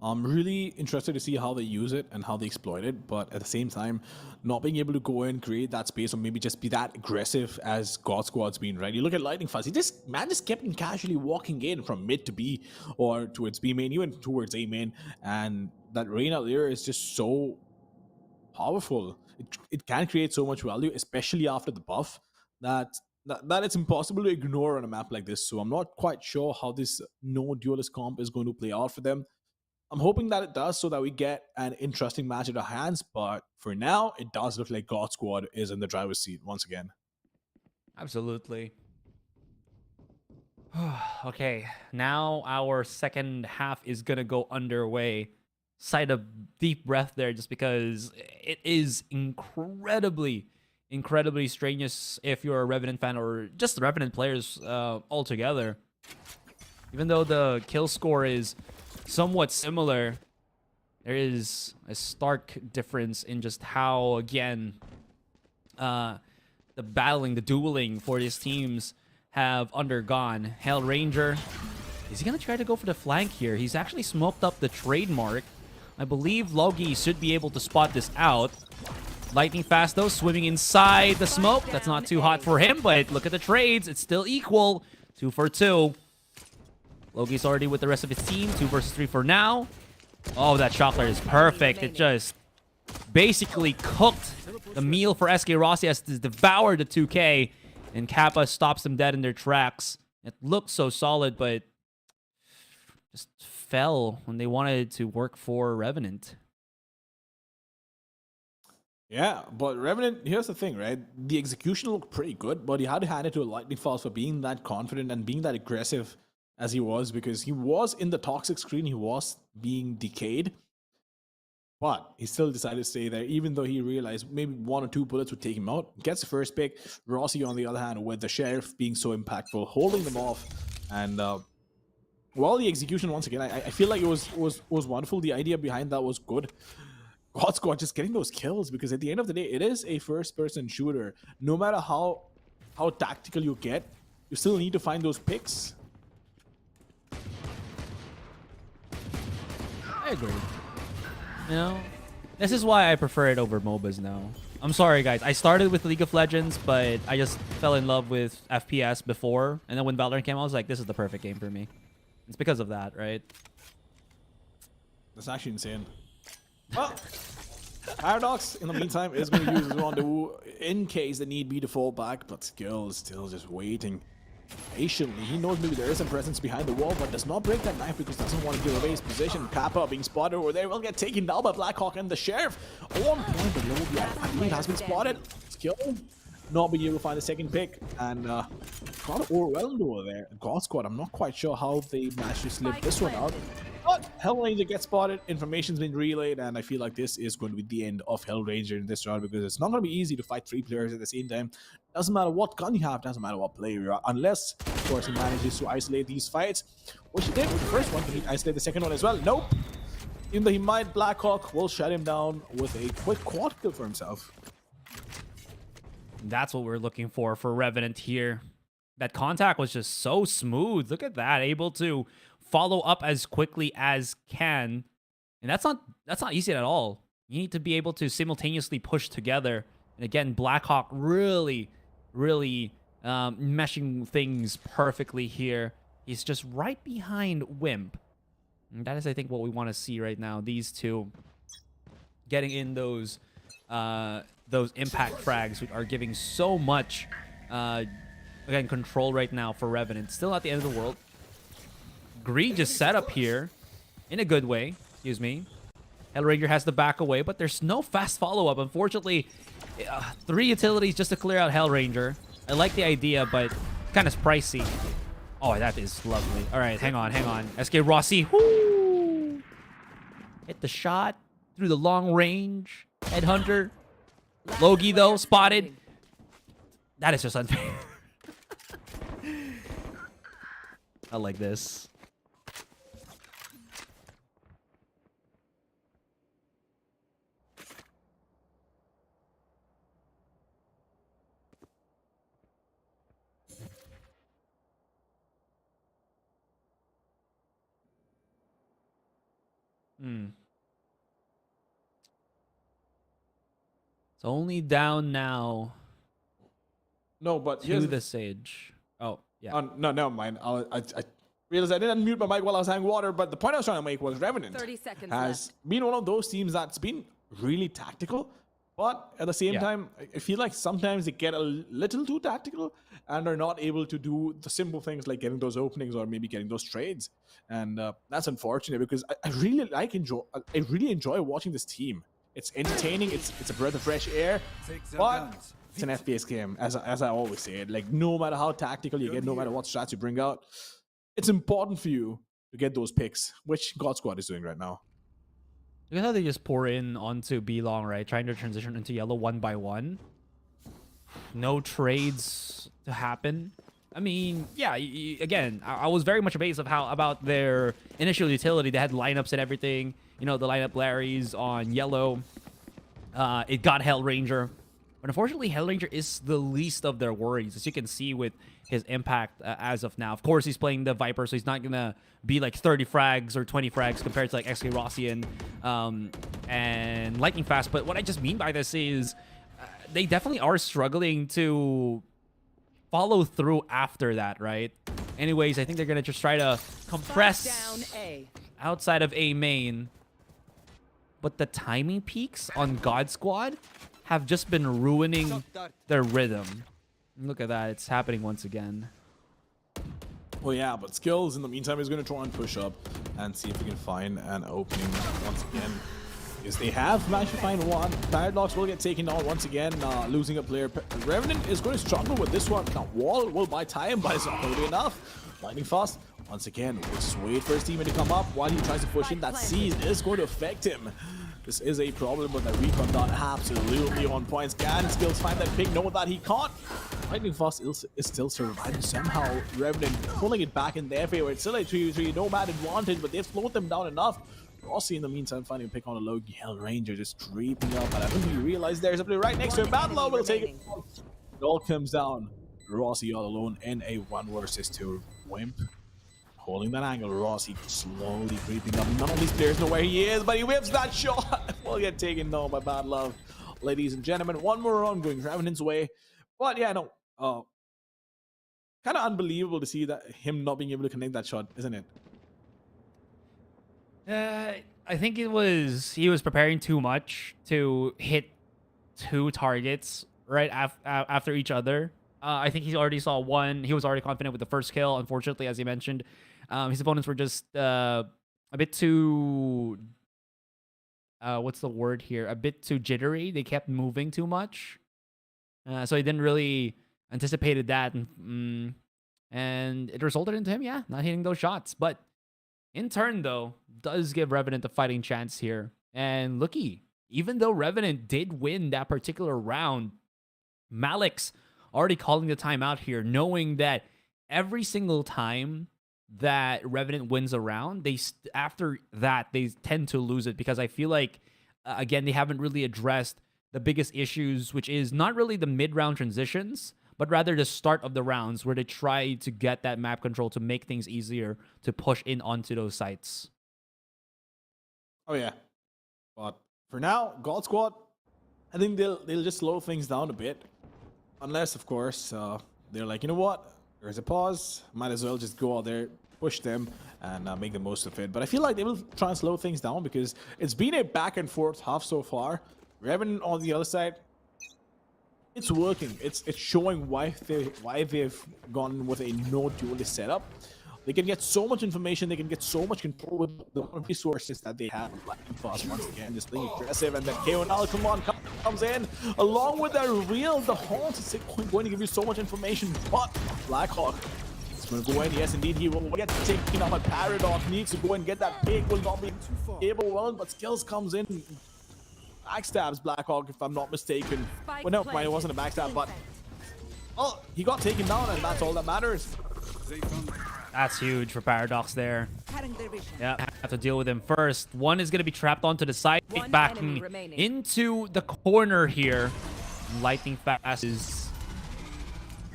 I'm really interested to see how they use it and how they exploit it, but at the same time, not being able to go in, create that space, or maybe just be that aggressive as God Squad's been, right? You look at Lightning Fuzz, man just kept on casually walking in from mid to B or towards B main, even towards A main, and that Reyna there is just so powerful. It can create so much value, especially after the buff, that it's impossible to ignore on a map like this. So I'm not quite sure how this no duelist comp is going to play out for them. I'm hoping that it does so that we get an interesting match at our hands, but for now, it does look like God Squad is in the driver's seat once again. Absolutely. Okay, now our second half is gonna go underway. Sigh a deep breath there, just because it is incredibly strenuous if you're a Revenant fan or just Revenant players altogether. Even though the kill score is somewhat similar, there is a stark difference in just how, again, the battling, the dueling for these teams have undergone. Hell Ranger, is he going to try to go for the flank here? He's actually smoked up the trademark. I believe Logi should be able to spot this out. Lightning fast, though, swimming inside the smoke. That's not too hot for him, but look at the trades. It's still equal. 2 for 2. Logi's already with the rest of his team. 2 versus 3 for now. Oh, that shot flare is perfect. It just basically cooked the meal for SK Rossi as to devour the 2K. And Kappa stops them dead in their tracks. It looked so solid, but just fell when they wanted to work for Revenant. Yeah, but Revenant, here's the thing, right? The execution looked pretty good, but he had to hand it to a Lightning Fast for being that confident and being that aggressive as he was, because he was in the toxic screen, he was being decayed, but he still decided to stay there, even though he realized maybe 1 or 2 bullets would take him out. Gets the first pick. Rossi, on the other hand, with the Sheriff being so impactful, holding them off, and well, the execution once again, I feel like it was wonderful. The idea behind that was good. God Squad just getting those kills, because at the end of the day, it is a first-person shooter. No matter how tactical you get, you still need to find those picks. I agree. You know, this is why I prefer it over MOBAs now. I'm sorry, guys. I started with League of Legends, but I just fell in love with FPS before. And then when Valorant came, I was like, this is the perfect game for me. It's because of that, right? That's actually insane. Well, Paradox, in the meantime, is going to use his rendezvous in case the need be to fall back, but Skill is still just waiting patiently. He knows maybe there is some presence behind the wall, but does not break that knife because doesn't want to give away his position. Kappa being spotted over there will get taken down by Blackhawk and the Sheriff. On point, but Low, yeah, I believe has been spotted. Skill not being able to find the second pick, and kind of overwhelmed over there. God Squad, I'm not quite sure how they managed to slip this one out. But Hellranger gets spotted, information's been relayed, and I feel like this is going to be the end of Hellranger in this round, because it's not going to be easy to fight 3 players at the same time. Doesn't matter what gun you have, doesn't matter what player you are, unless, of course, he manages to isolate these fights, which he did with the first one. Can he isolate the second one as well? Nope. Even though he might, Blackhawk will shut him down with a quick quad kill for himself. That's what we're looking for Revenant here. That contact was just so smooth. Look at that, able to follow up as quickly as can. And that's not easy at all. You need to be able to simultaneously push together. And again, Blackhawk really meshing things perfectly here. He's just right behind Wimp. And that is, I think, what we want to see right now. These two getting in those impact frags are giving so much, again, control right now for Revenant. Still not the end of the world. Egregious setup here in a good way. Excuse me. Hellranger has to back away, but there's no fast follow-up. Unfortunately, 3 utilities just to clear out Hellranger. I like the idea, but kind of pricey. Oh, that is lovely. All right, hang on. SK Rossi. Whoo! Hit the shot through the long range. Headhunter. Logi, though, spotted. That is just unfair. I like this. Hmm. It's only down now No, but to here's the Sage. Oh, yeah. no, never mind. I realized I didn't unmute my mic while I was having water, but the point I was trying to make was Revenant 30 seconds has been one of those teams that's been really tactical, but at the same Yeah. time, I feel like sometimes they get a little too tactical and are not able to do the simple things like getting those openings or maybe getting those trades, and that's unfortunate because I really I really enjoy watching this team. It's entertaining. It's a breath of fresh air, Take their but guns. it's an FPS game, as I always say it. Like, no matter how tactical you get, no matter what strats you bring out, it's important for you to get those picks, which God Squad is doing right now. Look at how they just pour in onto B long, right? Trying to transition into yellow one by one. No trades to happen. I mean, yeah, again, I was very much amazed of how about their initial utility. They had lineups and everything. You know, the lineup Larry's on yellow. It got Hell Ranger. But unfortunately, Hell Ranger is the least of their worries, as you can see with his impact as of now. Of course, he's playing the Viper, so he's not going to be like 30 frags or 20 frags compared to like XK Rossian and Lightning Fast. But what I just mean by this is they definitely are struggling to follow through after that, right? Anyways, I think they're going to just try to compress Down A. outside of A main. But the timing peaks on God Squad have just been ruining their rhythm. Look at that. It's happening once again. Well, yeah, but Skills, in the meantime, is going to try and push up and see if we can find an opening once again. Because they have managed to find one. Paradox will get taken on once again, losing a player. Revenant is going to struggle with this one. Now, Wall will buy time, but it's not going to be enough. Lightning Fast, once again, will just wait for his teammate to come up while he tries to push in. That siege is going to affect him. This is a problem, but the recon done absolutely on points. Can Skills find that pick? No, that he can't. Lightning Fast is still surviving somehow. Revenant pulling it back in their favor. It's still a 3v3, no bad advantage, but they've slowed them down enough. Rossi in the meantime finding a pick on a low. Hell Ranger just creeping up, and I don't think he realized there's somebody right next to him. Battle will take it. It all comes down. Rossi all alone in a 1 versus 2 Wimp. Holding that angle, Rossi slowly creeping up. None of these players know where he is, but he whips that shot. Will get taken down by Bad Love. Ladies and gentlemen, one more round going Revenant's way. But yeah, no, kind of unbelievable to see that him not being able to connect that shot, isn't it? I think he was preparing too much to hit 2 targets right after each other. I think he already saw one. He was already confident with the first kill. Unfortunately, as he mentioned, his opponents were just a bit too what's the word here? A bit too jittery. They kept moving too much, so he didn't really anticipated that, and it resulted into him, yeah, not hitting those shots. But in turn, though, does give Revenant a fighting chance here. And looky, even though Revenant did win that particular round, Malik's already calling the timeout here, knowing that every single time that Revenant wins a round, after that they tend to lose it, because I feel like again, they haven't really addressed the biggest issues, which is not really the mid-round transitions, but rather the start of the rounds where they try to get that map control to make things easier to push in onto those sites. Oh yeah, but for now, God Squad, I think they'll just slow things down a bit, unless of course they're like, you know what, there's a pause, might as well just go out there, push them, and make the most of it. But I feel like they will try and slow things down because it's been a back and forth half so far. Revenant on the other side, it's working. It's showing why they've gone with a no duelist setup. They can get so much information, they can get so much control with the resources that they have. Lightning Fast once again, just being aggressive, and then KO comes in along with the reveal. The Haunt is going to give you so much information, but Blackhawk is going to go in. Yes, indeed, he will get taken out by Paradox. Needs to go and get that pick. Will not be able well, but Skills comes in, backstabs Blackhawk, if I'm not mistaken. Well, no, it wasn't a backstab, but oh, he got taken down, and that's all that matters. That's huge for Paradox there. Yeah, have to deal with him first. One is going to be trapped onto the side, backing into the corner here. Lightning Fast is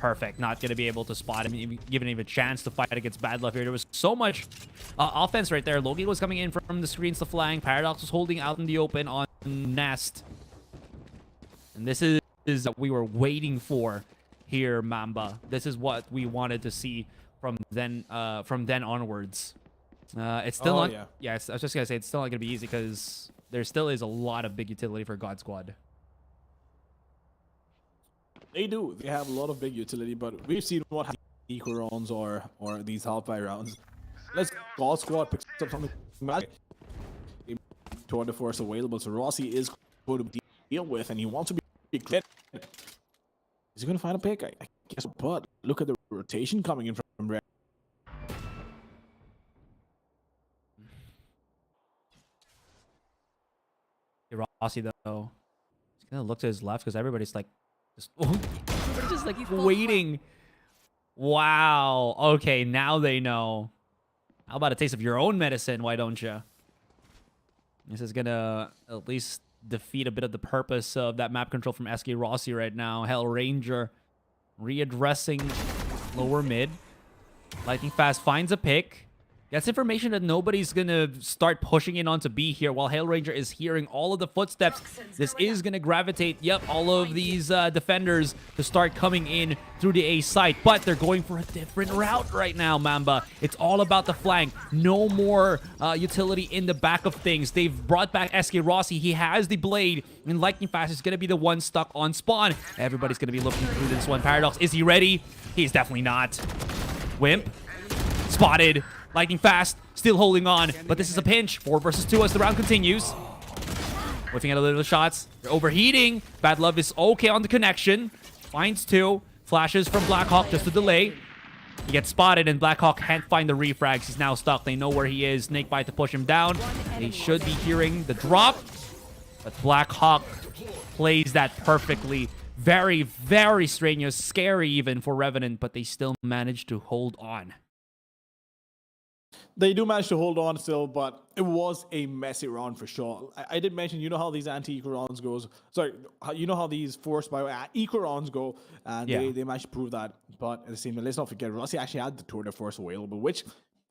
perfect. Not going to be able to spot him, even giving him a chance to fight against Bad Love here. There was so much offense right there. Loki was coming in from the screens to flank. Paradox was holding out in the open on Nest. And this is what we were waiting for here, Mamba. This is what we wanted to see from then onwards. It's still not... Yeah, I was just going to say, it's still not going to be easy because there still is a lot of big utility for God Squad. They do. They have a lot of big utility, but we've seen what happens in eco rounds or these half-by rounds. God Squad picks up something magic. Tour de force available, so Rossi is going to deal with, and he wants to be clear. Is he going to find a pick? I guess, but look at the rotation coming in from Red. Rossi, though, he's going to look to his left because everybody's like, just like waiting. Wow. Okay, now they know. How about a taste of your own medicine? Why don't you? This is gonna at least defeat a bit of the purpose of that map control from SK Rossi right now. Hell Ranger readdressing lower mid. Lightning Fast finds a pick. Gets information that nobody's gonna start pushing in onto B here while Hail Ranger is hearing all of the footsteps. This is gonna gravitate, all of these defenders to start coming in through the A site, but they're going for a different route right now, Mamba. It's all about the flank. No more utility in the back of things. They've brought back SK Rossi. He has the blade, and Lightning Fast is gonna be the one stuck on spawn. Everybody's gonna be looking through this one. Paradox, is he ready? He's definitely not. Wimp, spotted. Lightning Fast, still holding on, but this is a pinch. 4 versus 2 as the round continues. Whiffing at a little shots. They're overheating. Bad Love is okay on the connection. Finds 2. Flashes from Blackhawk just to delay. He gets spotted, and Blackhawk can't find the refrags. He's now stuck. They know where he is. Snakebite to push him down. They should be hearing the drop, but Blackhawk plays that perfectly. Very, very strenuous. Scary even for Revenant, but they still manage to hold on. They do manage to hold on still, but it was a messy round for sure. I did mention, you know how these anti-eco rounds goes. Sorry, you know how these forced by eco rounds go, and they managed to prove that. But at the same time, let's not forget, Rossi actually had the tour de force available, which,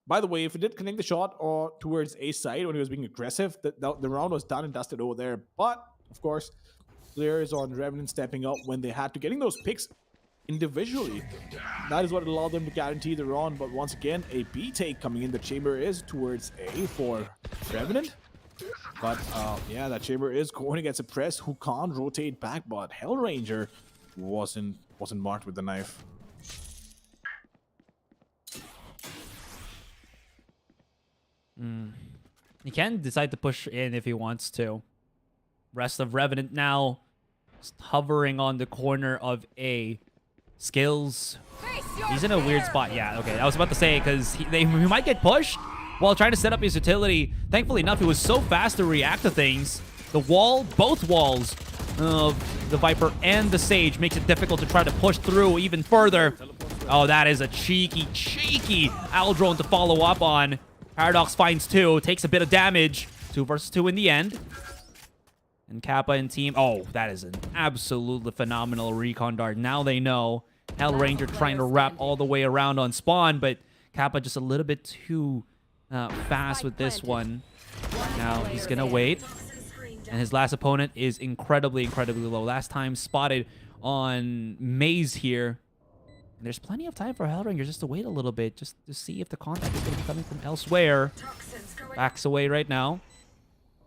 by the way, if he did connect the shot or towards A side when he was being aggressive, the round was done and dusted over there. But, of course, players on Revenant stepping up when they had to, getting those picks individually. That is what allowed them to guarantee the round. But once again, a B take coming in. The chamber is towards A for Revenant. But yeah, that chamber is going against a press who can't rotate back. But Hell Ranger wasn't marked with the knife. He can decide to push in if he wants to. Rest of Revenant now just hovering on the corner of A. Skills. He's in a weird spot. Yeah, okay. I was about to say, because he might get pushed while trying to set up his utility. Thankfully enough, he was so fast to react to things. The wall, both walls of the Viper and the Sage makes it difficult to try to push through even further. Oh, that is a cheeky Owl Drone to follow up on. Paradox finds 2, takes a bit of damage. 2 versus 2 in the end. And Kappa and team, oh, that is an absolutely phenomenal recon dart. Now they know. Hell Ranger trying to wrap all the way around on spawn, but Kappa just a little bit too fast with this one. Now he's gonna wait. And his last opponent is incredibly low. Last time spotted on Maze here. And there's plenty of time for Hell Ranger just to wait a little bit, just to see if the contact is gonna be coming from elsewhere. Backs away right now.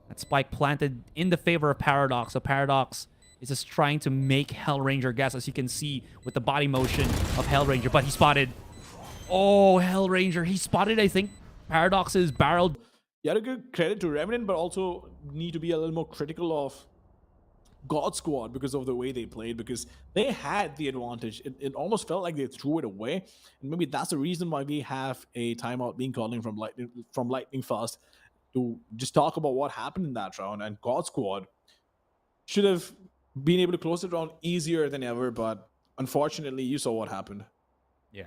That spike planted in the favor of Paradox. So Paradox is just trying to make Hell Ranger guess, as you can see with the body motion of Hell Ranger. But he spotted. Oh, Hell Ranger. He spotted, I think, Paradox's barrel. You gotta give credit to Revenant, but also need to be a little more critical of God Squad because of the way they played, because they had the advantage. It almost felt like they threw it away. And maybe that's the reason why we have a timeout being called in from Lightning Fast to just talk about what happened in that round. And God Squad should have been able to close it round easier than ever, but unfortunately, you saw what happened. Yeah.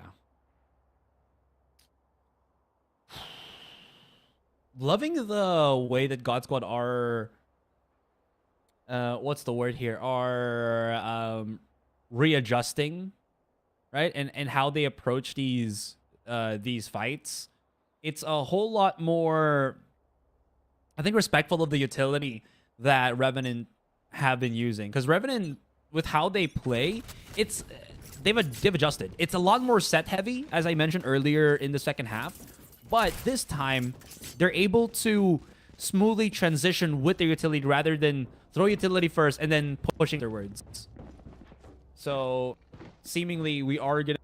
Loving the way that God Squad are... what's the word here? Are readjusting, right? And how they approach these fights, it's a whole lot more, I think, respectful of the utility that Revenant have been using. Because Revenant, with how they play, they've adjusted. It's a lot more set heavy, as I mentioned earlier in the second half. But this time, they're able to smoothly transition with their utility rather than throw utility first and then pushing afterwards. So, seemingly, we are going to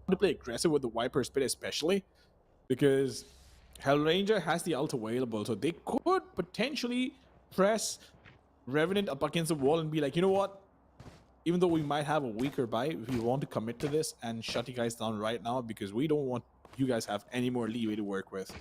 to play aggressive with the Viper Spit, especially because Hellranger has the ult available, so they could potentially press Revenant up against the wall and be like, you know what? Even though we might have a weaker buy, we want to commit to this and shut you guys down right now because we don't want you guys have any more leeway to work with.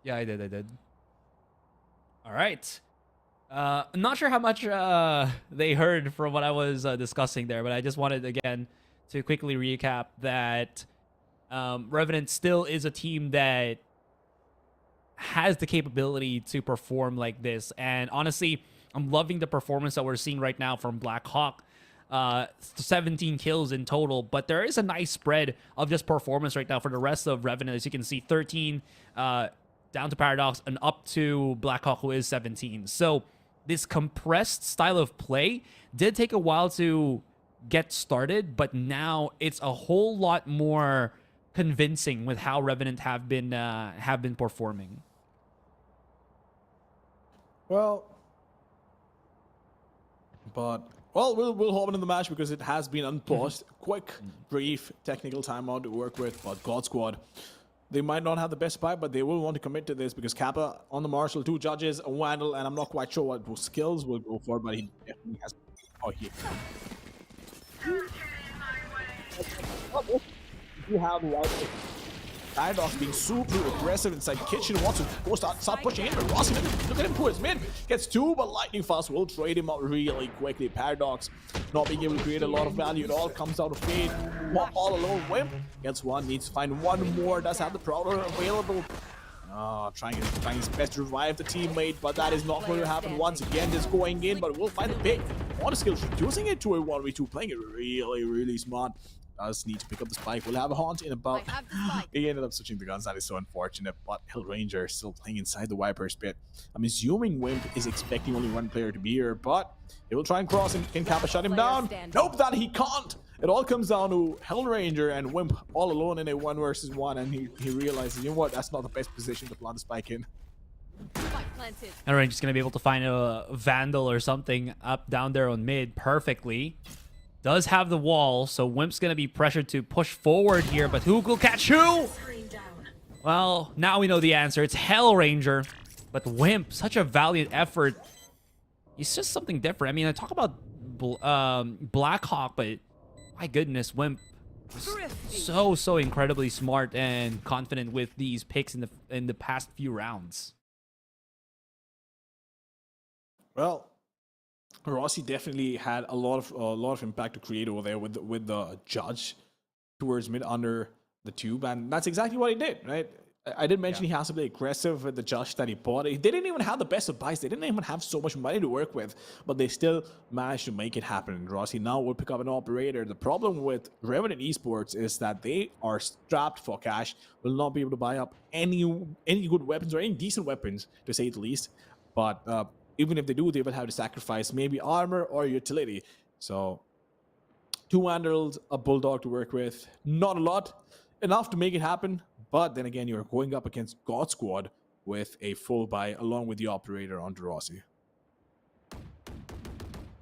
Yeah, I did. All right. I'm not sure how much they heard from what I was discussing there, but I just wanted, again, to quickly recap that Revenant still is a team that has the capability to perform like this. And honestly, I'm loving the performance that we're seeing right now from Black Hawk. 17 kills in total, but there is a nice spread of just performance right now for the rest of Revenant. As you can see, 13 down to Paradox and up to Blackhawk, who is 17. So this compressed style of play did take a while to get started, but now it's a whole lot more convincing with how Revenant have been performing. Well, we'll hop into the match because it has been unpaused. Quick, brief technical timeout to work with, but God Squad, they might not have the best buy, but they will want to commit to this because Kappa on the Marshal, 2 judges, a Vandal, and I'm not quite sure what skills will go for, but he definitely has. Oh, he. You have Paradox being super aggressive inside kitchen, wants to go start pushing in, but Rossi, look at him towards mid, gets 2, but Lightning Fast will trade him out really quickly. Paradox not being able to create a lot of value, it all comes out of Fade. All alone, Wimp gets 1, needs to find 1 more, does have the Prowler available. Trying his best to revive the teammate, but that is not going to happen once again. Just going in, but we'll find the pick. Water skills, reducing it to a 1v2, playing it really smart. Does need to pick up the spike. We'll have a haunt in about. He ended up switching the guns. That is so unfortunate. But Hellranger still playing inside the Viper's pit. I'm assuming Wimp is expecting only 1 player to be here, but he will try and cross and can Kappa shut him down? Nope, that he can't. It all comes down to Hellranger and Wimp all alone in a 1 versus 1, and he realizes, you know what, that's not the best position to plant the spike in. Hellranger's gonna be able to find a Vandal or something up down there on mid perfectly. Does have the wall, so Wimp's gonna be pressured to push forward here, but who will catch who? Well, now we know the answer. It's Hellranger, but Wimp, such a valiant effort. He's just something different. I mean, I talk about Blackhawk, but my goodness, Wimp so incredibly smart and confident with these picks in the past few rounds. Well, Rossi definitely had a lot of impact to create over there with the judge towards mid under the tube, and that's exactly what he did, right? I did mention he has to be aggressive with the Josh that he bought. They didn't even have the best of buys. They didn't even have so much money to work with, but they still managed to make it happen. Rossi now will pick up an operator. The problem with Revenant Esports is that they are strapped for cash, will not be able to buy up any good weapons or any decent weapons, to say the least. But even if they do, they will have to sacrifice maybe armor or utility. So 2 Vandals, a Bulldog to work with. Not a lot. Enough to make it happen. But then again, you're going up against God Squad with a full buy along with the operator on Rossi.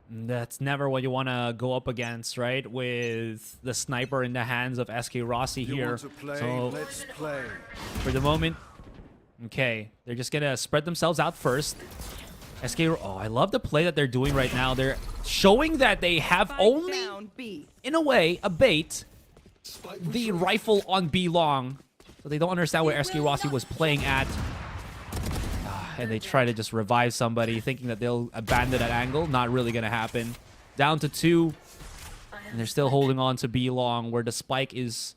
That's never what you want to go up against, right? With the sniper in the hands of SK Rossi You here. want to play? So Let's play. for the moment, okay, they're just gonna spread themselves out first. SK, oh, I love the play that they're doing right now. They're showing that they have only, Down B. in a way, a bait, the rifle on B long. So they don't understand where SK Rossi was playing at. And they try to just revive somebody, thinking that they'll abandon that angle. Not really going to happen. Down to 2. And they're still holding on to B long, where the spike is...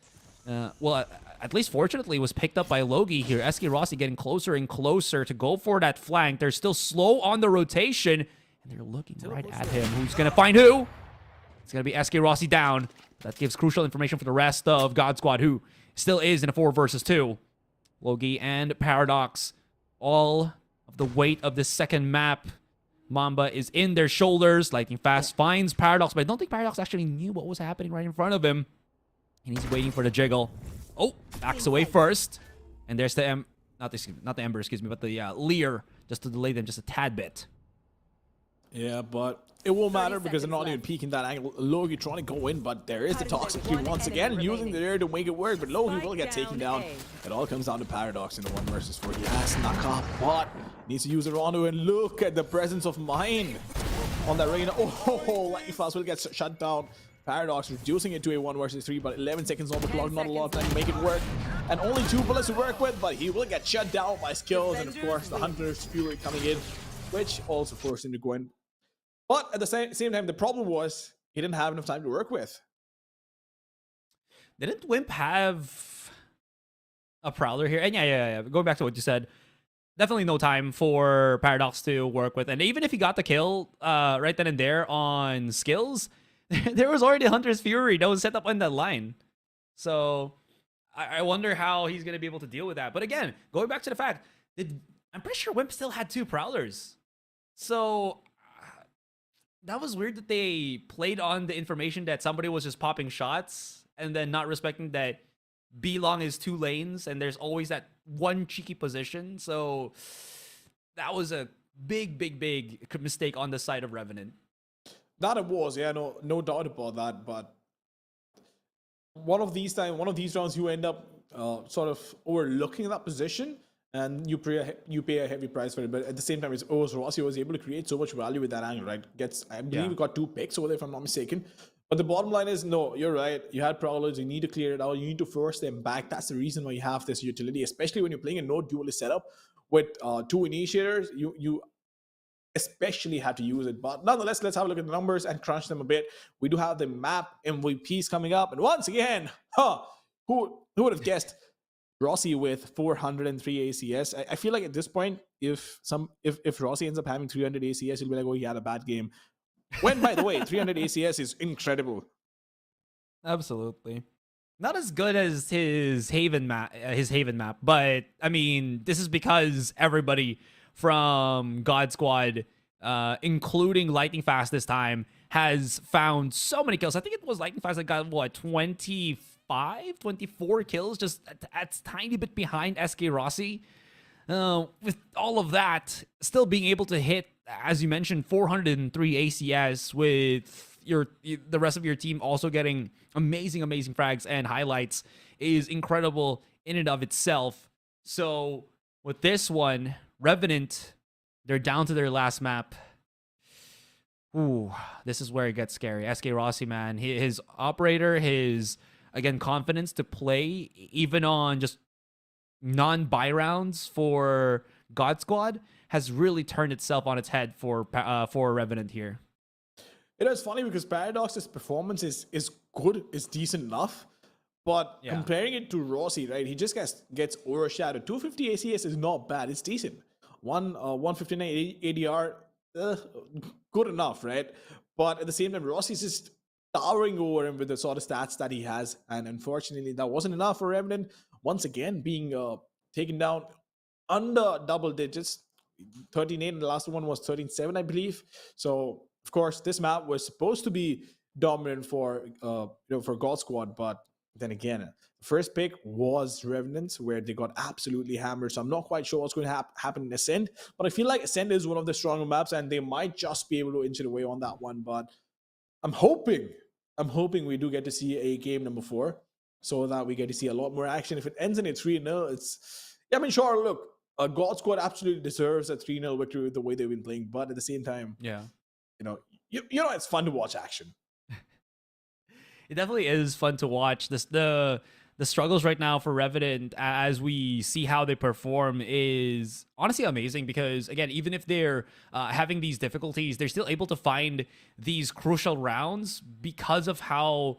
well, at least fortunately, was picked up by Logi here. SK Rossi getting closer and closer to go for that flank. They're still slow on the rotation. And they're looking right at him. Who's going to find who? It's going to be SK Rossi down. That gives crucial information for the rest of God Squad, who still is in a 4 versus 2. Logi and Paradox, all of the weight of this second map. Mamba is in their shoulders. Lightning Fast finds Paradox, but I don't think Paradox actually knew what was happening right in front of him. And he's waiting for the jiggle. Oh, backs away first. And there's the not the Ember, excuse me, but the Lear, just to delay them just a tad bit. Yeah, but it won't matter because they're not even peeking that angle. Logi trying to go in, but there is the Toxic here once again, using the air to make it work, but Logi will get taken down. It all comes down to Paradox in the 1 versus 4. He has Naka, but needs to use it Rondo, and look at the presence of mind on that Reyna. Oh, Lightning Fast will get shut down. Paradox reducing it to a 1 versus 3, but 11 seconds on the clock, not a lot of time to make it work. And only 2 bullets to work with, but he will get shut down by skills, and of course the Hunter's Fury coming in, which also forced him to go in. But at the same time, the problem was he didn't have enough time to work with. Didn't Wimp have a Prowler here? And yeah. Going back to what you said, definitely no time for Paradox to work with. And even if he got the kill right then and there on skills, there was already Hunter's Fury that was set up on that line. So I wonder how he's going to be able to deal with that. But again, going back to the fact, I'm pretty sure Wimp still had 2 Prowlers. So that was weird that they played on the information that somebody was just popping shots and then not respecting that B long is 2 lanes and there's always that one cheeky position. So that was a big mistake on the side of Revenant. That it was, yeah, no doubt about that. But one of these rounds, you end up sort of overlooking that position, and you pay a heavy price for it. But at the same time, Rossi was able to create so much value with that angle, right? I believe he got 2 picks over there, if I'm not mistaken. But the bottom line is, no, you're right. You had Prowlers. You need to clear it out. You need to force them back. That's the reason why you have this utility, especially when you're playing a no duelist setup with 2 initiators. You especially have to use it. But nonetheless, let's have a look at the numbers and crunch them a bit. We do have the map MVPs coming up. And once again, who would have guessed Rossi with 403 ACS? I feel like at this point, if Rossi ends up having 300 ACS, you'll be like, oh, he had a bad game. When, by the way, 300 ACS is incredible. Absolutely. Not as good as his Haven map, but I mean, this is because everybody from God Squad, including Lightning Fast this time, has found so many kills. I think it was Lightning Fast that got, what, 24 kills, just a tiny bit behind SK Rossi. With all of that, still being able to hit, as you mentioned, 403 ACS with the rest of your team also getting amazing frags and highlights is incredible in and of itself. So with this one, Revenant, they're down to their last map. Ooh, this is where it gets scary. SK Rossi, man, his operator, his, again, confidence to play even on just non-buy rounds for God Squad has really turned itself on its head for Revenant here. It is funny because Paradox's performance is good, is decent enough, But Yeah. comparing it to Rossi, right, he just gets overshadowed. 250 ACS is not bad. It's decent. 159 ADR, good enough, right? But at the same time, Rossi's just towering over him with the sort of stats that he has. And unfortunately, that wasn't enough for Revenant. Once again, being taken down under double digits. 13-8, and the last one was 13-7, I believe. So, of course, this map was supposed to be dominant for for God Squad, but then again, the first pick was Revenant, where they got absolutely hammered. So I'm not quite sure what's going to happen in Ascend, but I feel like Ascend is one of the stronger maps, and they might just be able to inch it away on that one. But I'm hoping we do get to see a game number 4, so that we get to see a lot more action. If it ends in a 3-0, I mean, sure, look, God Squad absolutely deserves a 3-0 victory with the way they've been playing, but at the same time, Yeah. It's fun to watch action. It definitely is fun to watch. The struggles right now for Revenant, as we see how they perform, is honestly amazing, because again, even if they're having these difficulties, they're still able to find these crucial rounds because of how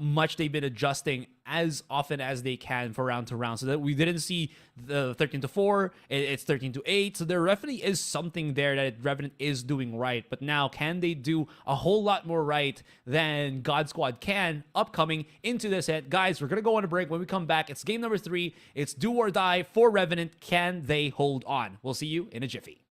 much they've been adjusting as often as they can for round to round, so that we didn't see the 13-4, it's 13-8. So there definitely is something there that Revenant is doing right. But now, can they do a whole lot more right than God Squad can upcoming into this set? Guys, we're gonna go on a break. When we come back, it's game number 3. It's do or die for Revenant. Can they hold on? We'll see you in a jiffy.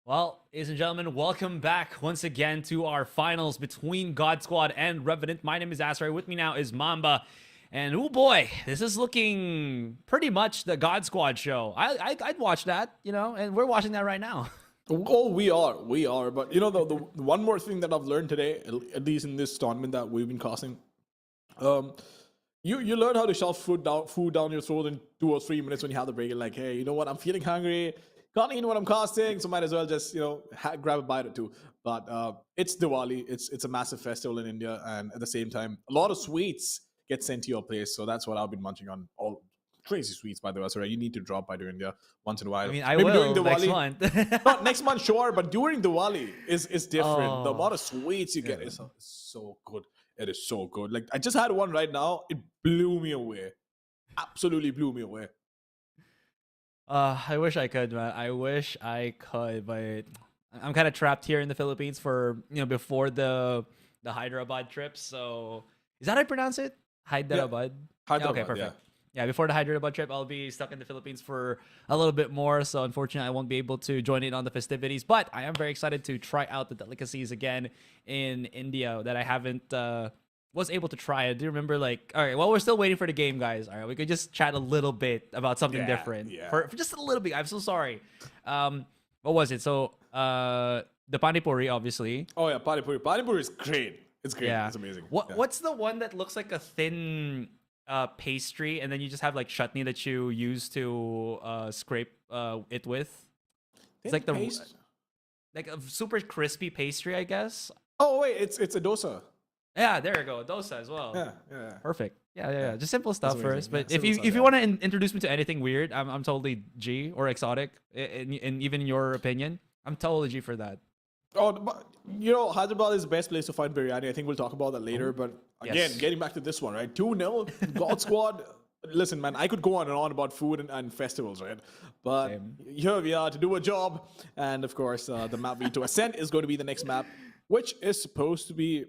Well, ladies and gentlemen, welcome back once again to our finals between God Squad and Revenant. My name is Asray. With me now is Mamba. And oh boy, this is looking pretty much the God Squad show. I'd watch that, and we're watching that right now. Oh, we are. But the one more thing that I've learned today, at least in this tournament that we've been casting, you learn how to shove food down your throat in 2 or 3 minutes when you have the break. You're like, hey, you know what? I'm feeling hungry. Can't eat what I'm casting, so might as well just grab a bite or two. But it's Diwali. It's a massive festival in India, and at the same time, a lot of sweets get sent to your place. So that's what I've been munching on. All crazy sweets, by the way. So you need to drop by to India once in a while. I mean, I Maybe will during next Diwali. month. Not next month, sure, but during Diwali is different. Oh. The amount of sweets you get is so good. It is so good. Like I just had one right now. It blew me away. Absolutely blew me away. I wish I could, man. I wish I could, but I'm kind of trapped here in the Philippines for before the Hyderabad trip. So is that how I pronounce it? Hyderabad. Yeah, okay, Hyderabad, perfect. Yeah, before the Hyderabad trip, I'll be stuck in the Philippines for a little bit more. So unfortunately, I won't be able to join in on the festivities. But I am very excited to try out the delicacies again in India that I haven't was able to try. I do remember, all right, well, we're still waiting for the game, guys. All right, we could just chat a little bit about something different for just a little bit. I'm so sorry. What was it? So the pani puri, obviously. Oh yeah, pani puri. Pani puri is great. It's great. Yeah, It's amazing. What's the one that looks like a thin pastry, and then you just have like chutney that you use to scrape it with? It's like like a super crispy pastry, I guess. Oh wait, it's a dosa. Yeah, there you go. Dosa as well. Yeah. Perfect. Yeah. Just simple stuff amazing. first. But Yeah, if simple you stuff, want to introduce me to anything weird, I'm totally G or exotic, and even in your opinion, I'm totally G for that. Oh, but, Hyderabad is the best place to find biryani. I think we'll talk about that later. But again, Yes. getting back to this one, right? 2-0, God Squad. Listen, man, I could go on and on about food and festivals, right? But Same. here we are to do a job. And of course, the map Veto Ascent is going to be the next map, which is supposed to be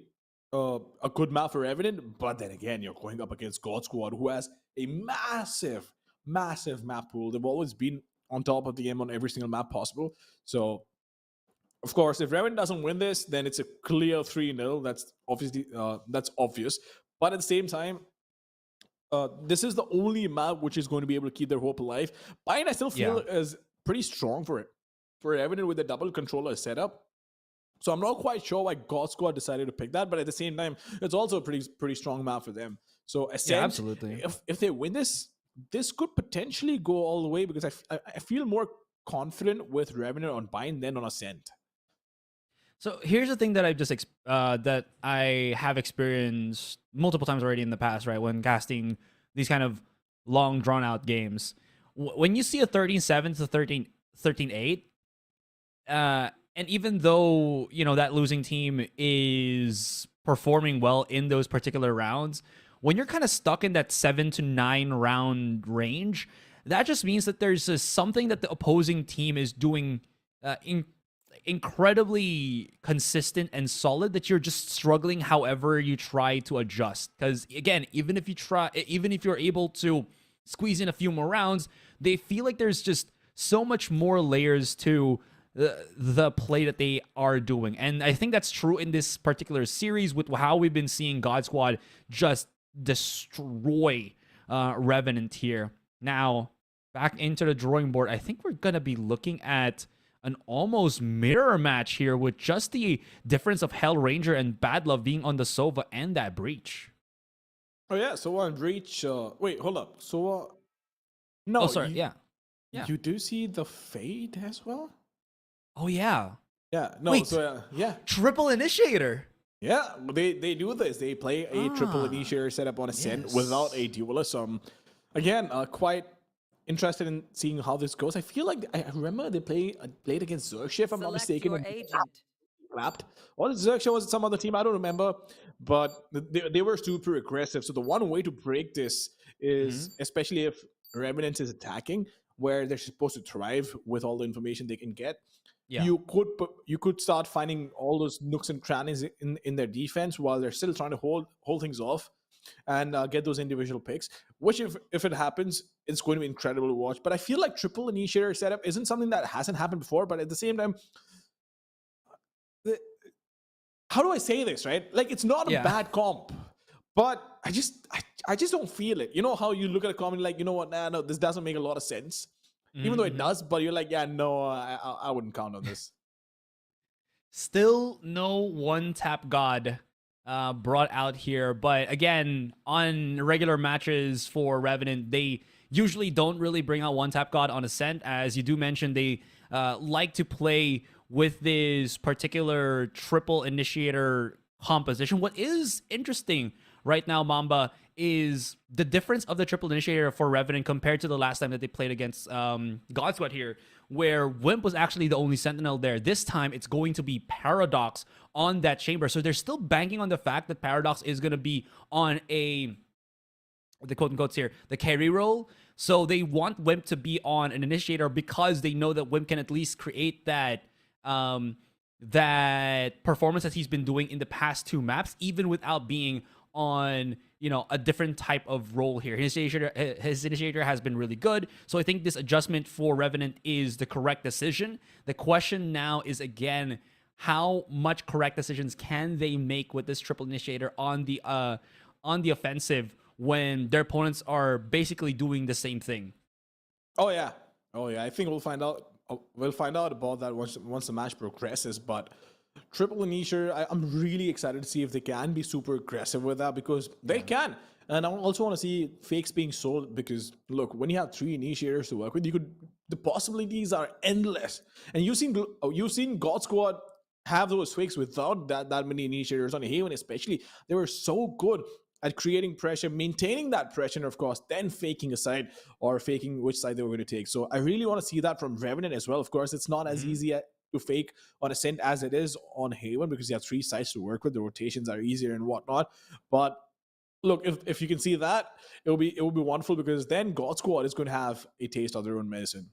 a good map for Revenant. But then again, you're going up against God Squad, who has a massive map pool. They've always been on top of the game on every single map possible. So, of course, if Revenant doesn't win this, then it's a clear 3-0. That's obvious. But at the same time, this is the only map which is going to be able to keep their hope alive. Bind, I still feel is pretty strong for it. For Revenant with the double controller setup. So I'm not quite sure why God Squad decided to pick that, but at the same time, it's also a pretty strong map for them. So Ascent, absolutely. If they win this could potentially go all the way because I feel more confident with Revenant on Bind than on Ascent. So here's the thing that that I have experienced multiple times already in the past, right? When casting these kind of long drawn out games, when you see a 13-7 to 13-8, and even though that losing team is performing well in those particular rounds, when you're kind of stuck in that 7 to 9 round range, that just means that there's something that the opposing team is doing incredibly consistent and solid that you're just struggling however you try to adjust. Because again, even if you're able to squeeze in a few more rounds, they feel like there's just so much more layers to the play that they are doing. And I think that's true in this particular series with how we've been seeing God Squad just destroy Revenant here. Now, back into the drawing board, I think we're going to be looking at an almost mirror match here with just the difference of Hell Ranger and Bad Love being on the Sova and that Breach. Oh yeah, Sova and Breach. Wait, hold up. Sova. No, Oh, sorry. Yeah. You do see the Fade as well? Oh, yeah. Yeah. No. Wait. So yeah. Triple Initiator. Yeah. They do this. They play a triple initiator setup on Ascent without a duelist. Again, quite interested in seeing how this goes. I feel like I remember they played against Xerxia, if I'm not Select mistaken. your and agent. clapped. Or Xerxia was some other team, I don't remember. But they were super aggressive. So the one way to break this is, especially if Revenant is attacking, where they're supposed to thrive with all the information they can get. Yeah. You could start finding all those nooks and crannies in their defense while they're still trying to hold things off and get those individual picks, which if it happens, it's going to be incredible to watch. But I feel like triple initiator setup isn't something that hasn't happened before, but at the same time, how do I say this, right? Like, it's not a Yeah. bad comp, but I just don't feel it. You know how you look at a comp and like, you know what? Nah, no, this doesn't make a lot of sense. Even though it does, but you're like, yeah, no, I wouldn't count on this. Still no one tap god brought out here, but again, on regular matches for Revenant, they usually don't really bring out one tap god on Ascent. As you do mention, they like to play with this particular triple initiator composition. What is interesting right now, Mamba, is the difference of the triple initiator for Revenant compared to the last time that they played against God Squad here, where Wimp was actually the only sentinel there. This time, it's going to be Paradox on that chamber. So they're still banking on the fact that Paradox is going to be on the quote-unquote here, the carry role. So they want Wimp to be on an initiator because they know that Wimp can at least create that that performance that he's been doing in the past 2 maps, even without being on, you know, a different type of role here. His initiator has been really good. So I think this adjustment for Revenant is the correct decision. The question now is, again, how much correct decisions can they make with this triple initiator on the offensive when their opponents are basically doing the same thing? Oh yeah. I think we'll find out. We'll find out about that once the match progresses. But triple initiator, I'm really excited to see if they can be super aggressive with that, because they can. And I also want to see fakes being sold, because look, when you have 3 initiators to work with, the possibilities are endless. And you've seen God Squad have those fakes without that many initiators on Haven, especially. They were so good at creating pressure, maintaining that pressure, and of course, then faking a side or faking which side they were going to take. So I really want to see that from Revenant as well. Of course, it's not as easy to fake on Ascent as it is on Haven, because you have 3 sides to work with. The rotations are easier and whatnot. But look, if you can see that, it will be wonderful, because then God Squad is going to have a taste of their own medicine.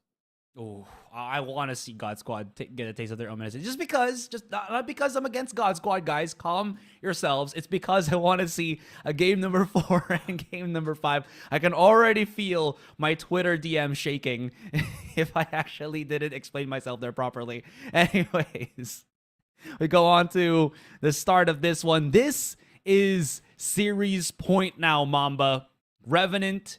Oh, I want to see God Squad get a taste of their own medicine. Just not because I'm against God Squad, guys. Calm yourselves. It's because I want to see a game number 4 and game number 5. I can already feel my Twitter DM shaking if I actually didn't explain myself there properly. Anyways, we go on to the start of this one. This is series point now, Mamba. Revenant,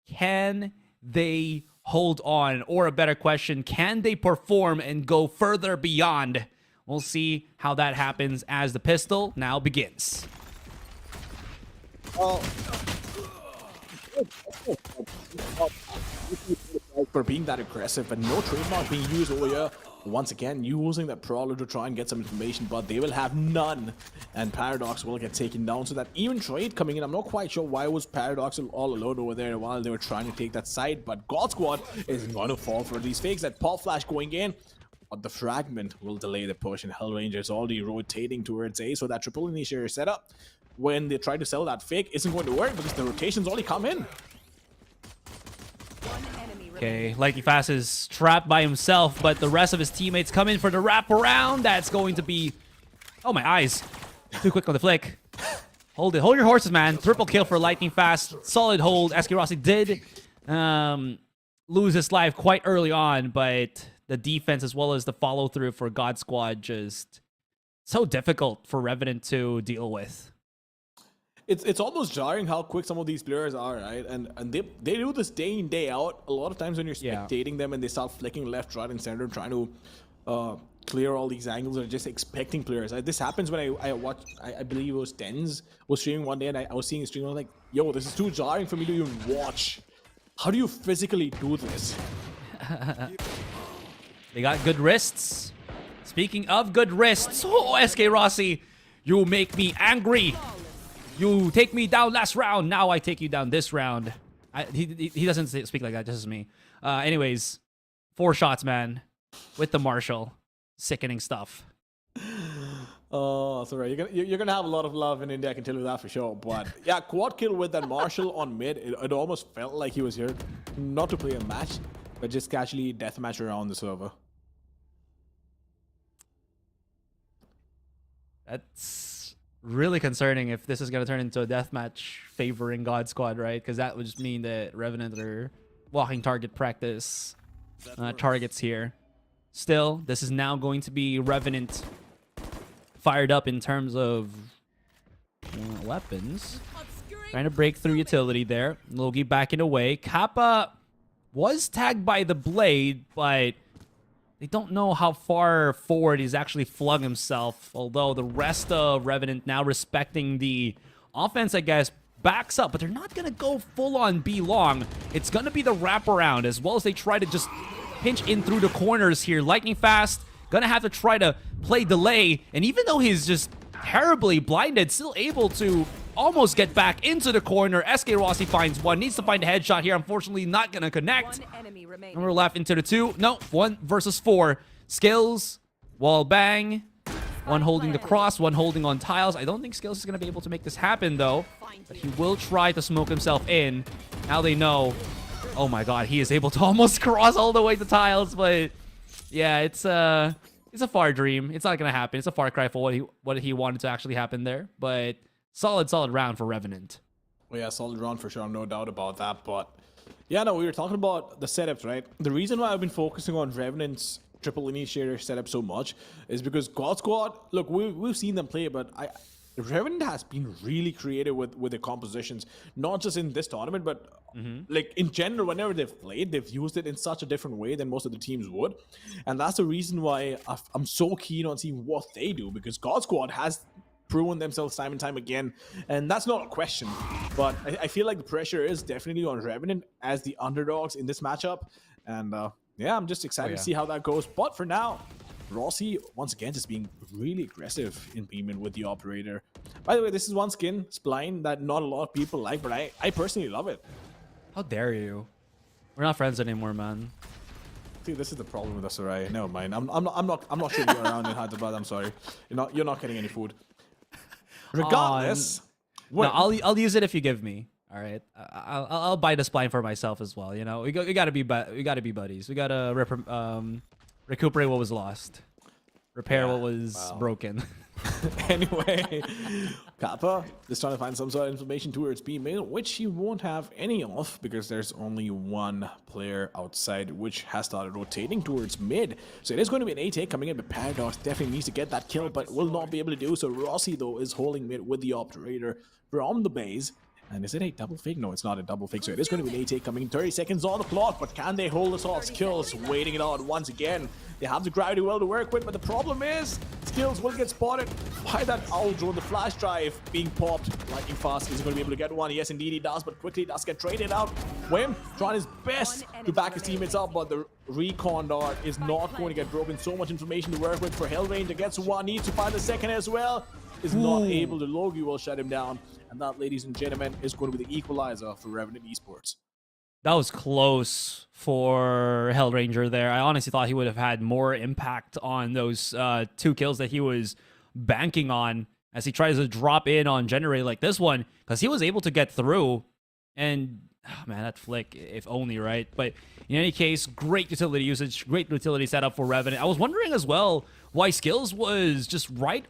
can they hold on? Or a better question, can they perform and go further beyond? We'll see how that happens as the pistol now begins. For being that aggressive, and no trademark being used over here. Once again, using that Prelude to try and get some information, but they will have none, and Paradox will get taken down. So that even trade coming in, I'm not quite sure why was Paradox all alone over there while they were trying to take that side, but God Squad is going to fall for these fakes. That pop flash going in, but the fragment will delay the push, and Hellranger is already rotating towards A, so that triple initiator setup, when they try to sell that fake, isn't going to work because the rotations only come in. Okay, Likey Fast is trapped by himself, but the rest of his teammates come in for the wraparound. That's going to be... Oh, my eyes. Too quick on the flick. Hold it. Hold your horses, man. Triple kill for Lightning Fast. Solid hold. SK Rossi did lose his life quite early on, but the defense as well as the follow-through for God Squad just so difficult for Revenant to deal with. It's almost jarring how quick some of these players are, right? And they do this day in, day out. A lot of times when you're spectating them and they start flicking left, right, and center, trying to clear all these angles, or just expecting players. This happens when I watch, I believe it was Tens was streaming one day, and I was seeing a stream, I was like, yo, this is too jarring for me to even watch. How do you physically do this? They got good wrists. Speaking of good wrists, oh, SK Rossi, you make me angry. You take me down last round. Now I take you down this round. He doesn't speak like that. Just me. Anyways, 4 shots, man, with the Marshall. Sickening stuff. Oh, sorry. You're gonna have a lot of love in India. I can tell you that for sure. But yeah, quad kill with that Marshall on mid. It almost felt like he was here not to play a match, but just casually deathmatch around the server. That's really concerning if this is going to turn into a deathmatch favoring God Squad, right? Because that would just mean that Revenant are walking target practice targets here. Still, this is now going to be Revenant fired up in terms of weapons. Trying to break through utility there. Logi backing away. Kappa was tagged by the blade, but they don't know how far forward he's actually flung himself. Although the rest of Revenant now respecting the offense, I guess, backs up. But they're not going to go full-on B long. It's going to be the wraparound as well as they try to just pinch in through the corners here. Lightning fast. Going to have to try to play delay. And even though he's just terribly blinded, still able to almost get back into the corner. SK Rossi finds one. Needs to find a headshot here. Unfortunately, not going to connect. One enemy remaining. And we're left into the 2. No, 1 versus 4. Skills, wall bang. One holding the cross, one holding on tiles. I don't think Skills is going to be able to make this happen, though. But he will try to smoke himself in. Now they know. Oh my god, he is able to almost cross all the way to tiles. But yeah, it's a far dream. It's not going to happen. It's a far cry for what he wanted to actually happen there. But solid round for Revenant. Well, yeah, solid round for sure, no doubt about that. But yeah, no, we were talking about the setups, right? The reason why I've been focusing on Revenant's triple initiator setup so much is because God Squad, look, we've seen them play, but Revenant has been really creative with their compositions, not just in this tournament, but like in general, whenever they've played, they've used it in such a different way than most of the teams would. And that's the reason why I'm so keen on seeing what they do, because God Squad has proven themselves time and time again, and that's not a question. But I feel like the pressure is definitely on Revenant as the underdogs in this matchup. And yeah, I'm just excited to see how that goes. But for now, Rossi, once again, just being really aggressive in payment with the operator. By the way, this is one skin, Spline, that not a lot of people like, but I personally love it. How dare you? We're not friends anymore, man. See, this is the problem with us, Sarai. Never mind. I'm not sure you're around in Hyderabad. I'm sorry. You're not getting any food. Regardless, no, I'll use it if you give me. All right, I'll buy the spline for myself as well. You know, we gotta be buddies. We gotta recuperate what was lost, repair what was broken. Anyway, Kappa is trying to find some sort of information towards B main, which he won't have any of because there's only one player outside, which has started rotating towards mid. So it is going to be an A take coming in, but Paradox definitely needs to get that kill, but will not be able to do so. Rossi, though, is holding mid with the operator from the base. And is it a double fake? No, it's not a double fake. So it is going to be an A-take coming in. 30 seconds on the clock, but can they hold this off? Skills waiting it out once again. They have the gravity well to work with, but the problem is Skills will get spotted by that owl drone. The flash drive being popped. Lightning fast is going to be able to get one. Yes, indeed he does, but quickly does get traded out. Wim trying his best to back his teammates up, but the recon dart is not going to get broken. So much information to work with for Hellranger. Gets one, needs to find the second as well. Is not able to. Logi will shut him down. And that, ladies and gentlemen, is going to be the equalizer for Revenant Esports. That was close for Hellranger there. I honestly thought he would have had more impact on those 2 kills that he was banking on as he tries to drop in on Generate like this one, because he was able to get through. And, oh man, that flick, if only, right? But in any case, great utility usage, great utility setup for Revenant. I was wondering as well why Skills was just right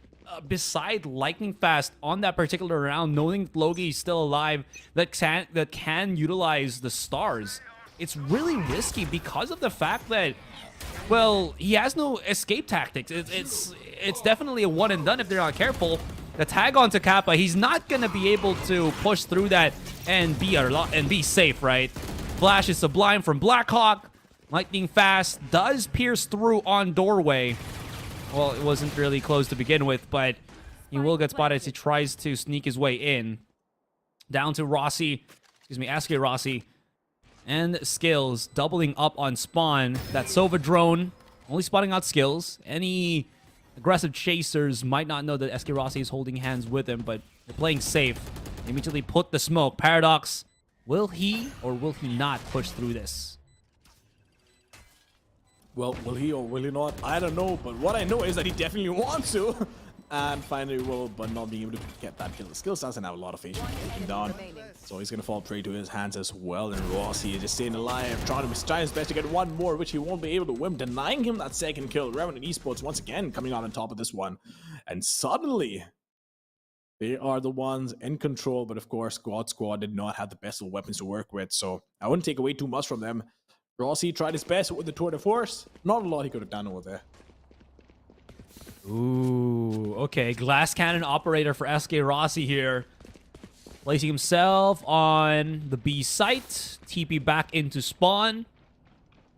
beside Lightning Fast on that particular round, knowing Logi is still alive, that can utilize the stars. It's really risky because of the fact that, well, he has no escape tactics. It's definitely a one and done if they're not careful. The tag onto Kappa, he's not gonna be able to push through that and be safe, right? Flash is sublime from Blackhawk. Lightning Fast does pierce through on doorway. Well, it wasn't really close to begin with, but he will get spotted as he tries to sneak his way in. Down to Rossi, SK Rossi. And Skills doubling up on spawn. That Sova drone only spotting out Skills. Any aggressive chasers might not know that SK Rossi is holding hands with him, but they're playing safe. They immediately put the smoke. Paradox, will he or will he not push through this? Well, will he or will he not? I don't know, but what I know is that he definitely wants to. And finally will, but not being able to get that kill. The Skills doesn't have a lot of patience taking down. So he's going to fall prey to his hands as well. And Rossi is just staying alive, trying his best to get one more, which he won't be able to win, denying him that second kill. Revenant Esports once again coming out on top of this one. And suddenly, they are the ones in control. But of course, Squad did not have the best of weapons to work with. So I wouldn't take away too much from them. Rossi tried his best with the tour de force. Not a lot he could have done over there. Ooh, okay. Glass cannon operator for SK Rossi here. Placing himself on the B site. TP back into spawn.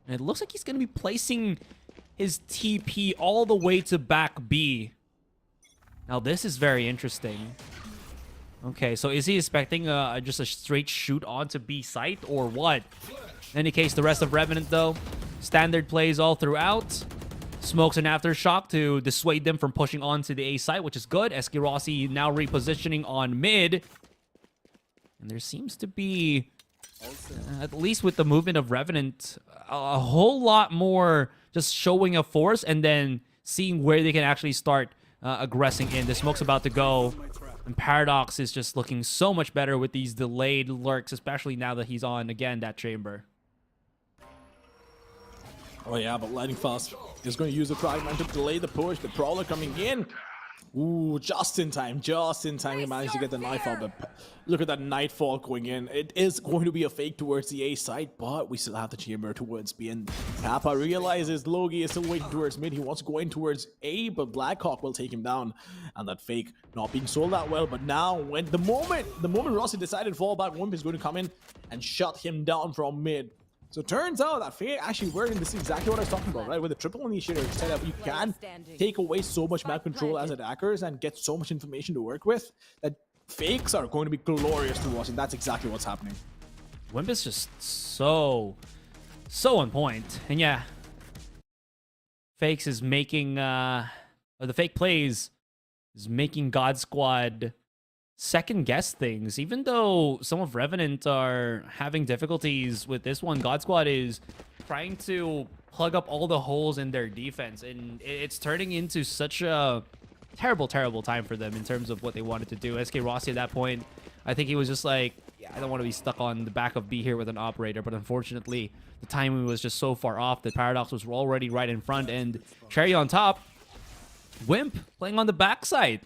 And it looks like he's going to be placing his TP all the way to back B. Now, this is very interesting. Okay, so is he expecting just a straight shoot onto B site or what? In any case, the rest of Revenant, though, standard plays all throughout. Smokes an aftershock to dissuade them from pushing onto the A site, which is good. SK Rossi now repositioning on mid. And there seems to be, at least with the movement of Revenant, a whole lot more just showing a force and then seeing where they can actually start aggressing in. The smoke's about to go. And Paradox is just looking so much better with these delayed lurks, especially now that he's on, again, that chamber. Oh yeah, but Lightning Fast is going to use the fragment to delay the push. The Prowler coming in. Ooh, just in time. He managed to get the knife out. But look at that Nightfall going in. It is going to be a fake towards the A site, but we still have the chamber towards B. And Kappa realizes Logi is still waiting towards mid. He wants to go in towards A, but Blackhawk will take him down. And that fake not being sold that well. But now, when the moment Rossi decided to fall back, Wimp is going to come in and shut him down from mid. So it turns out that Faye actually worked, and this is exactly what I was talking about, right? With the triple initiator setup, you can take away so much map control as attackers and get so much information to work with that fakes are going to be glorious to watch, and that's exactly what's happening. Wimp is just so on point. And yeah, Fakes is making, or the fake plays is making God Squad second guess things. Even though some of Revenant are having difficulties with this one, God Squad is trying to plug up all the holes in their defense, and it's turning into such a terrible time for them in terms of what they wanted to do. SK Rossi at that point, I think he was just like, yeah, I don't want to be stuck on the back of B here with an operator, but unfortunately the timing was just so far off that Paradox was already right in front, and cherry on top, Wimp playing on the backside,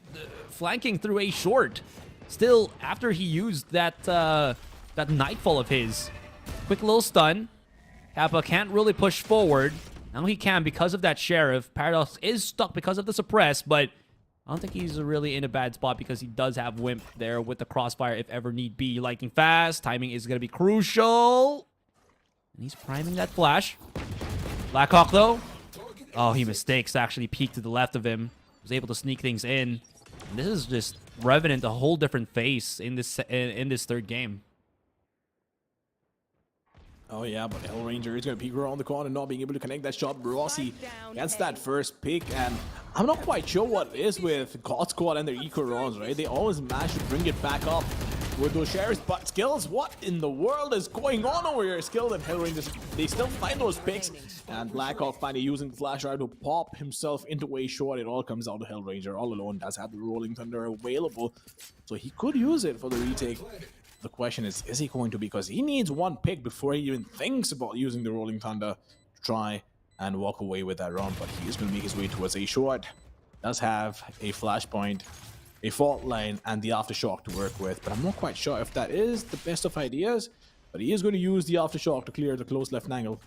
flanking through A short. Still, after he used that that Nightfall of his, quick little stun. Kappa can't really push forward. Now he can because of that Sheriff. Paradox is stuck because of the suppress, but I don't think he's really in a bad spot because he does have Wimp there with the crossfire if ever need be. Lightning fast. Timing is going to be crucial. And he's priming that flash. Blackhawk, though. Oh, he mistakes to actually peek to the left of him. Was able to sneak things in. And this is just Revenant a whole different face in this third game. Oh yeah, but Hellranger is going to peek around the corner, not being able to connect that shot. Rossi gets that first pick, and I'm not quite sure what it is with God Squad and their eco runs, right? They always manage to bring it back up with those shares, but Skills, what in the world is going on over here? Skills and Hellrangers, they still find those picks, and Blackhawk finally using the flash right to pop himself into a short. It all comes out to Hellranger all alone, does have the Rolling Thunder available, so he could use it for the retake. The question is he going to? Because he needs one pick before he even thinks about using the Rolling Thunder to try and walk away with that round, but he is going to make his way towards a short. Does have a flashpoint, a fault line, and the aftershock to work with, but I'm not quite sure if that is the best of ideas, but he is going to use the aftershock to clear the close left angle.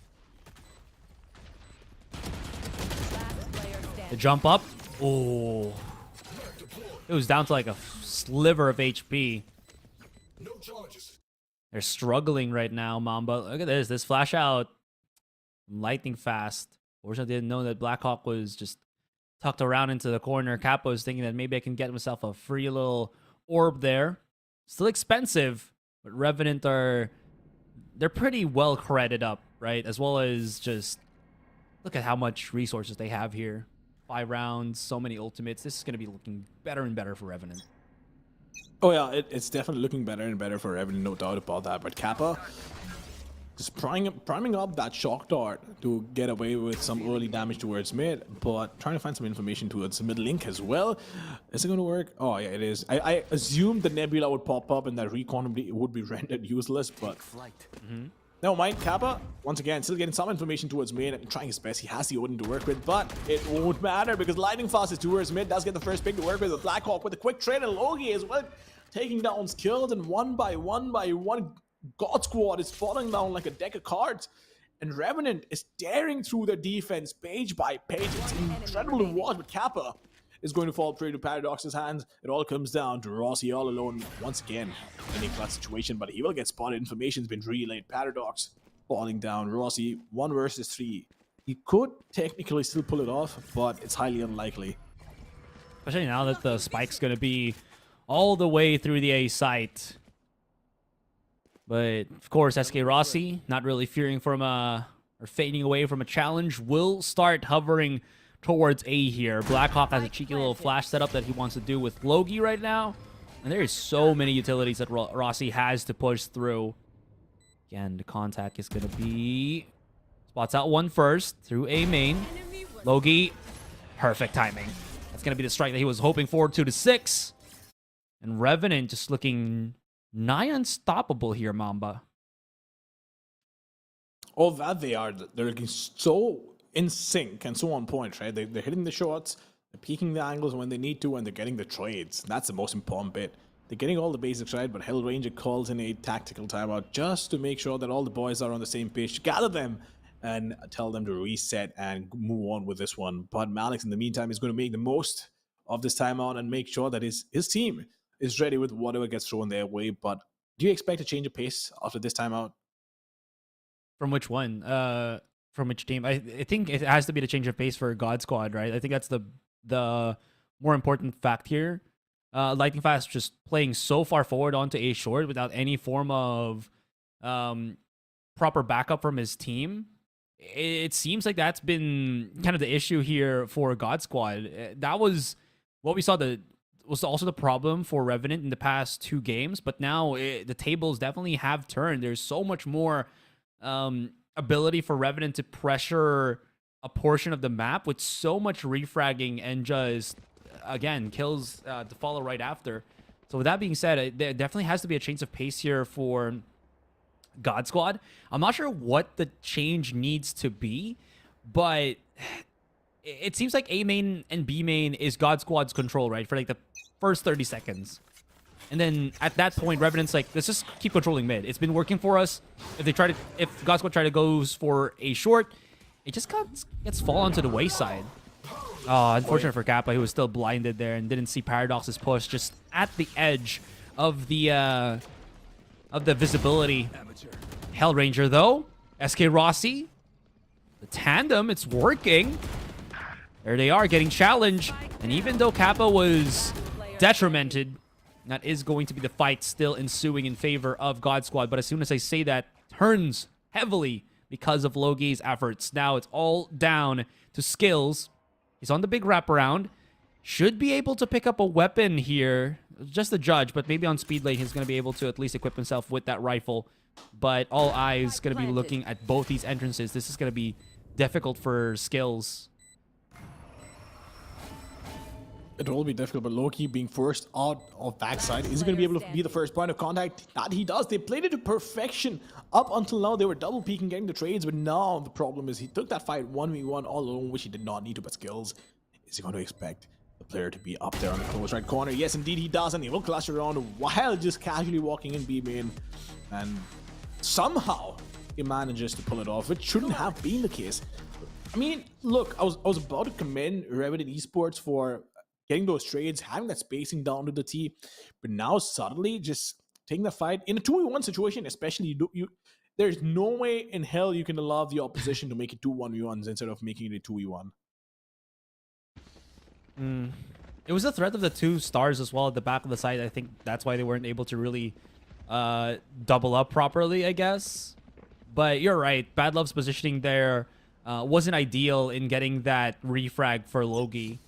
The jump up. Oh, it was down to like a sliver of HP. They're struggling right now, Mamba. Look at this. This flash out lightning fast. Fortunately, I didn't know that Blackhawk was just tucked around into the corner. Kappa was thinking that maybe I can get myself a free little orb there. Still expensive, but Revenant they're pretty well credited up, right? As well as just look at how much resources they have here. 5 rounds, so many ultimates. This is going to be looking better and better for Revenant. Oh yeah, it's definitely looking better and better for Revenant, no doubt about that. But Kappa just priming up that shock dart to get away with some early damage towards mid, but trying to find some information towards the mid link as well. Is it going to work? Oh yeah, it is. I assumed the Nebula would pop up and that recon would be rendered useless, but never mind. Kappa, once again, still getting some information towards mid and trying his best. He has the Odin to work with, but it won't matter because Lightning Fast is towards mid, does get the first pick to work with Blackhawk with a quick trade, and Logi as well, taking down Skills, and one by one, God Squad is falling down like a deck of cards. And Revenant is tearing through the defense page by page. It's incredible to watch, but Kappa is going to fall prey to Paradox's hands. It all comes down to Rossi all alone once again in a clutch situation, but he will get spotted. Information's been relayed. Paradox falling down. Rossi 1 versus 3. He could technically still pull it off, but it's highly unlikely. Especially now that the spike's going to be all the way through the A site. But, of course, SK Rossi, not really fearing from or fading away from a challenge, will start hovering towards A here. Blackhawk has a cheeky little flash setup that he wants to do with Logi right now. And there is so many utilities that Rossi has to push through. Again, the contact is going to be... Spots out one first through A main. Logi, perfect timing. That's going to be the strike that he was hoping for, 2-6. And Revenant just looking nigh unstoppable here, Mamba. Oh, that they are. They're looking so in sync and so on point, right? They're hitting the shots, they're peeking the angles when they need to, and they're getting the trades. That's the most important bit. They're getting all the basics right, but Hellranger calls in a tactical timeout just to make sure that all the boys are on the same page, to gather them and tell them to reset and move on with this one. But Malik, in the meantime, is going to make the most of this timeout and make sure that his team is ready with whatever gets thrown their way. But do you expect a change of pace after this timeout? From which one? From which team? I think it has to be the change of pace for God Squad, right? I think that's the more important fact here. Lightning Fast just playing so far forward onto A short without any form of proper backup from his team. It seems like that's been kind of the issue here for God Squad. That was what we saw was also the problem for Revenant in the past 2 games, but now the tables definitely have turned. There's so much more ability for Revenant to pressure a portion of the map with so much refragging and just, again, kills to follow right after. So with that being said, there definitely has to be a change of pace here for God Squad. I'm not sure what the change needs to be, but it seems like A main and B main is God Squad's control, right? For like the first 30 seconds. And then at that point, Revenant's like, let's just keep controlling mid. It's been working for us. If God Squad goes for a short, it just gets fallen to the wayside. Oh, unfortunate for Kappa, who was still blinded there and didn't see Paradox's push just at the edge of the visibility. Hellranger though, SK Rossi, the tandem, it's working. There they are, getting challenged. And even though Kappa was detrimented, that is going to be the fight still ensuing in favor of God Squad. But as soon as I say that, turns heavily because of Logi's efforts. Now it's all down to skills. He's on the big wraparound. Should be able to pick up a weapon here. Just a judge, but maybe on speed lane he's going to be able to at least equip himself with that rifle. But all eyes going to be looking at both these entrances. This is going to be difficult for skills. It will be difficult, but Loki being first out of backside, is he going to be able to be the first point of contact? That he does. They played it to perfection. Up until now, they were double peeking, getting the trades, but now the problem is he took that fight 1v1 all alone, which he did not need to, but skills. Is he going to expect the player to be up there on the close right corner? Yes, indeed he does, and he will clutch around while just casually walking in B main. And somehow he manages to pull it off, which shouldn't have been the case. I mean, look, I was about to commend Revenant Esports for getting those trades, having that spacing down to the T, but now suddenly just taking the fight in a 2v1 situation, especially there's no way in hell you can allow the opposition to make it 2 1v1s instead of making it a 2v1. It was a threat of the 2 stars as well at the back of the site. I think that's why they weren't able to really double up properly, I guess. But you're right, Bad Love's positioning there wasn't ideal in getting that refrag for Logi.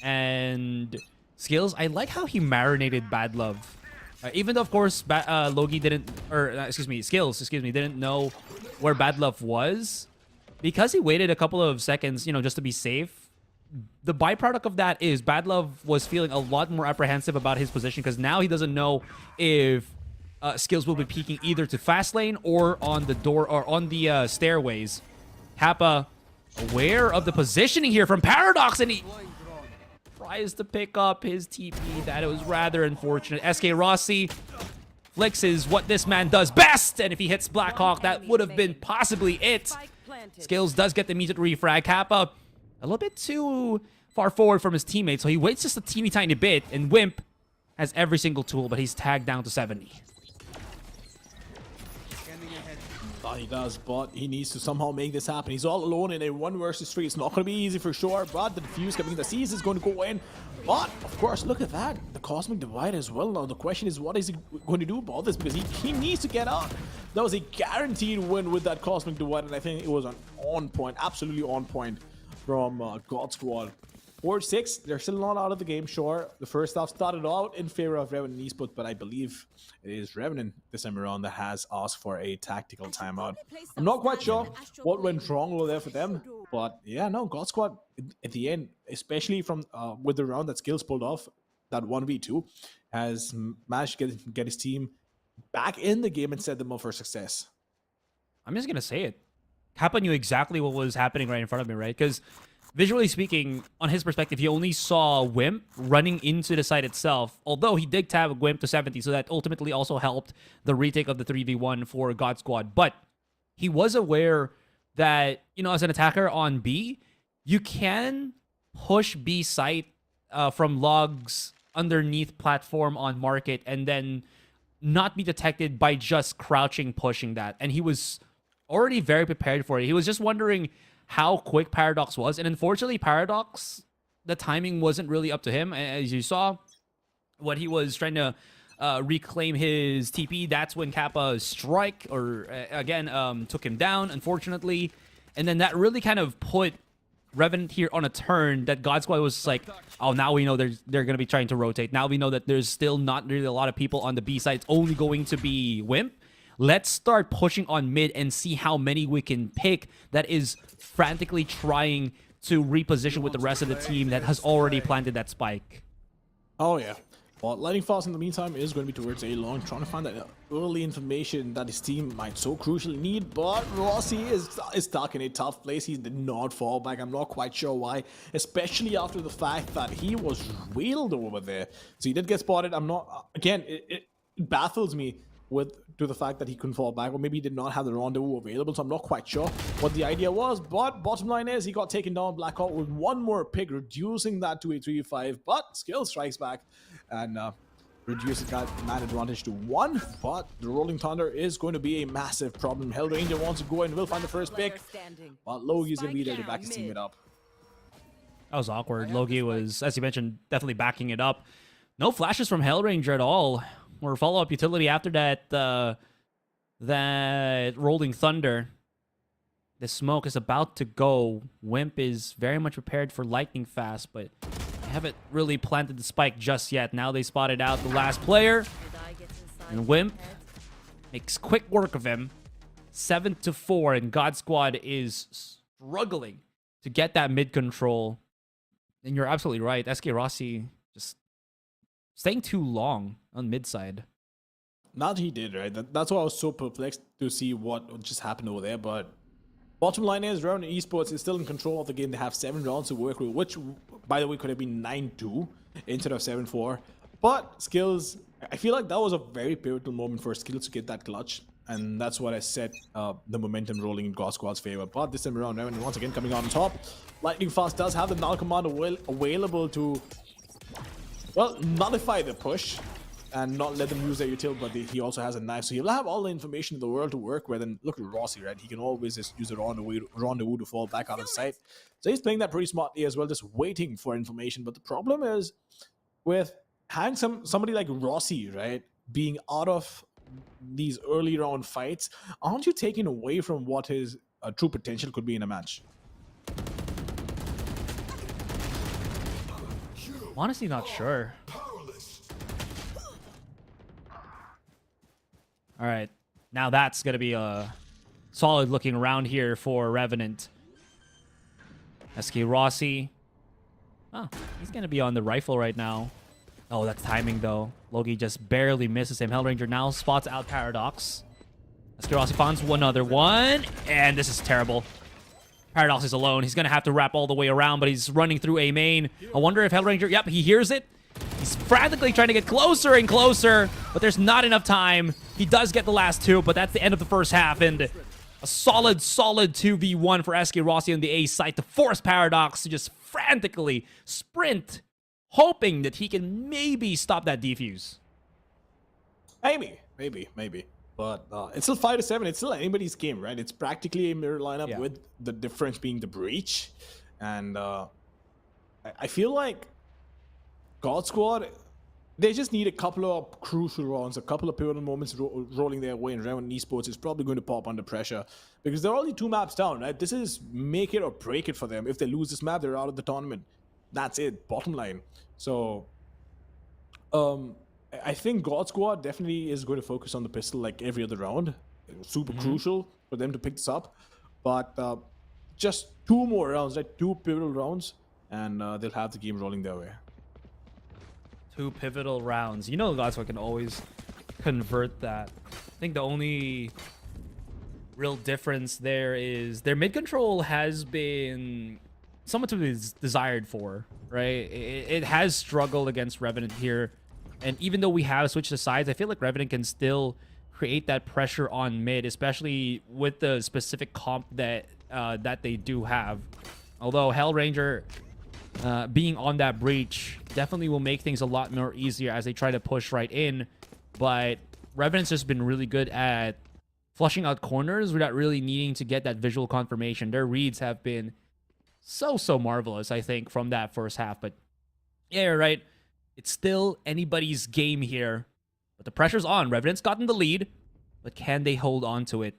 And skills, I like how he marinated Bad Love. Even though, of course, Logi didn't, Skills, didn't know where Bad Love was. Because he waited a couple of seconds, just to be safe. The byproduct of that is Bad Love was feeling a lot more apprehensive about his position because now he doesn't know if Skills will be peeking either to fast lane or on the door or on the stairways. Kappa aware of the positioning here from Paradox, and he tries to pick up his TP. That was rather unfortunate. SK Rossi flexes what this man does best, and if he hits Blackhawk, that would have been possibly it. Skills does get the immediate refrag. Kappa a little bit too far forward from his teammate, so he waits just a teeny tiny bit, and Wimp has every single tool, but he's tagged down to 70. Thought he does, but he needs to somehow make this happen. He's all alone in a 1 versus 3. It's not going to be easy for sure, but the defuse coming in the seas is going to go in. But, of course, look at that. The Cosmic Divide as well. Now, the question is, what is he going to do about this? Because he needs to get out. That was a guaranteed win with that Cosmic Divide, and I think it was on point, absolutely on point from God Squad. 4-6, they're still not out of the game, sure. The first half started out in favor of Revenant Esports, but I believe it is Revenant this time around that has asked for a tactical timeout. I'm not quite sure what went wrong over there for them, but yeah, no, God Squad at the end, especially from with the round that Skills pulled off, that 1v2, has managed to get his team back in the game and set them up for success. I'm just going to say it. Kappa knew exactly what was happening right in front of me, right? Because visually speaking, on his perspective, he only saw Wimp running into the site itself, although he did tag Wimp to 70, so that ultimately also helped the retake of the 3v1 for God Squad. But he was aware that, you know, as an attacker on B, you can push B site from logs underneath platform on market and then not be detected by just crouching pushing that. And he was already very prepared for it. He was just wondering how quick Paradox was, and unfortunately Paradox, the timing wasn't really up to him. As you saw, when he was trying to reclaim his TP, that's when Kappa strike or again took him down, unfortunately. And then that really kind of put Revenant here on a turn that God Squad was like, oh, now we know they're going to be trying to rotate. Now we know that there's still not really a lot of people on the B side. It's only going to be Wimp. Let's start pushing on mid and see how many we can pick that is frantically trying to reposition with the rest of the team that has already planted that spike. Oh, yeah. Well, Lightning Fast in the meantime is going to be towards A-Long, trying to find that early information that his team might so crucially need, but Rossi is stuck in a tough place. He did not fall back. I'm not quite sure why, especially after the fact that he was wheeled over there. So he did get spotted. I'm not, again, it baffles me to the fact that he couldn't fall back, or maybe he did not have the rendezvous available, so I'm not quite sure what the idea was, but bottom line is he got taken down Blackhawk with one more pick, reducing that to a 3v5, but Skill strikes back and reduces that man advantage to 1, but the Rolling Thunder is going to be a massive problem. Hellranger wants to go and will find the first pick, but Logi's going to be there to back his teammate up. That was awkward. Logi was, as you mentioned, definitely backing it up. No flashes from Hellranger at all. Or follow-up utility after that that Rolling Thunder. The smoke is about to go. Wimp is very much prepared for Lightning Fast, but they haven't really planted the spike just yet. Now they spotted out the last player. And Wimp makes quick work of him. 7-4, and God Squad is struggling to get that mid control. And you're absolutely right. SK Rossi just staying too long on mid side. Not he did, right? That's why I was so perplexed to see what just happened over there. But bottom line is, Revenant Esports is still in control of the game. They have 7 rounds to work with, which, by the way, could have been 9-2 instead of 7-4. But Skills, I feel like that was a very pivotal moment for Skills to get that clutch. And that's what I set the momentum rolling in God Squad's favor. But this time around, Revenant once again coming out on top. Lightning Fast does have the null command available to, well, nullify the push and not let them use their util, but he also has a knife, so he'll have all the information in the world to work with. And look at Rossi, right? He can always just use a rendezvous to fall back out of sight. So he's playing that pretty smartly as well, just waiting for information. But the problem is with having somebody like Rossi, right, being out of these early round fights, aren't you taking away from what his true potential could be in a match? Honestly, not sure. All right, now that's going to be a solid looking round here for Revenant. SK Rossi. Oh, he's going to be on the rifle right now. Oh, that's timing though. Logi just barely misses him. Hellranger now spots out Paradox. SK Rossi finds one other one, and this is terrible. Paradox is alone. He's going to have to wrap all the way around, but he's running through A main. I wonder if Hellranger... Yep, he hears it. He's frantically trying to get closer and closer, but there's not enough time. He does get the last 2, but that's the end of the first half, and a A solid 2v1 for SK Rossi on the A side to force Paradox to just frantically sprint, hoping that he can maybe stop that defuse. Maybe. But it's still 5-7. It's still anybody's game, right? It's practically a mirror lineup with the difference being the breach. And I feel like God Squad, they just need a couple of crucial rounds, a couple of pivotal moments rolling their way, and Revenant Esports is probably going to pop under pressure because they're only 2 maps down, right? This is make it or break it for them. If they lose this map, they're out of the tournament. That's it, bottom line. So, I think God Squad definitely is going to focus on the pistol like every other round. Super crucial for them to pick this up. But just 2 more rounds, right? 2 pivotal rounds, and they'll have the game rolling their way. 2 pivotal rounds. You know, God Squad can always convert that. I think the only real difference there is their mid control has been somewhat to be desired for, right? It has struggled against Revenant here. And even though we have switched the sides, I feel like Revenant can still create that pressure on mid, especially with the specific comp that that they do have. Although Hellranger being on that breach definitely will make things a lot more easier as they try to push right in. But Revenant's just been really good at flushing out corners without really needing to get that visual confirmation. Their reads have been so marvelous, I think, from that first half. But yeah, you're right. It's still anybody's game here. But the pressure's on. Revenant's gotten the lead. But can they hold on to it?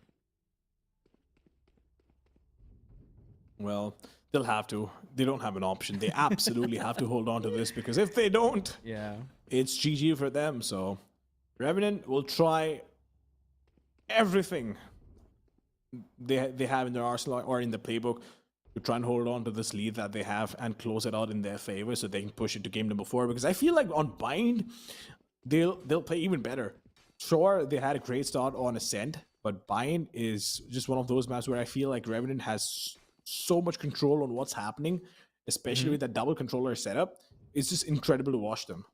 Well, they'll have to. They don't have an option. They absolutely have to hold on to this because if they don't, it's GG for them. So Revenant will try everything they have in their arsenal or in the playbook to try and hold on to this lead that they have and close it out in their favor so they can push it to game number 4. Because I feel like on Bind, they'll play even better. Sure, they had a great start on Ascent, but Bind is just one of those maps where I feel like Revenant has so much control on what's happening, especially with that double controller setup. It's just incredible to watch them.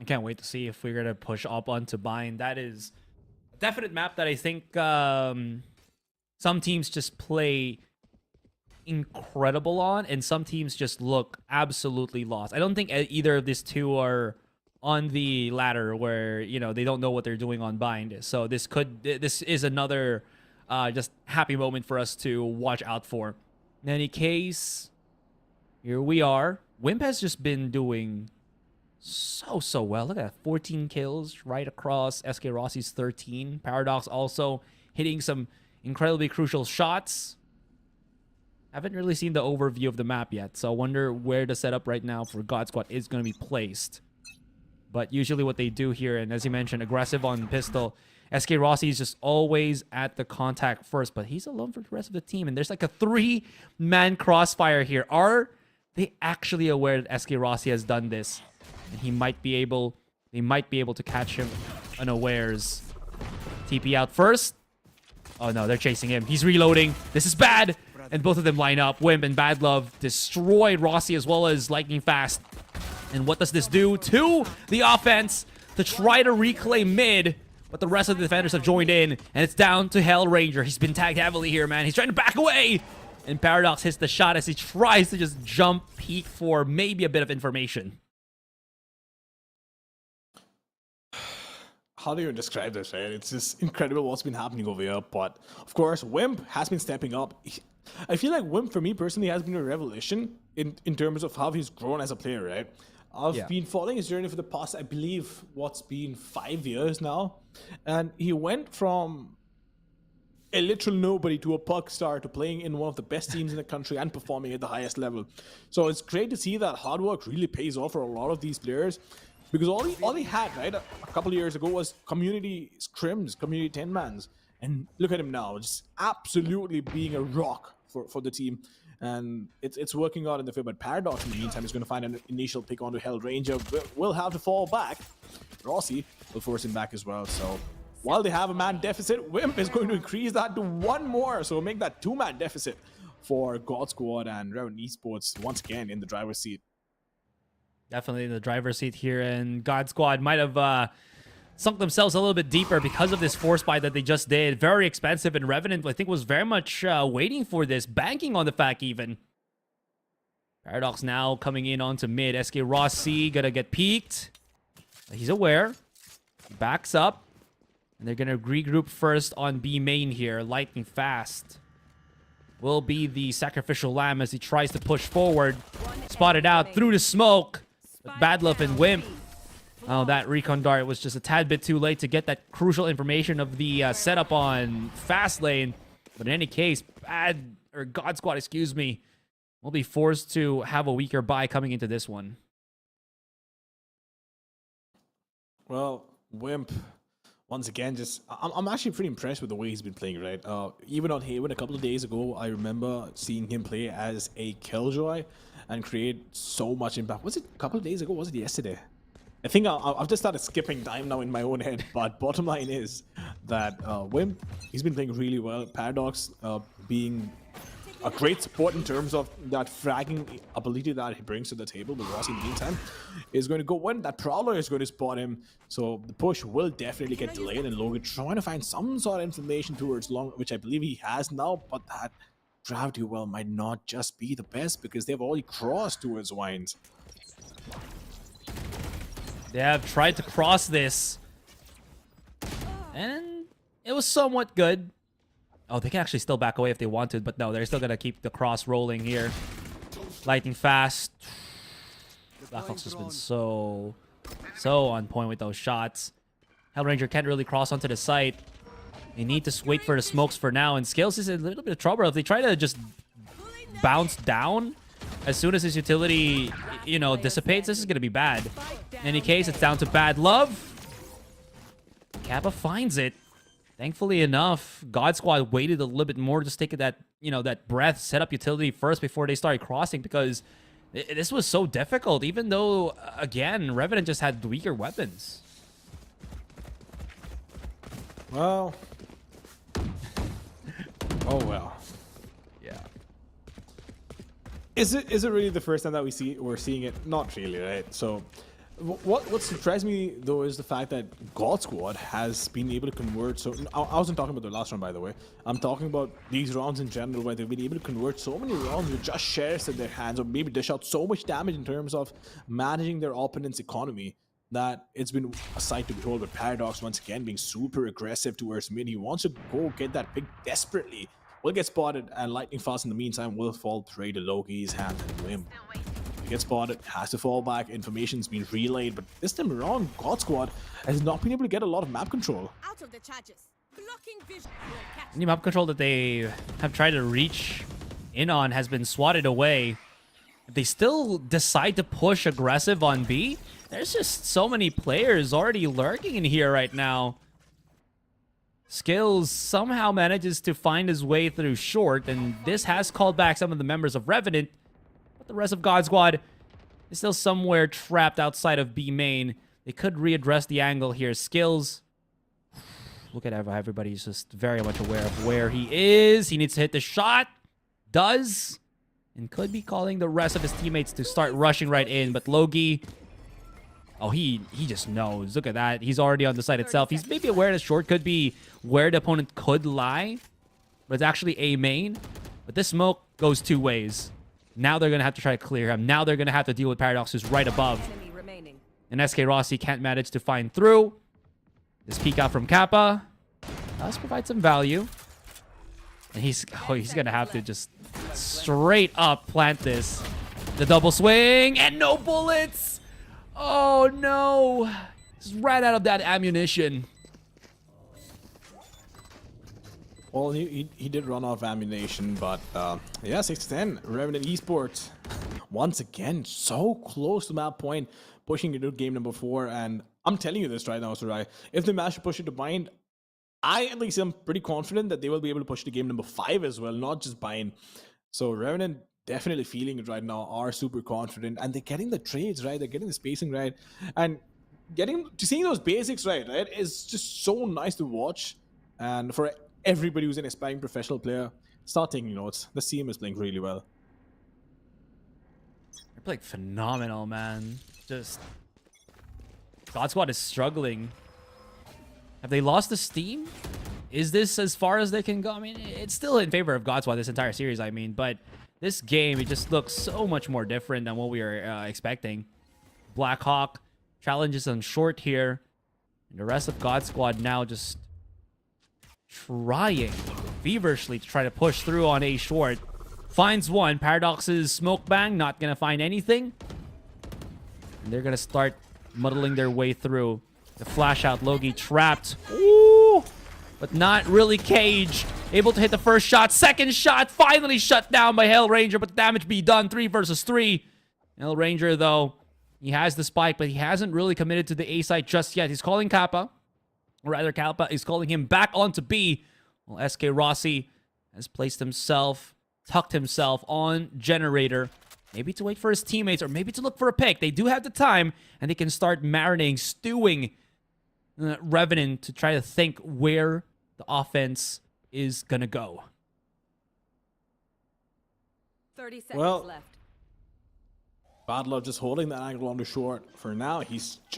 I can't wait to see if we're going to push up onto Bind. That is a definite map that I think some teams just play incredible on, and some teams just look absolutely lost. I don't think either of these two are on the ladder where, you know, they don't know what they're doing on Bind. So this is another just happy moment for us to watch out for. In any case, here we are. Wimp has just been doing so well. Look at that, 14 kills right across SK Rossi's 13. Paradox also hitting some incredibly crucial shots. Haven't really seen the overview of the map yet, so I wonder where the setup right now for God Squad is going to be placed. But usually what they do here, and as you mentioned, aggressive on pistol, SK Rossi is just always at the contact first, but he's alone for the rest of the team, and there's like a 3-man crossfire here. Are they actually aware that SK Rossi has done this? And they might be able to catch him unawares. TP out first. Oh no, they're chasing him. He's reloading. This is bad. And both of them line up. Wimp and Bad Love destroy Rossi as well as Lightning Fast. And what does this do to the offense to try to reclaim mid? But the rest of the defenders have joined in, and it's down to Hellranger. He's been tagged heavily here, man. He's trying to back away. And Paradox hits the shot as he tries to just jump peek for maybe a bit of information. How do you describe this, right? It's just incredible what's been happening over here. But of course, Wimp has been stepping up. I feel like Wimp, for me personally, has been a revelation in terms of how he's grown as a player, right? I've been following his journey for the past, I believe, what's been 5 years now. And he went from a literal nobody to a puck star to playing in one of the best teams in the country and performing at the highest level. So it's great to see that hard work really pays off for a lot of these players. Because all he had, right, a couple of years ago was community scrims, community 10-mans. And look at him now, just absolutely being a rock for the team. And it's working out in the favor. But Paradox, in the meantime, is going to find an initial pick onto Hellranger. Will have to fall back. Rossi will force him back as well. So while they have a man deficit, Wimp is going to increase that to 1 more. So make that 2-man deficit for God Squad and Revenant Esports once again in the driver's seat. Definitely in the driver's seat here, and God Squad might have sunk themselves a little bit deeper because of this force buy that they just did. Very expensive, and Revenant, I think, was very much waiting for this, banking on the fact even. Paradox now coming in onto mid. SK Rossi gonna get peeked. He's aware. Backs up. And they're gonna regroup first on B main here. Lightning Fast will be the sacrificial lamb as he tries to push forward. Spotted out through the smoke. Bad Luck and Wimp. Oh, that recon dart was just a tad bit too late to get that crucial information of the setup on fast lane. But in any case, God Squad, excuse me, will be forced to have a weaker buy coming into this one. Well, Wimp, once again, I'm actually pretty impressed with the way he's been playing, right? Even on Haven a couple of days ago, I remember seeing him play as a Killjoy and create so much impact. Was it a couple of days ago? Was it yesterday? I think I've just started skipping time now in my own head, but bottom line is that Wimp, he's been playing really well. Paradox being a great support in terms of that fragging ability that he brings to the table, but Rossi in the meantime is going to go in. That Prowler is going to spot him, so the push will definitely get delayed, and Logan trying to find some sort of information towards long, which I believe he has now, but that Gravity Well might not just be the best because they've already crossed towards Wines. They have tried to cross this, and it was somewhat good. Oh, they can actually still back away if they wanted, but no, they're still gonna keep the cross rolling here. Lightning Fast. Blackhawks has been so on point with those shots. Hellranger can't really cross onto the site. They need to wait for the smokes for now, and Scales is in a little bit of trouble. If they try to just bounce down as soon as his utility, you know, dissipates, this is gonna be bad. In any case, it's down to Bad Love. Kappa finds it. Thankfully enough, God Squad waited a little bit more, just taking that, you know, that breath, set up utility first before they started crossing, because this was so difficult, even though, again, Revenant just had weaker weapons. Well. Oh, well. Yeah. Is it really the first time that we're seeing it? Not really, right? So what surprised me though is the fact that God Squad has been able to convert. So I wasn't talking about the last round, by the way. I'm talking about these rounds in general, where they've been able to convert so many rounds with just shares in their hands, or maybe dish out so much damage in terms of managing their opponent's economy, that it's been a sight to behold. With Paradox once again being super aggressive towards mid. He wants to go get that pick desperately. Will get spotted, and Lightning Fast in the meantime will fall prey to Loki's hand and Wimp. He gets spotted, has to fall back. Information's been relayed, but this time around, God Squad has not been able to get a lot of map control. Out of the charges. Blocking vision. Any map control that they have tried to reach in on has been swatted away. If they still decide to push aggressive on B, there's just so many players already lurking in here right now. Skills somehow manages to find his way through short, and this has called back some of the members of Revenant. But the rest of God Squad is still somewhere trapped outside of B main. They could readdress the angle here. Skills. Look at how everybody's just very much aware of where he is. He needs to hit the shot. Does. And could be calling the rest of his teammates to start rushing right in. But Logi, oh, he just knows. Look at that. He's already on the site itself. He's maybe aware that short could be where the opponent could lie. But it's actually A main. But this smoke goes two ways. Now they're going to have to try to clear him. Now they're going to have to deal with Paradox, who's right above. And SK Rossi can't manage to find through. This peek out from Kappa does provide some value. And he's going to have to just straight up plant this. The double swing and no bullets. Oh no. Just right out of that ammunition. Well, he did run out of ammunition, but yeah, 6-10. Revenant Esports, once again, so close to that point, pushing into game number 4. And I'm telling you this right now, Sarai. If they manage to push it to bind, at least I'm pretty confident that they will be able to push to game number 5 as well, not just bind. So Revenant definitely feeling it right now, are super confident, and they're getting the trades right, they're getting the spacing right, and seeing those basics right is just so nice to watch. And for everybody who's an aspiring professional player, start taking notes. The CM is playing really well. They're playing phenomenal, man. Just God Squad is struggling. Have they lost the steam? Is this as far as they can go? I mean, it's still in favor of GXR this entire series, I mean, but this game, it just looks so much more different than what we were expecting. Blackhawk challenges on short here. And the rest of GXR now just trying feverishly to try to push through on A short. Finds one. Paradox's smoke bang, not going to find anything. And they're going to start muddling their way through. The flash out, Logi trapped. Ooh! But not really caged. Able to hit the first shot. Second shot finally shut down by Hellranger, but the damage be done. 3 versus 3. Hellranger, though, he has the spike, but he hasn't really committed to the A site just yet. He's calling Kappa. Or rather, Kappa is calling him back onto B. Well, SK Rossi has placed himself, tucked himself on Generator. Maybe to wait for his teammates, or maybe to look for a pick. They do have the time, and they can start marinating, stewing Revenant to try to think where the offense is going to go. 30 seconds Well, left. Badlove just holding that angle on the short for now. He'll just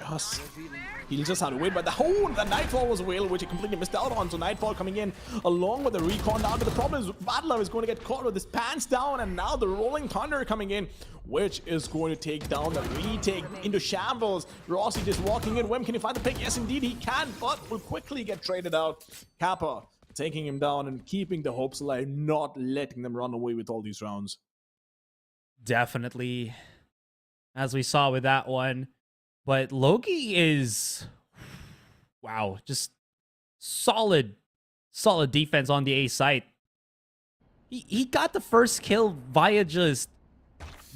have to wait. But the Nightfall was available, which he completely missed out on. So Nightfall coming in along with the recon down. But the problem is Badlove is going to get caught with his pants down. And now the Rolling Thunder coming in, which is going to take down the retake into shambles. Rossi just walking in. Wim, can he find the pick? Yes, indeed he can, but will quickly get traded out. Kappa taking him down and keeping the hopes alive, not letting them run away with all these rounds. Definitely, as we saw with that one. But Logi is, wow, just solid defense on the A site. He got the first kill via just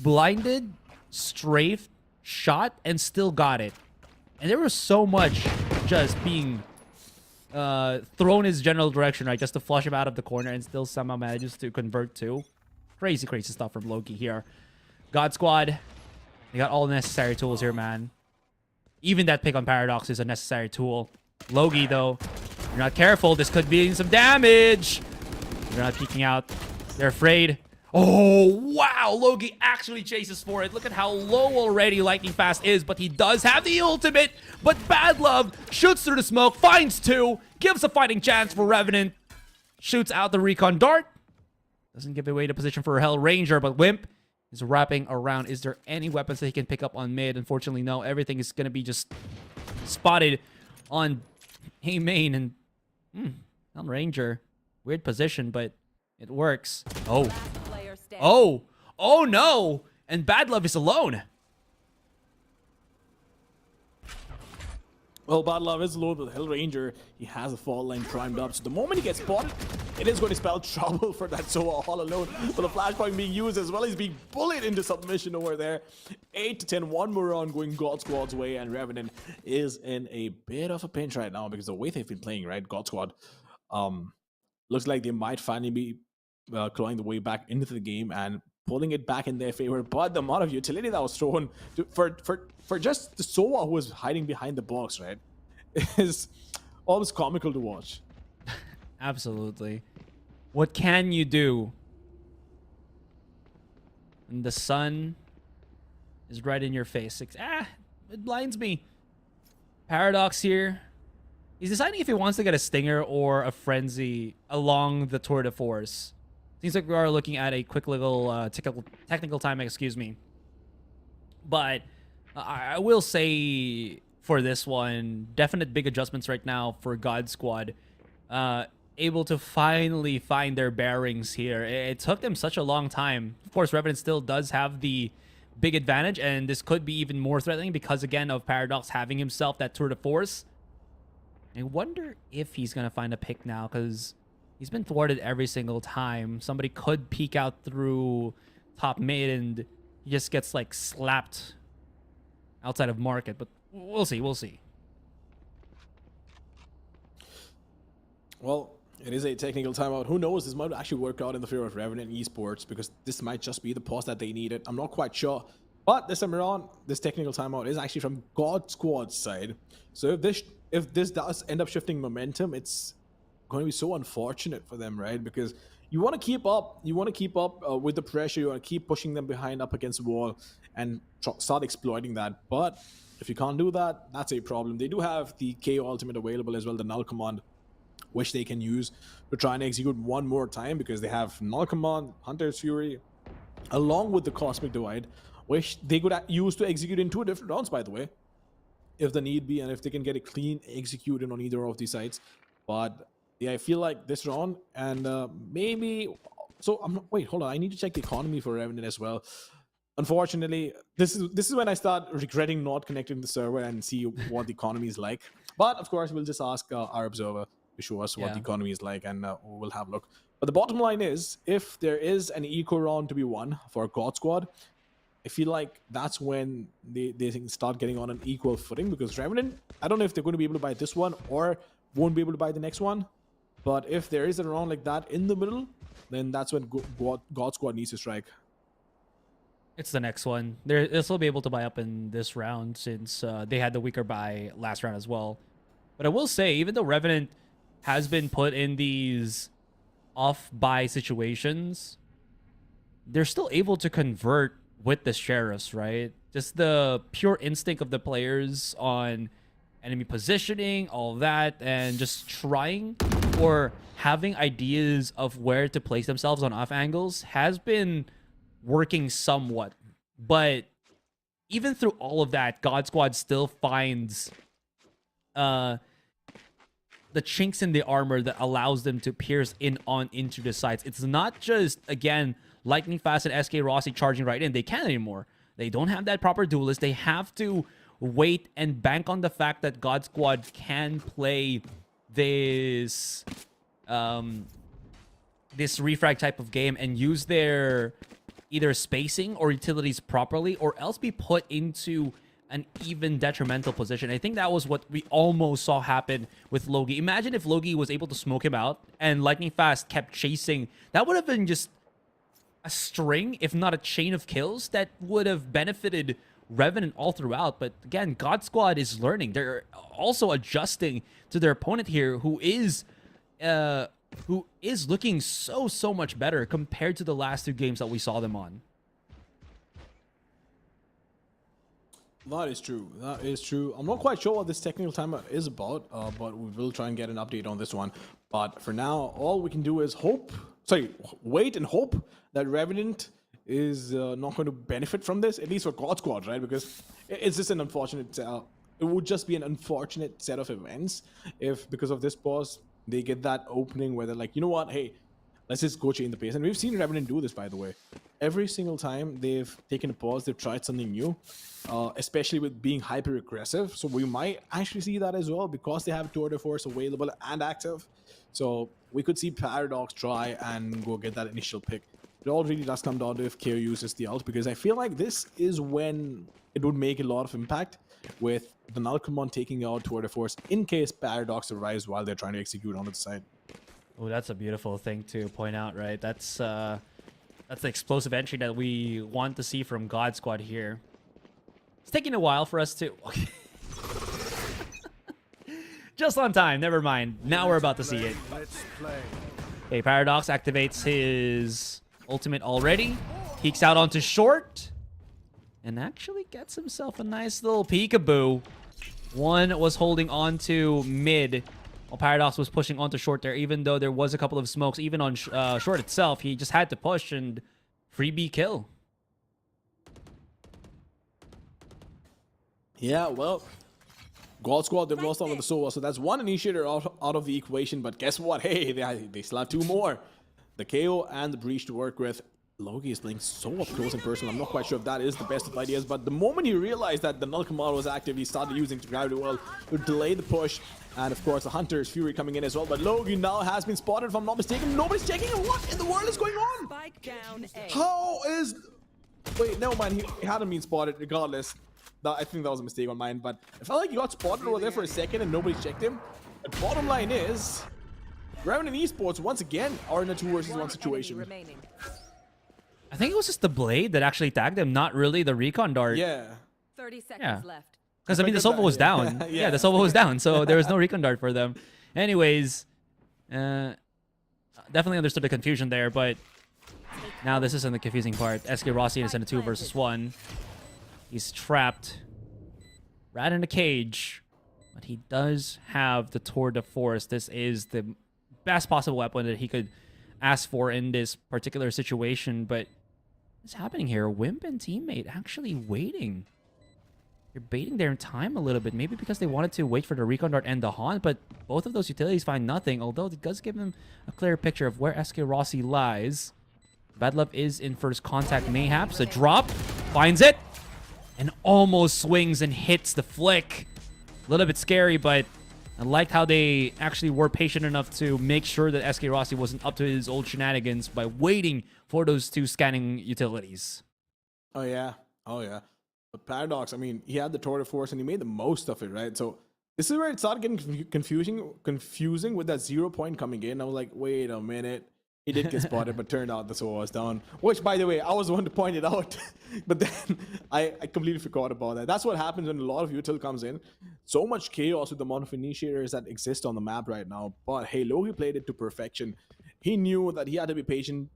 blinded, strafed, shot, and still got it. And there was so much just being thrown his general direction, right, just to flush him out of the corner, and still somehow manages to convert too. Crazy stuff from Loki here. GXR, they got all the necessary tools here, man. Even that pick on Paradox is a necessary tool. Logi, though, if you're not careful, this could be some damage. They're not peeking out. They're afraid. Oh, wow. Logi actually chases for it. Look at how low already Lightning Fast is, but he does have the ultimate. But Badlove shoots through the smoke, finds 2, gives a fighting chance for Revenant. Shoots out the recon dart. Doesn't give away the position for Hellranger, but Wimp is wrapping around. Is there any weapons that he can pick up on mid? Unfortunately, no. Everything is going to be just spotted on A main. And Hellranger, weird position, but it works. Oh. Oh no! And Badlove is alone. Well, Badlove is alone with Hellranger. He has a fall line primed up. So the moment he gets spotted, it is going to spell trouble for that Soa all alone. But the flashpoint being used as well as being bullied into submission over there. 8 to 10, one more round going GXR's way. And Revenant is in a bit of a pinch right now because the way they've been playing, right, GXR, looks like they might finally be clawing the way back into the game and pulling it back in their favor. But the amount of utility that was thrown for just the Soa who was hiding behind the box, right, is almost comical to watch. Absolutely. What can you do? And the sun is right in your face. It blinds me. Paradox here. He's deciding if he wants to get a Stinger or a Frenzy along the Tour de Force. Seems like we are looking at a quick little technical time, excuse me. But I will say for this one, definite big adjustments right now for GXR. Able to finally find their bearings here. It took them such a long time. Of course, Revenant still does have the big advantage, and this could be even more threatening because, again, of Paradox having himself that Tour de Force. I wonder if he's going to find a pick now, because he's been thwarted every single time. Somebody could peek out through top mid, and he just gets, like, slapped outside of market. But we'll see, we'll see. Well, it is a technical timeout. Who knows? This might actually work out in the favor of Revenant Esports because this might just be the pause that they needed. I'm not quite sure. But this time around, this technical timeout is actually from GXR's side. So if this does end up shifting momentum, it's going to be so unfortunate for them, right? Because you want to keep up. You want to keep up with the pressure. You want to keep pushing them behind up against the wall and start exploiting that. But if you can't do that, that's a problem. They do have the KO ultimate available as well, the null command, which they can use to try and execute one more time, because they have null command, Hunter's Fury, along with the Cosmic Divide, which they could use to execute in 2 different rounds, by the way, if the need be, and if they can get a clean executed on either of these sides. But yeah, I feel like this round, and maybe, so I'm not, wait, hold on, I need to check the economy for Revenant as well. Unfortunately, this is when I start regretting not connecting the server and see what the economy is like. But of course, we'll just ask our observer to show us what the economy is like, and we'll have a look. But the bottom line is, if there is an eco round to be won for God Squad, I feel like that's when they start getting on an equal footing, because Revenant, I don't know if they're going to be able to buy this one or won't be able to buy the next one. But if there is a round like that in the middle, then that's when God Squad needs to strike. It's the next one. They'll still be able to buy up in this round, since they had the weaker buy last round as well. But I will say, even though Revenant has been put in these off buy situations, they're still able to convert with the sheriffs, right? Just the pure instinct of the players on enemy positioning, all that, and just trying or having ideas of where to place themselves on off angles has been working somewhat. But even through all of that, God Squad still finds the chinks in the armor that allows them to pierce into the sides. It's not just, again, Lightning Fast and SK Rossi charging right in. They can't anymore. They don't have that proper duelist. They have to wait and bank on the fact that God Squad can play this this refrag type of game and use their either spacing or utilities properly, or else be put into an even detrimental position. I think that was what we almost saw happen with Logi. Imagine if Logi was able to smoke him out and Lightning Fast kept chasing. That would have been just a string, if not a chain of kills, that would have benefited Revenant all throughout. But again, God Squad is learning. They're also adjusting to their opponent here, who is looking so much better compared to the last 2 games that we saw them on. That is true. That is true. I'm not quite sure what this technical timeout is about, but we will try and get an update on this one. But for now, all we can do is wait and hope that Revenant is not going to benefit from this, at least for God Squad, right? Because it's just an unfortunate, it would just be an unfortunate set of events if, because of this pause, they get that opening where they're like, you know what, hey, let's just go change the pace. And we've seen Revenant do this, by the way. Every single time they've taken a pause, they've tried something new, especially with being hyper aggressive. So we might actually see that as well, because they have Tour de Force available and active. So we could see Paradox try and go get that initial pick. It all really does come down to if KO uses the ult, because I feel like this is when it would make a lot of impact, with the null command taking out Tour de Force in case Paradox arrives while they're trying to execute on the side. Oh, that's a beautiful thing to point out, right? That's the explosive entry that we want to see from God Squad here. It's taking a while for us to... Just on time, never mind. Now we're about to see it. Let's play. Okay, Paradox activates his ultimate already. Peeks out onto short. And actually gets himself a nice little peekaboo. One was holding on to mid, while Paradox was pushing onto short there, even though there was a couple of smokes. Even on short itself, he just had to push and freebie kill. Yeah, well, God Squad, they've lost all of the Sova, so that's one initiator out of the equation. But guess what? Hey, they still have 2 more. The KO and the Breach to work with. Logi is playing so up close and personal. I'm not quite sure if that is the best of ideas, but the moment he realized that the null command was active, he started using Gravity Well to delay the push. And of course, the Hunter's Fury coming in as well. But Logi now has been spotted, if I'm not mistaken. Nobody's checking him. What in the world is going on? Spike down A. How is... Wait, never mind. He hadn't been spotted regardless. I think that was a mistake on mine, but I felt like he got spotted over there for a second and nobody checked him. But bottom line is, Revenant Esports once again are in a 2 versus 1 situation. Remaining. I think it was just the blade that actually tagged him, not really the recon dart. Yeah. 30 seconds Yeah. left. Because, I mean, the Sova was down. Yeah, the Sova was down, so there was no recon dart for them. Anyways, definitely understood the confusion there, but now this isn't the confusing part. SK Rossi is in a 2 versus 1. He's trapped. Rat in a cage. But he does have the Tour de Force. This is the best possible weapon that he could ask for in this particular situation. But what's happening here? Wimp and teammate actually waiting. They're baiting their time a little bit. Maybe because they wanted to wait for the Recon Dart and the Haunt. But both of those utilities find nothing. Although it does give them a clear picture of where SK Rossi lies. Bad Love is in first contact, mayhaps. A drop. Finds it. And almost swings and hits the flick. A little bit scary, but I liked how they actually were patient enough to make sure that SK Rossi wasn't up to his old shenanigans by waiting for those 2 scanning utilities. Oh, yeah. Oh, yeah. But Paradox, I mean, he had the Tour de Force and he made the most of it, right? So this is where it started getting confusing with that 0 point coming in. I was like, wait a minute. He did get spotted, but turned out the SOA was down. Which, by the way, I was the one to point it out. But then I completely forgot about that. That's what happens when a lot of util comes in. So much chaos with the amount of initiators that exist on the map right now. But hey, Logi played it to perfection. He knew that he had to be patient.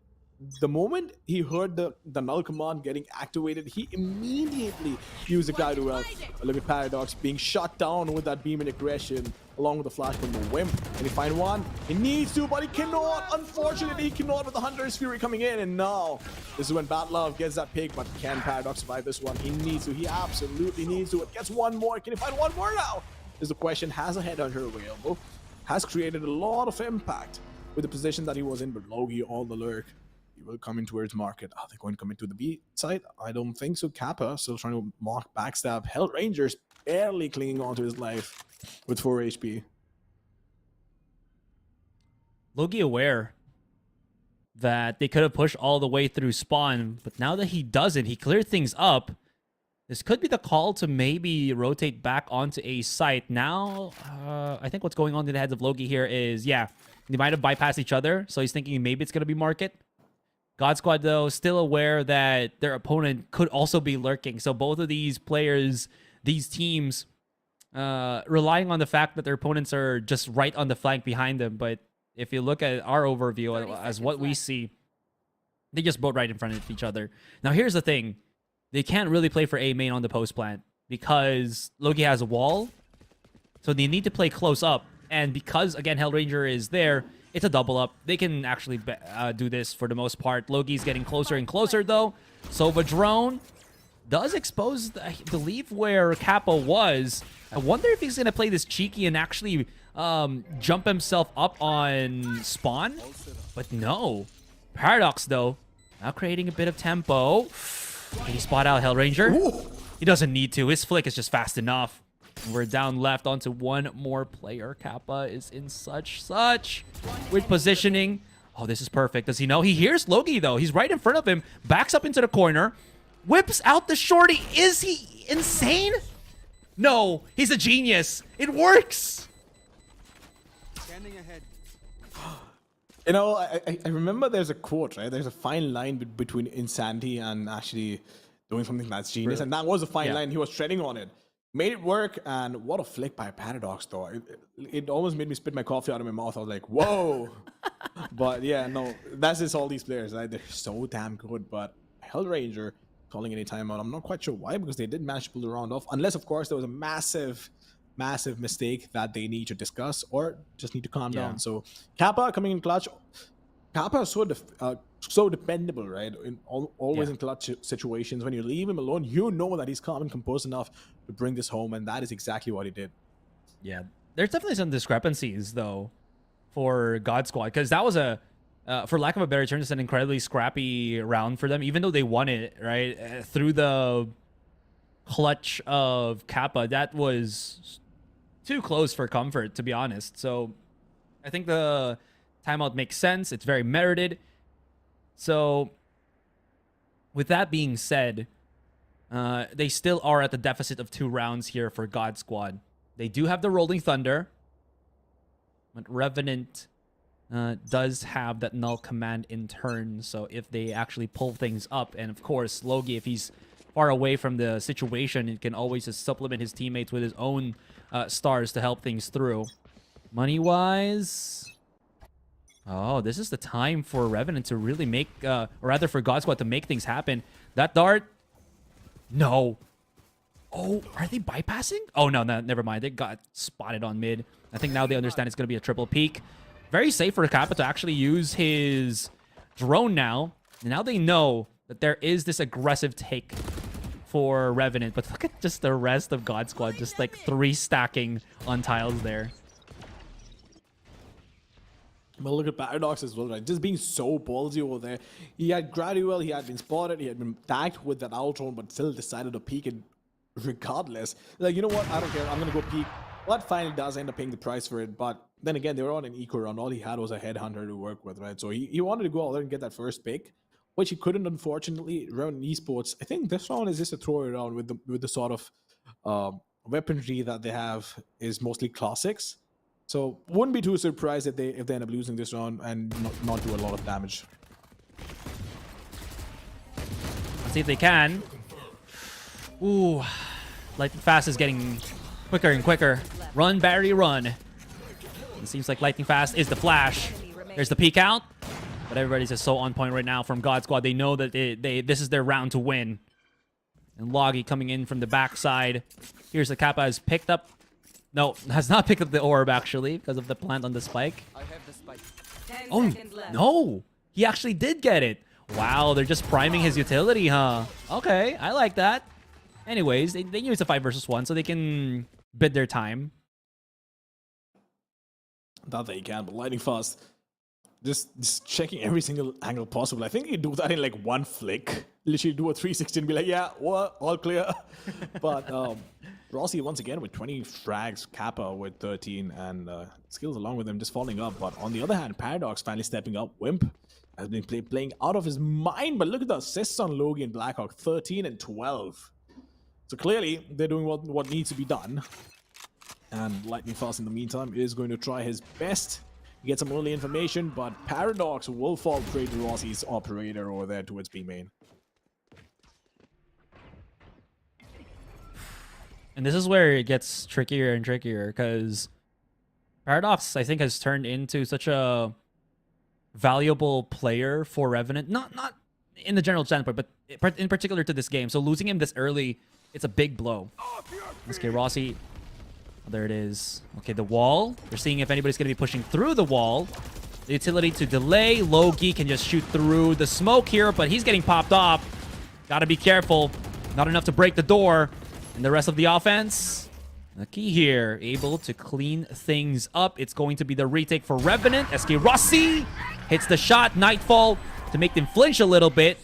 The moment he heard the null command getting activated, he immediately used the guy to look at Paradox being shut down with that beam and aggression along with the flash from the Wimp. Can he find one? He needs to, but he cannot. Unfortunately, he cannot with the Hunter's Fury coming in. And now, this is when Bad Love gets that pick, but can Paradox survive this one? He needs to. He absolutely needs to. It gets one more. Can he find one more now? Is the question. Has a headhunter available. Has created a lot of impact with the position that he was in, but Logi on the lurk. He will come in towards market. Are they going to come into the B side? I don't think so. Kappa still trying to mock backstab. Hell Ranger's barely clinging on to his life with 4 HP. Logi aware that they could have pushed all the way through spawn, but now that he doesn't, he cleared things up. This could be the call to maybe rotate back onto a site. Now, I think what's going on in the heads of Logi here is, yeah, they might have bypassed each other, so he's thinking maybe it's going to be market. God Squad, though, still aware that their opponent could also be lurking. So both of these players, these teams, relying on the fact that their opponents are just right on the flank behind them. But if you look at our overview as what we see, they just both right in front of each other. Now, here's the thing. They can't really play for A main on the post plant because Logi has a wall. So they need to play close up. And because, again, Hellranger is there, it's a double up. They can actually do this for the most part. Logi's getting closer and closer, though. Sova drone does expose, I believe, where Kappa was. I wonder if he's going to play this cheeky and actually jump himself up on spawn. But no. Paradox, though, now creating a bit of tempo. Can he spot out Hellranger? Ooh. He doesn't need to. His flick is just fast enough. We're down left onto one more player. Kappa is in such weird positioning. Oh, this is perfect. Does he know? He hears Logi, though. He's right in front of him. Backs up into the corner. Whips out the shorty. Is he insane? No, he's a genius. It works. Standing ahead. You know, I remember there's a quote, right? There's a fine line between insanity and actually doing something that's genius. And that was a fine line. He was treading on it. Made it work, and what a flick by Paradox, though. It almost made me spit my coffee out of my mouth. I was like, whoa. But yeah, no, that's just all these players, right? They're so damn good. But Hellranger calling any timeout. I'm not quite sure why, because they did manage to pull the round off. Unless, of course, there was a massive mistake that they need to discuss or just need to calm down. So Kappa coming in clutch. Kappa is so dependable, right? Always in clutch situations. When you leave him alone, you know that he's calm and composed enough to bring this home, and that is exactly what he did. Yeah, there's definitely some discrepancies, though, for God Squad, because that was for lack of a better term, just an incredibly scrappy round for them, even though they won it, right? Through the clutch of Kappa, that was too close for comfort, to be honest. So I think the timeout makes sense. It's very merited. So with that being said, they still are at the deficit of 2 rounds here for God Squad. They do have the Rolling Thunder, but Revenant does have that null command in turn. So if they actually pull things up, and of course Logi, if he's far away from the situation, he can always just supplement his teammates with his own stars to help things through. Money-wise, Oh, this is the time for Revenant to really make, or rather for God Squad to make things happen. That dart, no. Oh, are they bypassing? Oh, no, never mind. They got spotted on mid. I think now they understand it's going to be a triple peek. Very safe for Kappa to actually use his drone now. And now they know that there is this aggressive take for Revenant. But look at just the rest of God Squad, just like 3 stacking on tiles there. Well, look at Paradox as well, right? Just being so ballsy over there. He had Gradual, he had been spotted, he had been tagged with that owl drone, but still decided to peek it regardless. Like, you know what? I don't care. I'm going to go peek. What finally does end up paying the price for it, but then again, they were on an eco round. All he had was a headhunter to work with, right? So he wanted to go out there and get that first pick, which he couldn't, unfortunately. Revenant Esports, I think this round is just a throw around with the sort of weaponry that they have is mostly classics. So wouldn't be too surprised if they end up losing this round and not do a lot of damage. Let's see if they can. Ooh, Lightning Fast is getting quicker and quicker. Run, Barry, run. It seems like Lightning Fast is the flash. There's the peek out. But everybody's just so on point right now from God Squad. They know that this is their round to win. And Loggy coming in from the backside. Here's the Kappa has picked up. No, has not picked up the orb actually because of the plant on the spike. I have the spike. 10 Oh, seconds left. no. He actually did get it. Wow, they're just priming his utility, huh? Okay, I like that. Anyways, they use a 5 versus 1 so they can bid their time. Not that you can, but Lightning Fast, just checking every single angle possible. I think you do that in like one flick. Literally do a 360 and be like, yeah, what? All clear. But Rossi once again with 20 frags, Kappa with 13, and skills along with him just falling up. But on the other hand, Paradox finally stepping up. Wimp has been playing out of his mind, but look at the assists on Logi and Blackhawk, 13 and 12. So clearly, they're doing what needs to be done. And Lightning Fast, in the meantime, is going to try his best to get some early information, but Paradox will fall prey to Rossi's operator over there towards B main. And this is where it gets trickier and trickier because Paradox, I think, has turned into such a valuable player for Revenant. Not in the general standpoint, but in particular to this game. So losing him this early, it's a big blow. Okay, Rossi. Oh, there it is. Okay, the wall. They're seeing if anybody's going to be pushing through the wall. The utility to delay. Logi can just shoot through the smoke here, but he's getting popped off. Got to be careful. Not enough to break the door. And the rest of the offense, the key here, able to clean things up. It's going to be the retake for Revenant. SK Rossi hits the shot. Nightfall to make them flinch a little bit.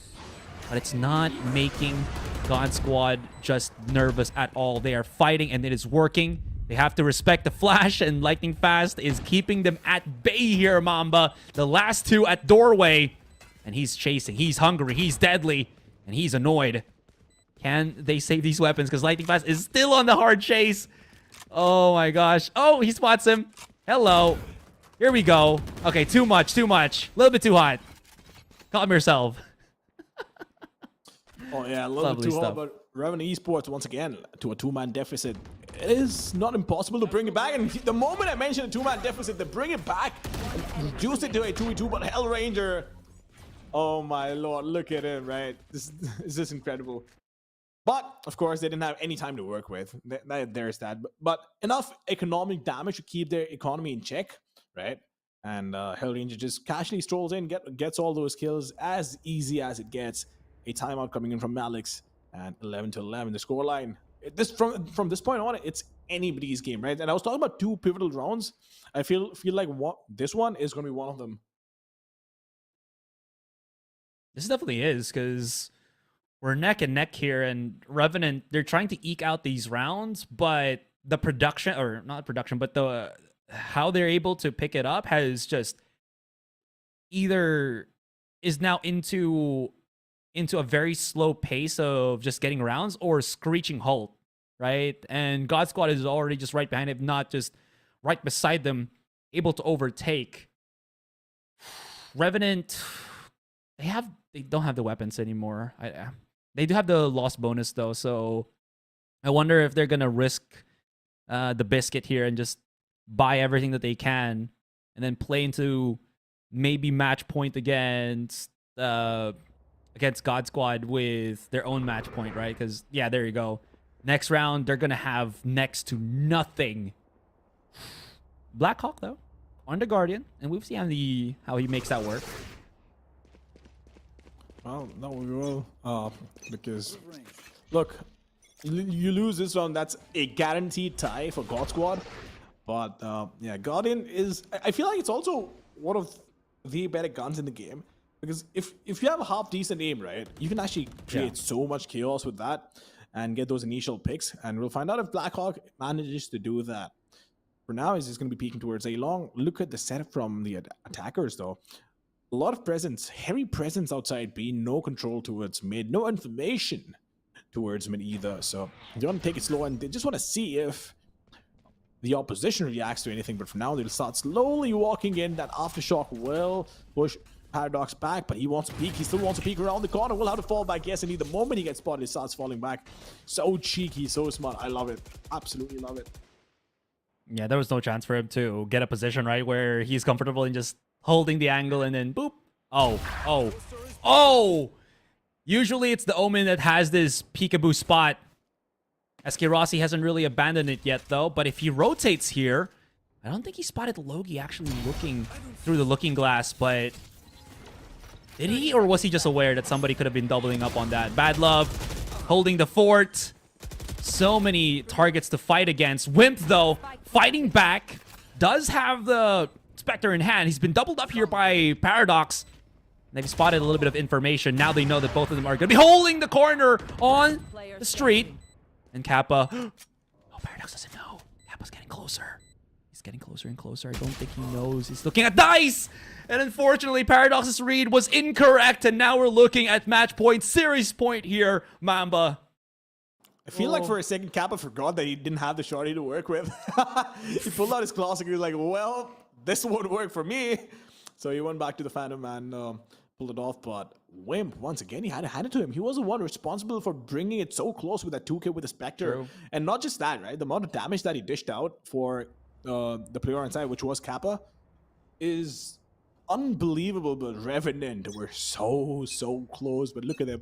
But it's not making God Squad just nervous at all. They are fighting and it is working. They have to respect the flash, and Lightning Fast is keeping them at bay here, Mamba. The last 2 at doorway. And he's chasing. He's hungry. He's deadly. And he's annoyed. Can they save these weapons? Because Lightning Fast is still on the hard chase. Oh my gosh. Oh, he spots him. Hello. Here we go. Okay, too much, too much. A little bit too hot. Calm yourself. Oh yeah, a little bit too hot, but Revenant Esports once again to a 2-man deficit. It is not impossible to bring it back, and the moment I mentioned a 2-man deficit, they bring it back and reduce it to a 2v2, but Hellranger, oh my lord, look at him, right? This is just incredible. But, of course, they didn't have any time to work with. There's that. But enough economic damage to keep their economy in check, right? And Hellranger just casually strolls in, gets all those kills as easy as it gets. A timeout coming in from Malix, and 11-11, the scoreline. From this point on, it's anybody's game, right? And I was talking about 2 pivotal rounds. I feel like this one is going to be one of them. This definitely is, because we're neck and neck here, and Revenant, they're trying to eke out these rounds, but the production, or not production, but the how they're able to pick it up has just either is now into a very slow pace of just getting rounds or screeching halt, right? And God Squad is already just right behind him, not just right beside them, able to overtake. Revenant, they don't have the weapons anymore. They do have the lost bonus though, so I wonder if they're gonna risk the biscuit here and just buy everything that they can and then play into maybe match point against God Squad with their own match point, right? Because yeah, there you go. Next round, they're gonna have next to nothing. Blackhawk though, on the Guardian, and we'll see how he makes that work. Well, no, we will. Because look, you lose this round, that's a guaranteed tie for God Squad. But yeah, Guardian is. I feel like it's also one of the better guns in the game, because if you have a half decent aim, right, you can actually create so much chaos with that and get those initial picks. And we'll find out if Blackhawk manages to do that. For now, he's just going to be peeking towards A long. Look at the setup from the attackers, though. A lot of presence, heavy presence outside B, no control towards mid, no information towards mid either. So they want to take it slow, and they just want to see if the opposition reacts to anything. But for now, they'll start slowly walking in. That aftershock will push Paradox back, but he wants to peek. He still wants to peek around the corner. Will have to fall back. Yes, indeed. The moment he gets spotted, he starts falling back. So cheeky, so smart. I love it. Absolutely love it. Yeah, there was no chance for him to get a position, right, where he's comfortable in just holding the angle and then boop. Oh. Usually it's the Omen that has this peekaboo spot. SK Rossi hasn't really abandoned it yet, though. But if he rotates here, I don't think he spotted Logi actually looking through the looking glass, but did he? Or was he just aware that somebody could have been doubling up on that? Bad Love holding the fort. So many targets to fight against. Wimp, though, fighting back. Does have the Spectre in hand. He's been doubled up here by Paradox. They've spotted a little bit of information. Now they know that both of them are going to be holding the corner on the street. And Kappa... Oh, Paradox doesn't know. Kappa's getting closer. He's getting closer and closer. I don't think he knows. He's looking at dice! And unfortunately, Paradox's read was incorrect. And now we're looking at match point, series point here, Mamba. I feel like for a second, Kappa forgot that he didn't have the shorty to work with. He pulled out his classic. He was like, well, this won't work for me. So he went back to the Phantom and pulled it off. But Wimp, once again, he had to hand it to him. He was the one responsible for bringing it so close with that 2K with the Spectre. True. And not just that, right? The amount of damage that he dished out for the player inside, which was Kappa, is unbelievable. But Revenant were so close. But look at their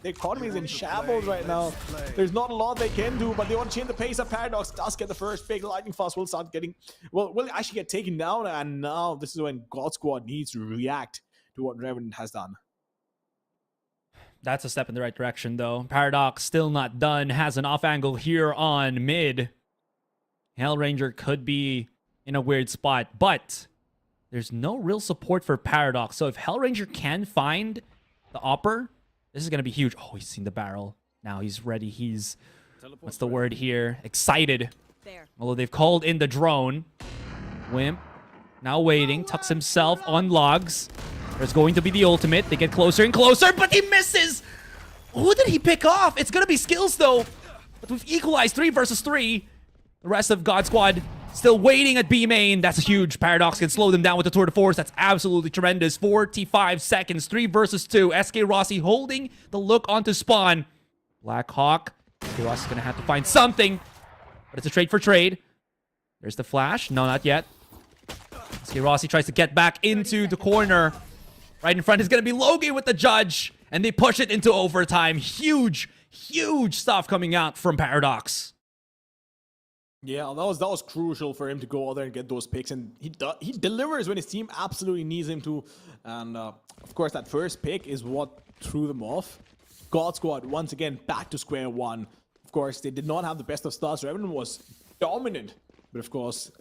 economy is in shambles right now. There's not a lot they can do, but they want to change the pace of Paradox. Does get the first pick. Lightning Fast will start getting, will actually get taken down. And now this is when God Squad needs to react to what Revenant has done. That's a step in the right direction, though. Paradox still not done. Has an off angle here on mid. Hellranger could be in a weird spot, but there's no real support for Paradox. So if Hellranger can find the Opper, this is going to be huge. Oh, he's seen the barrel. Now he's ready. He's, what's the word here? Excited. There. Although they've called in the drone. Wimp now waiting. Tucks himself on logs. There's going to be the ultimate. They get closer and closer, but he misses. Who did he pick off? It's going to be Skills, though. But we've equalized 3 versus 3. The rest of God Squad still waiting at B main. That's huge. Paradox can slow them down with the tour de force. That's absolutely tremendous. 45 seconds. 3 versus 2. SK Rossi holding the look onto spawn. Blackhawk. SK Rossi's going to have to find something. But it's a trade for trade. There's the flash. No, not yet. SK Rossi tries to get back into the corner. Right in front is going to be Logan with the judge. And they push it into overtime. Huge stuff coming out from Paradox. Yeah, that was crucial for him to go out there and get those picks, and he delivers when his team absolutely needs him to. And of course, that first pick is what threw them off. God Squad once again back to square one. Of course, they did not have the best of starts. Revenant was dominant, but of course,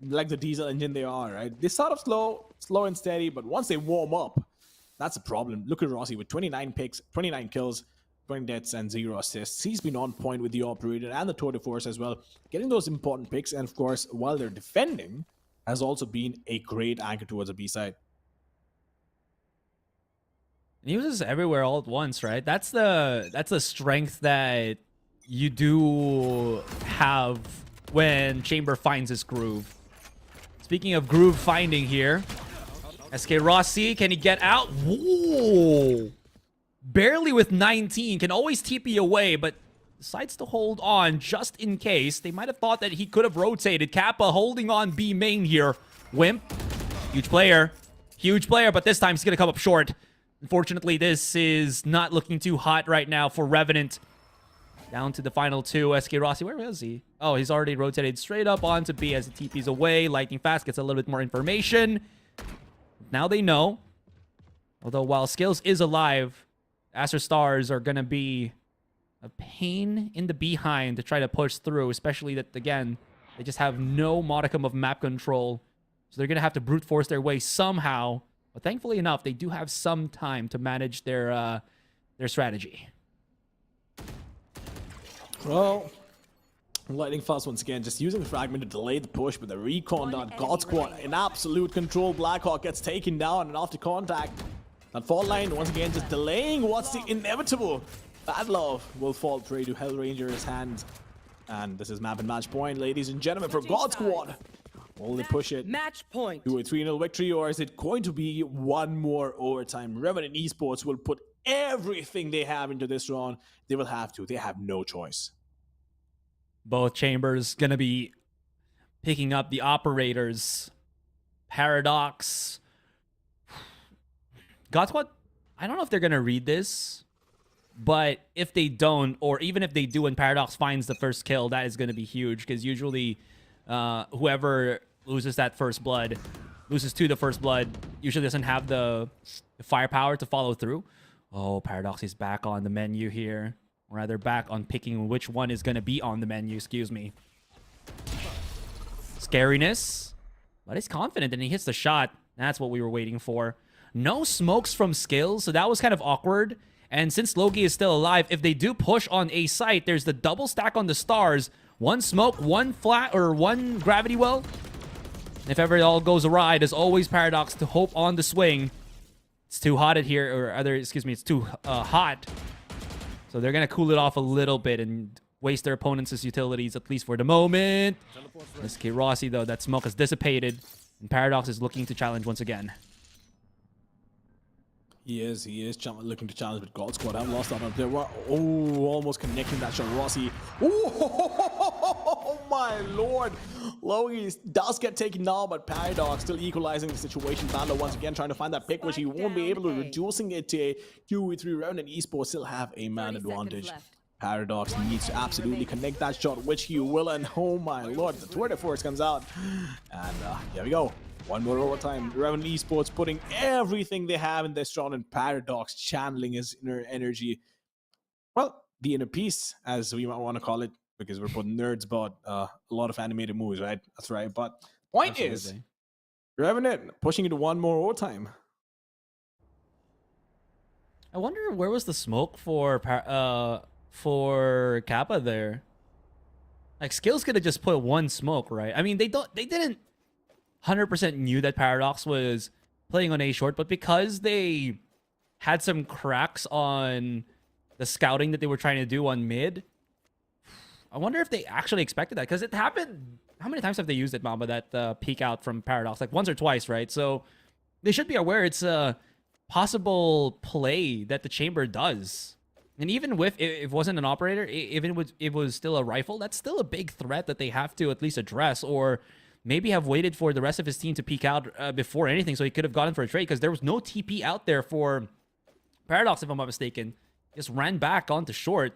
like the diesel engine they are, right? They start off slow and steady, but once they warm up, that's a problem. Look at Rossi with 29 picks, 29 kills. 20 deaths and 0 assists. He's been on point with the operator and the tour de force as well, getting those important picks. And of course, while they're defending, has also been a great anchor towards the B side. He uses everywhere all at once, right? That's the strength that you do have when Chamber finds his groove. Speaking of groove finding here, SK Rossi, can he get out? Whoa! Barely with 19, can always TP away, but decides to hold on just in case. They might have thought that he could have rotated. Kappa holding on B main here. Wimp Huge player. Huge player, but this time he's going to come up short. Unfortunately, this is not looking too hot right now for Revenant. Down to the final two. SK Rossi, where is he? Oh, he's already rotated straight up onto B as the TP's away. Lightning Fast gets a little bit more information. Now they know. Although while Skills is alive, Aster Stars are going to be a pain in the behind to try to push through, especially that, again, they just have no modicum of map control. So they're going to have to brute force their way somehow. But thankfully enough, they do have some time to manage their strategy. Well, Lightning Fast once again, just using the fragment to delay the push, but the recon dot God Squad in absolute control. Blackhawk gets taken down, and after contact, that fault line once again just delaying what's the inevitable. Bad Love will fall prey to Hellranger's hands. And this is map and match point, ladies and gentlemen, for God Squad. Will they push it Match point. to a 3-0 victory, or is it going to be one more overtime? Revenant Esports will put everything they have into this round. They will have to. They have no choice. Both chambers going to be picking up the operators. Paradox. God Squad, I don't know if they're going to read this. But if they don't, or even if they do and Paradox finds the first kill, that is going to be huge. Because usually whoever loses that first blood, loses to the first blood, usually doesn't have the firepower to follow through. Oh, Paradox is back on the menu here. Or rather back on picking which one is going to be on the menu, excuse me. Scariness. But he's confident and he hits the shot. That's what we were waiting for. No smokes from Skills, so that was kind of awkward. And since Loki is still alive, if they do push on a site, there's the double stack on the stars. One smoke, one flat, or one gravity well. If ever it all goes awry, there's always Paradox to hope on the swing. It's too hot in here, or other, excuse me, it's too hot. So they're going to cool it off a little bit and waste their opponents' utilities, at least for the moment. SK Rossi, though, that smoke has dissipated. And Paradox is looking to challenge once again. He is looking to challenge with God Squad. I've lost that up there. Oh, almost connecting that shot. Rossi. Oh, my lord. Logi does get taken down, but Paradox still equalizing the situation. Bando once again trying to find that pick, which he won't be able to, reducing it to a 2v3 round, and Esports still have a man advantage. Paradox needs to absolutely connect that shot, which he will, and oh my lord, the Twitter force comes out. And here we go. One more overtime. Revenant Esports putting everything they have in this round, and Paradox channeling his inner energy. Well, the inner peace, as we might want to call it, because we're both nerds about a lot of animated movies, right? That's right. But point is, Revenant pushing into one more overtime. I wonder where was the smoke for Kappa there. Like, Skills could have just put one smoke, right? I mean, they didn't 100% knew that Paradox was playing on A short, but because they had some cracks on the scouting that they were trying to do on mid, I wonder if they actually expected that, because it happened. How many times have they used it, Mamba, that peek out from Paradox? Like once or twice, right? So they should be aware it's a possible play that the chamber does. And even if it wasn't an operator, even if it was still a rifle, that's still a big threat that they have to at least address, or maybe have waited for the rest of his team to peek out before anything, so he could have gotten for a trade, because there was no TP out there for Paradox, if I'm not mistaken. Just ran back onto short.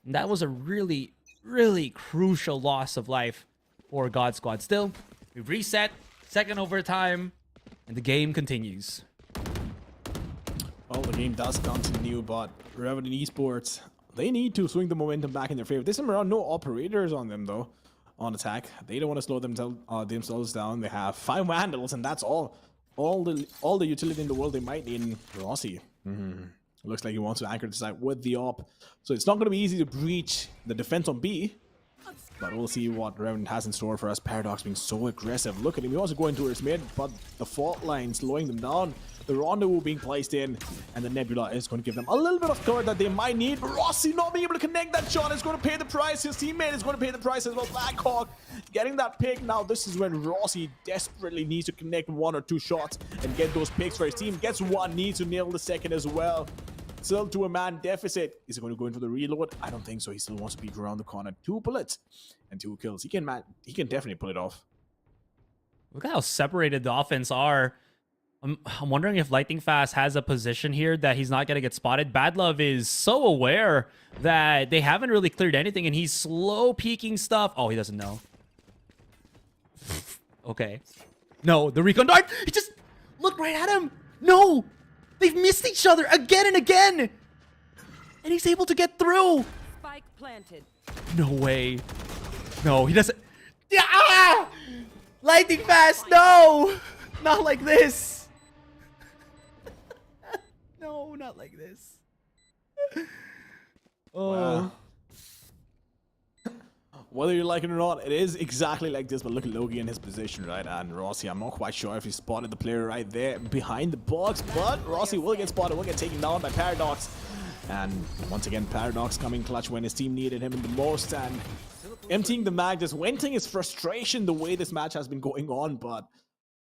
And that was a really, really crucial loss of life for God Squad. Still, we reset, second overtime, and the game continues. Well, the game does continue, but Revenant Esports, they need to swing the momentum back in their favor. This time around, no operators on them, though. On attack, they don't want to slow themselves down. They have 5 Vandals, and that's all the utility in the world they might need in Rossi. Looks like he wants to anchor the site with the op, so it's not going to be easy to breach the defense on B. But we'll see what Revenant has in store for us. Paradox being so aggressive. Look at him. He wants to go into his mid, but the fault line slowing them down. The rendezvous being placed in, and the Nebula is going to give them a little bit of cover that they might need. But Rossi not being able to connect that shot is going to pay the price. His teammate is going to pay the price as well. Blackhawk getting that pick. Now this is when Rossi desperately needs to connect 1 or 2 shots and get those picks for his team. Gets one, needs to nail the second as well. Still to a man deficit. Is he going to go in for the reload? I don't think so. He still wants to beat around the corner. 2 bullets and 2 kills. He can definitely pull it off. Look at how separated the offense are. I'm wondering if Lightning Fast has a position here that he's not going to get spotted. Bad Love is so aware that they haven't really cleared anything, and he's slow peeking stuff. Oh, he doesn't know. Okay. No, the recon dart. He just looked right at him. No, they've missed each other again and again. And he's able to get through. Spike planted. No way. No, he doesn't. Yeah! Ah! Lightning Fast, no! Not like this. No, not like this. Oh. Wow. Whether you like it or not, it is exactly like this, but look at Loki in his position, right? And Rossi, I'm not quite sure if he spotted the player right there behind the box, but Rossi will get spotted, will get taken down by Paradox. And once again, Paradox coming clutch when his team needed him the most, and emptying the mag, just venting his frustration the way this match has been going on, but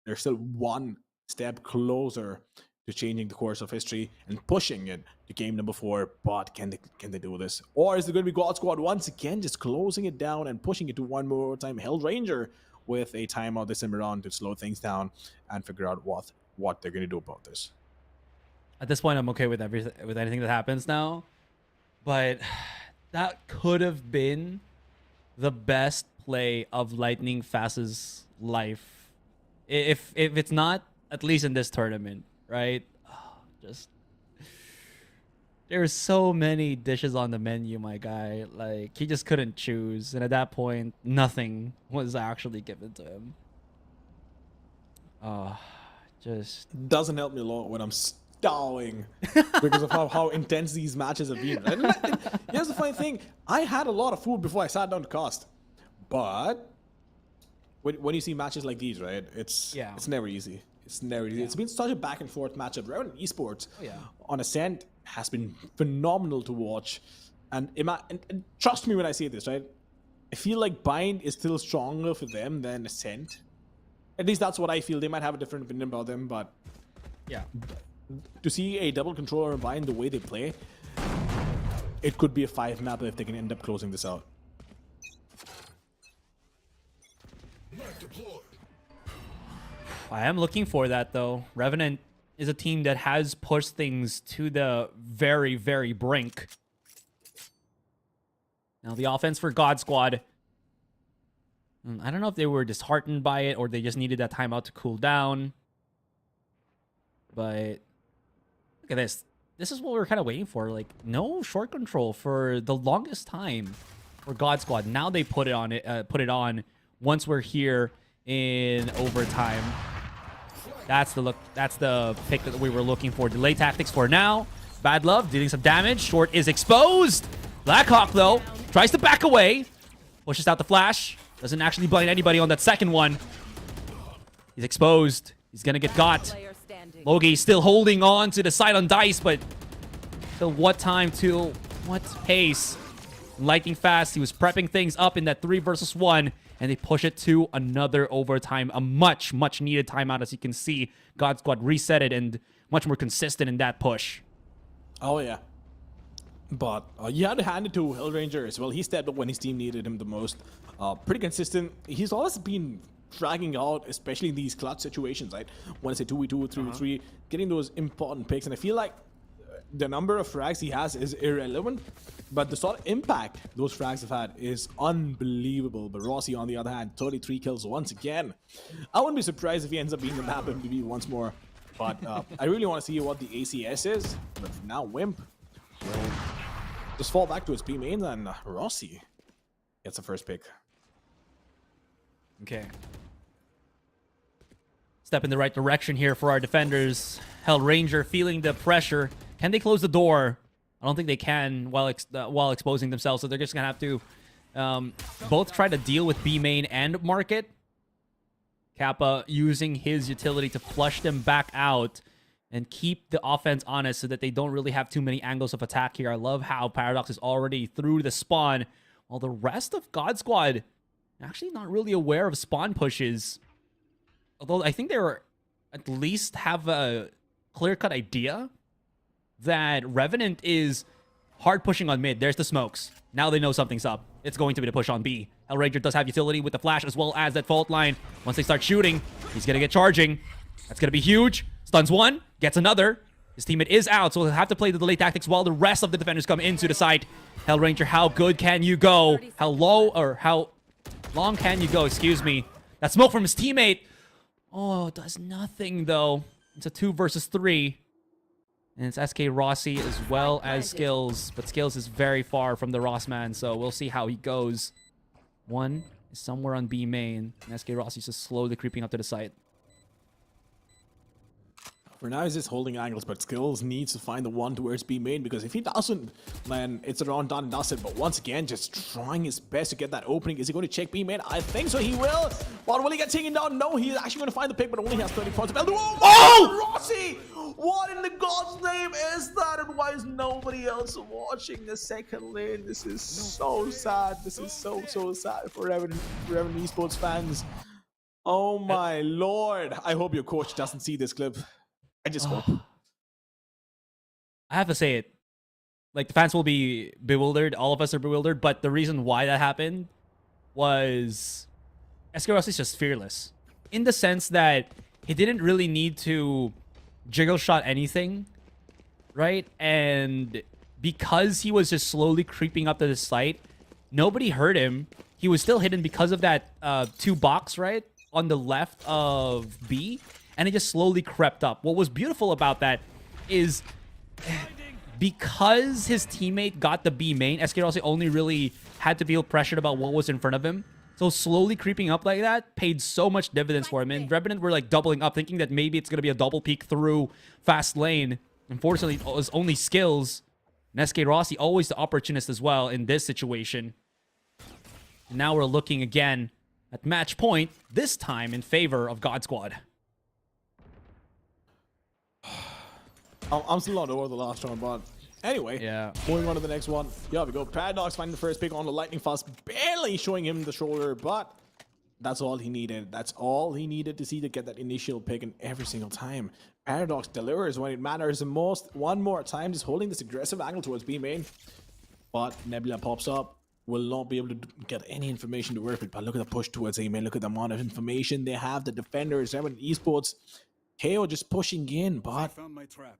they're still one step closer to changing the course of history and pushing it to game number 4. But can they do this? Or is it going to be God Squad once again just closing it down and pushing it to one more time? Hell Ranger with a timeout this time around to slow things down and figure out what they're going to do about this. At this point, I'm okay with everything, with anything that happens now. But that could have been the best play of Lightning Fast's life. If it's not, at least in this tournament, right? Oh, just there's so many dishes on the menu, my guy. Like, he just couldn't choose, and at that point, nothing was actually given to him. Just Doesn't help me a lot when I'm stalling because of how intense these matches have been. Right? Here's the funny thing: I had a lot of food before I sat down to cast, but when you see matches like these, right? It's never easy. It's never easy. It's been such a back and forth matchup. Revenant Esports on Ascent has been phenomenal to watch, and trust me when I say this, right? I feel like Bind is still stronger for them than Ascent. At least that's what I feel. They might have a different opinion about them, but yeah. To see a double controller and Bind the way they play, it could be a 5 map if they can end up closing this out. I am looking for that, though. Revenant is a team that has pushed things to the very, very brink. Now, the offense for God Squad, I don't know if they were disheartened by it or they just needed that timeout to cool down. But look at this. This is what we were kind of waiting for. Like, no short control for the longest time for God Squad. Now they put it on once we're here in overtime. That's the look. That's the pick that we were looking for. Delay tactics for now. Bad Love dealing some damage. Short is exposed. Blackhawk, though, tries to back away. Pushes out the flash. Doesn't actually blind anybody on that second one. He's exposed. He's going to get got. Logi still holding on to the side on dice, but till what time, to what pace? Lightning Fast, he was prepping things up in that 3 versus 1. And they push it to another overtime. A much, much needed timeout, as you can see. God Squad reset it and much more consistent in that push. Oh, yeah. But you had to hand it to Hellranger as well. He stepped up when his team needed him the most. Pretty consistent. He's always been dragging out, especially in these clutch situations, right? When it's a 2v2, 3v3, getting those important picks. And I feel like the number of frags he has is irrelevant, but the sort of impact those frags have had is unbelievable. But Rossi, on the other hand, 33 kills once again. I wouldn't be surprised if he ends up being the map MVP once more. But I really want to see what the ACS is. But for now, Wimp will just fall back to his B main, and Rossi gets the first pick. Okay. Step in the right direction here for our defenders. Hell Ranger feeling the pressure. Can they close the door? I don't think they can while exposing themselves, so they're just gonna have to both try to deal with B main and market. Kappa using his utility to flush them back out and keep the offense honest so that they don't really have too many angles of attack here. I love how Paradox is already through the spawn, while the rest of God Squad actually not really aware of spawn pushes. Although I think they were at least have a clear-cut idea that Revenant is Hard pushing on mid. There's the smokes. Now they know something's up. It's going to be the push on B. Hellranger does have utility with the flash as well as that fault line. Once they start shooting, he's going to get charging. That's going to be huge. Stuns one, gets another. His teammate is out, so he'll have to play the delay tactics while the rest of the defenders come into the site. Hellranger, how good can you go? How low or how long can you go? Excuse me. That smoke from his teammate. Oh, does nothing though. It's a 2 versus 3. And it's SK Rossi as well as Skills. But Skills is very far from the Ross man, so we'll see how he goes. One is somewhere on B main. And SK Rossi is just slowly creeping up to the site. For now, he's just holding angles, but Skills needs to find the one towards B main, because if he doesn't, then it's a round done and dusted. But once again, just trying his best to get that opening. Is he going to check B main? I think so, he will. But will he get taken down? No, he's actually going to find the pick, but only has 30 points. Oh, Rossi! What in the God's name is that? And why is nobody else watching the second lane? This is so sad. This is so sad for Revenant Esports fans. Oh my lord. I hope your coach doesn't see this clip. I just hope. I have to say it. Like, the fans will be bewildered. All of us are bewildered. But the reason why that happened was SK Rossi is just fearless. In the sense that he didn't really need to jiggle shot anything, right? And because he was just slowly creeping up to the site, nobody heard him. He was still hidden because of that 2 box, right? On the left of B. And it just slowly crept up. What was beautiful about that is because his teammate got the B main, SK Rossi only really had to feel pressured about what was in front of him. So slowly creeping up like that paid so much dividends for him. And Revenant were like doubling up, thinking that maybe it's going to be a double peek through fast lane. Unfortunately, it was only Skills. And SK Rossi, always the opportunist as well in this situation. And now we're looking again at match point, this time in favor of God Squad. I'm still not over the last round, but anyway, moving on to the next one. Here we go. Paradox finding the first pick on the lightning fast, barely showing him the shoulder, but that's all he needed. That's all he needed to see to get that initial pick, and every single time Paradox delivers when it matters the most. One more time, just holding this aggressive angle towards B main, but Nebula pops up. Will not be able to get any information to work with, but look at the push towards A main. Look at the amount of information they have. The defenders, Revenant Esports, KO just pushing in, but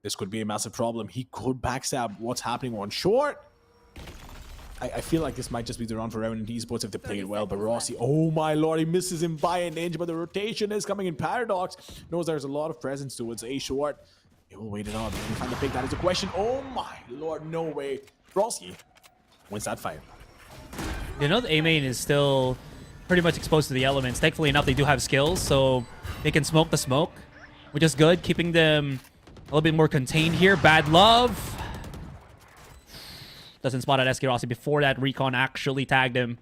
this could be a massive problem. He could backstab what's happening on short. I feel like this might just be the round for Revenant Esports if they play it well. But Rossi, oh my lord, he misses him by an inch, but the rotation is coming in. Paradox knows there's a lot of presence towards A short. He will wait it out. Can he find the pick? That is a question. Oh my lord, no way. Rossi wins that fight. You know, the A main is still pretty much exposed to the elements. Thankfully enough, they do have skills, so they can smoke the smoke, which is good, keeping them a little bit more contained here. Bad love. Doesn't spot at SK Rossi before that recon actually tagged him.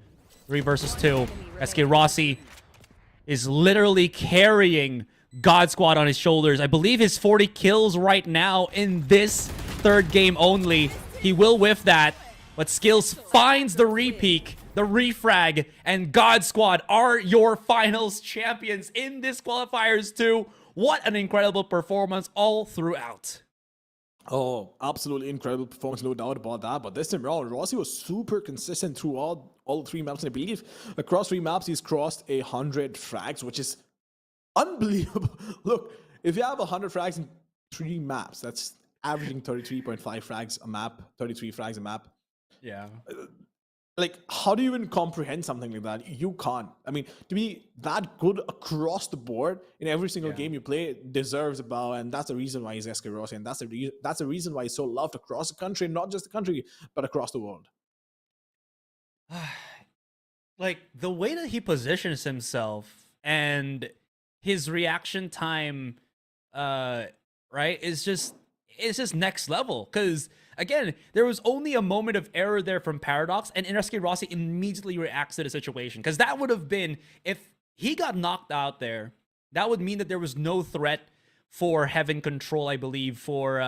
3 versus 2. SK Rossi is literally carrying God Squad on his shoulders. I believe his 40 kills right now in this third game only. He will whiff that, but Skills finds the repeak, the refrag, and God Squad are your finals champions in this qualifiers too. What an incredible performance all throughout. Oh, absolutely incredible performance, no doubt about that. But this time around, Rossi was super consistent through all 3 maps. And I believe across 3 maps, he's crossed 100 frags, which is unbelievable. Look, if you have 100 frags in 3 maps, that's averaging 33.5 frags a map, 33 frags a map. Yeah. Like, how do you even comprehend something like that? You can't. I mean, to be that good across the board in every single game you play deserves a bow, and that's the reason why he's SK Rossi, and that's the reason why he's so loved across the country, not just the country, but across the world. Like, the way that he positions himself and his reaction time, right, is just, it's just next level. Because again, there was only a moment of error there from Paradox, and SK Rossi immediately reacts to the situation. Because that would have been, if he got knocked out there, that would mean that there was no threat for Heaven Control, I believe, for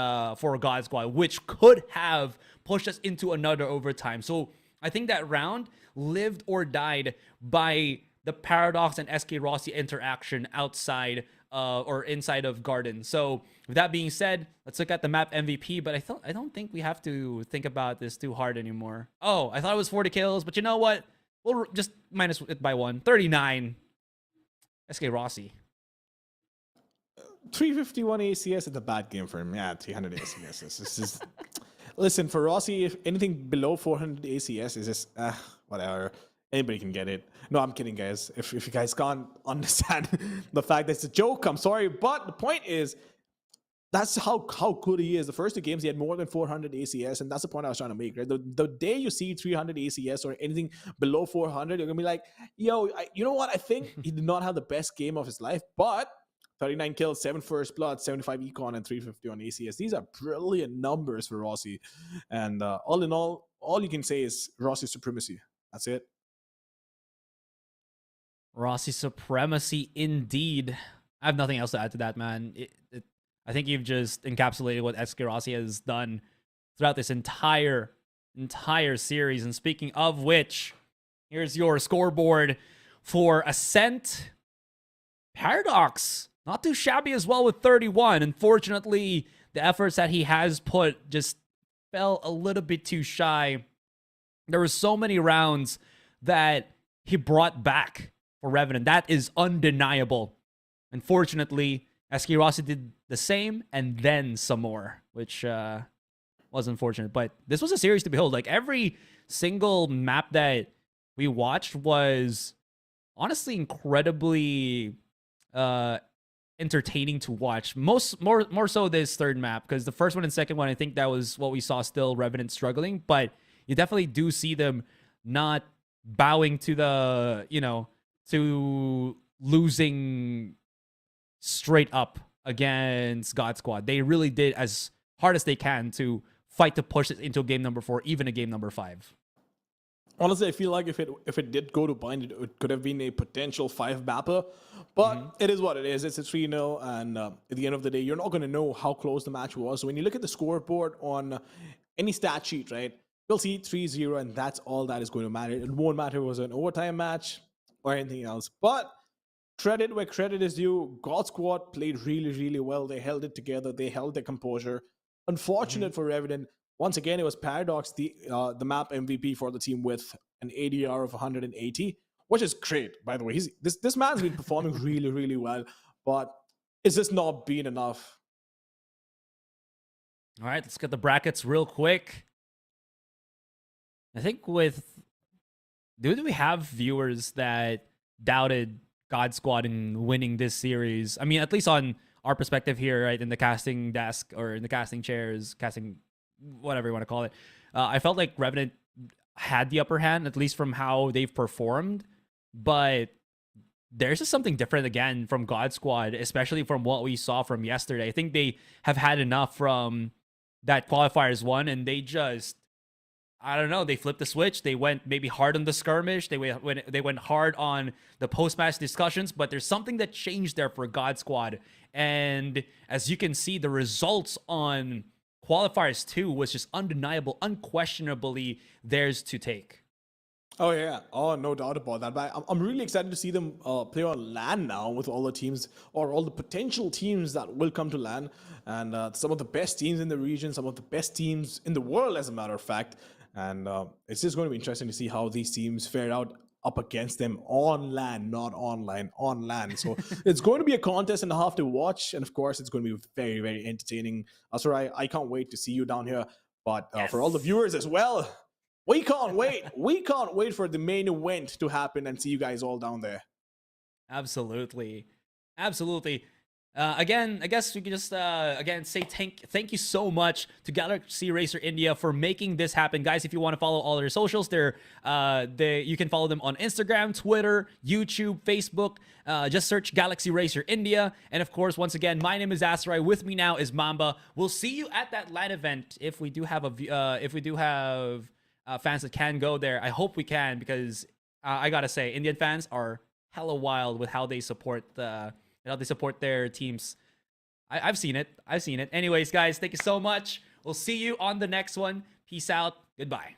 God Squad, which could have pushed us into another overtime. So I think that round lived or died by the Paradox and SK Rossi interaction outside or inside of Garden. So with that being said, let's look at the map MVP. But I don't think we have to think about this too hard anymore. Oh, I thought it was 40 kills, but you know what? We'll just minus it by 1. 39. SK Rossi. 351 ACS is a bad game for him. Yeah, 300 ACS. This is listen, for Rossi, if anything below 400 ACS is just whatever. Anybody can get it. No, I'm kidding, guys. If you guys can't understand the fact that it's a joke, I'm sorry. But the point is, that's how good he is. The first 2 games, he had more than 400 ACS, and that's the point I was trying to make, right? The day you see 300 ACS or anything below 400, you're going to be like, yo, you know what? I think he did not have the best game of his life, but 39 kills, 7 first blood, 75 econ, and 350 on ACS. These are brilliant numbers for Rossi. And all in all you can say is Rossi supremacy. That's it. Rossi supremacy indeed. I have nothing else to add to that, man. I think you've just encapsulated what SK Rossi has done throughout this entire series. And speaking of which, here's your scoreboard for Ascent. Paradox, not too shabby as well with 31. Unfortunately, the efforts that he has put just fell a little bit too shy. There were so many rounds that he brought back for Revenant. That is undeniable. Unfortunately, SK Rossi did the same and then some more, which was unfortunate. But this was a series to behold. Like, every single map that we watched was honestly incredibly entertaining to watch. More so this third map, because the first one and second one, I think that was what we saw, still Revenant struggling. But you definitely do see them not bowing to the, to losing straight up against God Squad. They really did as hard as they can to fight to push it into game number 4, even a game number 5. Honestly, I feel like if it did go to bind, it could have been a potential 5 mapper. But it is what it is. It's a 3-0, and at the end of the day, you're not going to know how close the match was. So when you look at the scoreboard on any stat sheet, right, you'll see 3-0, and that's all that is going to matter. It won't matter if it was an overtime match or anything else. But credit where credit is due. God Squad played really, really well. They held it together. They held their composure. Unfortunate for Revenant. Once again, it was Paradox, the map MVP for the team with an ADR of 180, which is great, by the way. This man's been performing really, really well, but it's just not been enough. All right, let's get the brackets real quick. I think do we have viewers that doubted God Squad in winning this series? I mean, at least on our perspective here, right, in the casting desk or in the casting chairs, casting, whatever you want to call it. I felt like Revenant had the upper hand, at least from how they've performed. But there's just something different again from God Squad, especially from what we saw from yesterday. I think they have had enough from that qualifiers 1, and they just, I don't know, they flipped the switch. They went maybe hard on the skirmish. They went hard on the post-match discussions, but there's something that changed there for God Squad. And as you can see, the results on qualifiers 2 was just undeniable, unquestionably theirs to take. Oh, yeah. Oh, no doubt about that. But I'm really excited to see them play on LAN now with all the teams, or all the potential teams that will come to LAN. And some of the best teams in the region, some of the best teams in the world, as a matter of fact. And it's just going to be interesting to see how these teams fare out up against them on LAN, not online, on LAN. So it's going to be a contest and a half to watch. And of course, it's going to be very, very entertaining. So I can't wait to see you down here. But for all the viewers as well, we can't wait. We can't wait for the main event to happen and see you guys all down there. Absolutely. Absolutely. Again, I guess we could just again say thank you so much to Galaxy Racer India for making this happen, guys. If you want to follow all their socials, you can follow them on Instagram, Twitter, YouTube, Facebook. Just search Galaxy Racer India, and of course, once again, my name is Asarai. With me now is Mamba. We'll see you at that LAN event if we do have fans that can go there. I hope we can, because I gotta say, Indian fans are hella wild with how they support their teams. I've seen it. Anyways, guys, thank you so much. We'll see you on the next one. Peace out. Goodbye.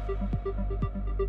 Bye.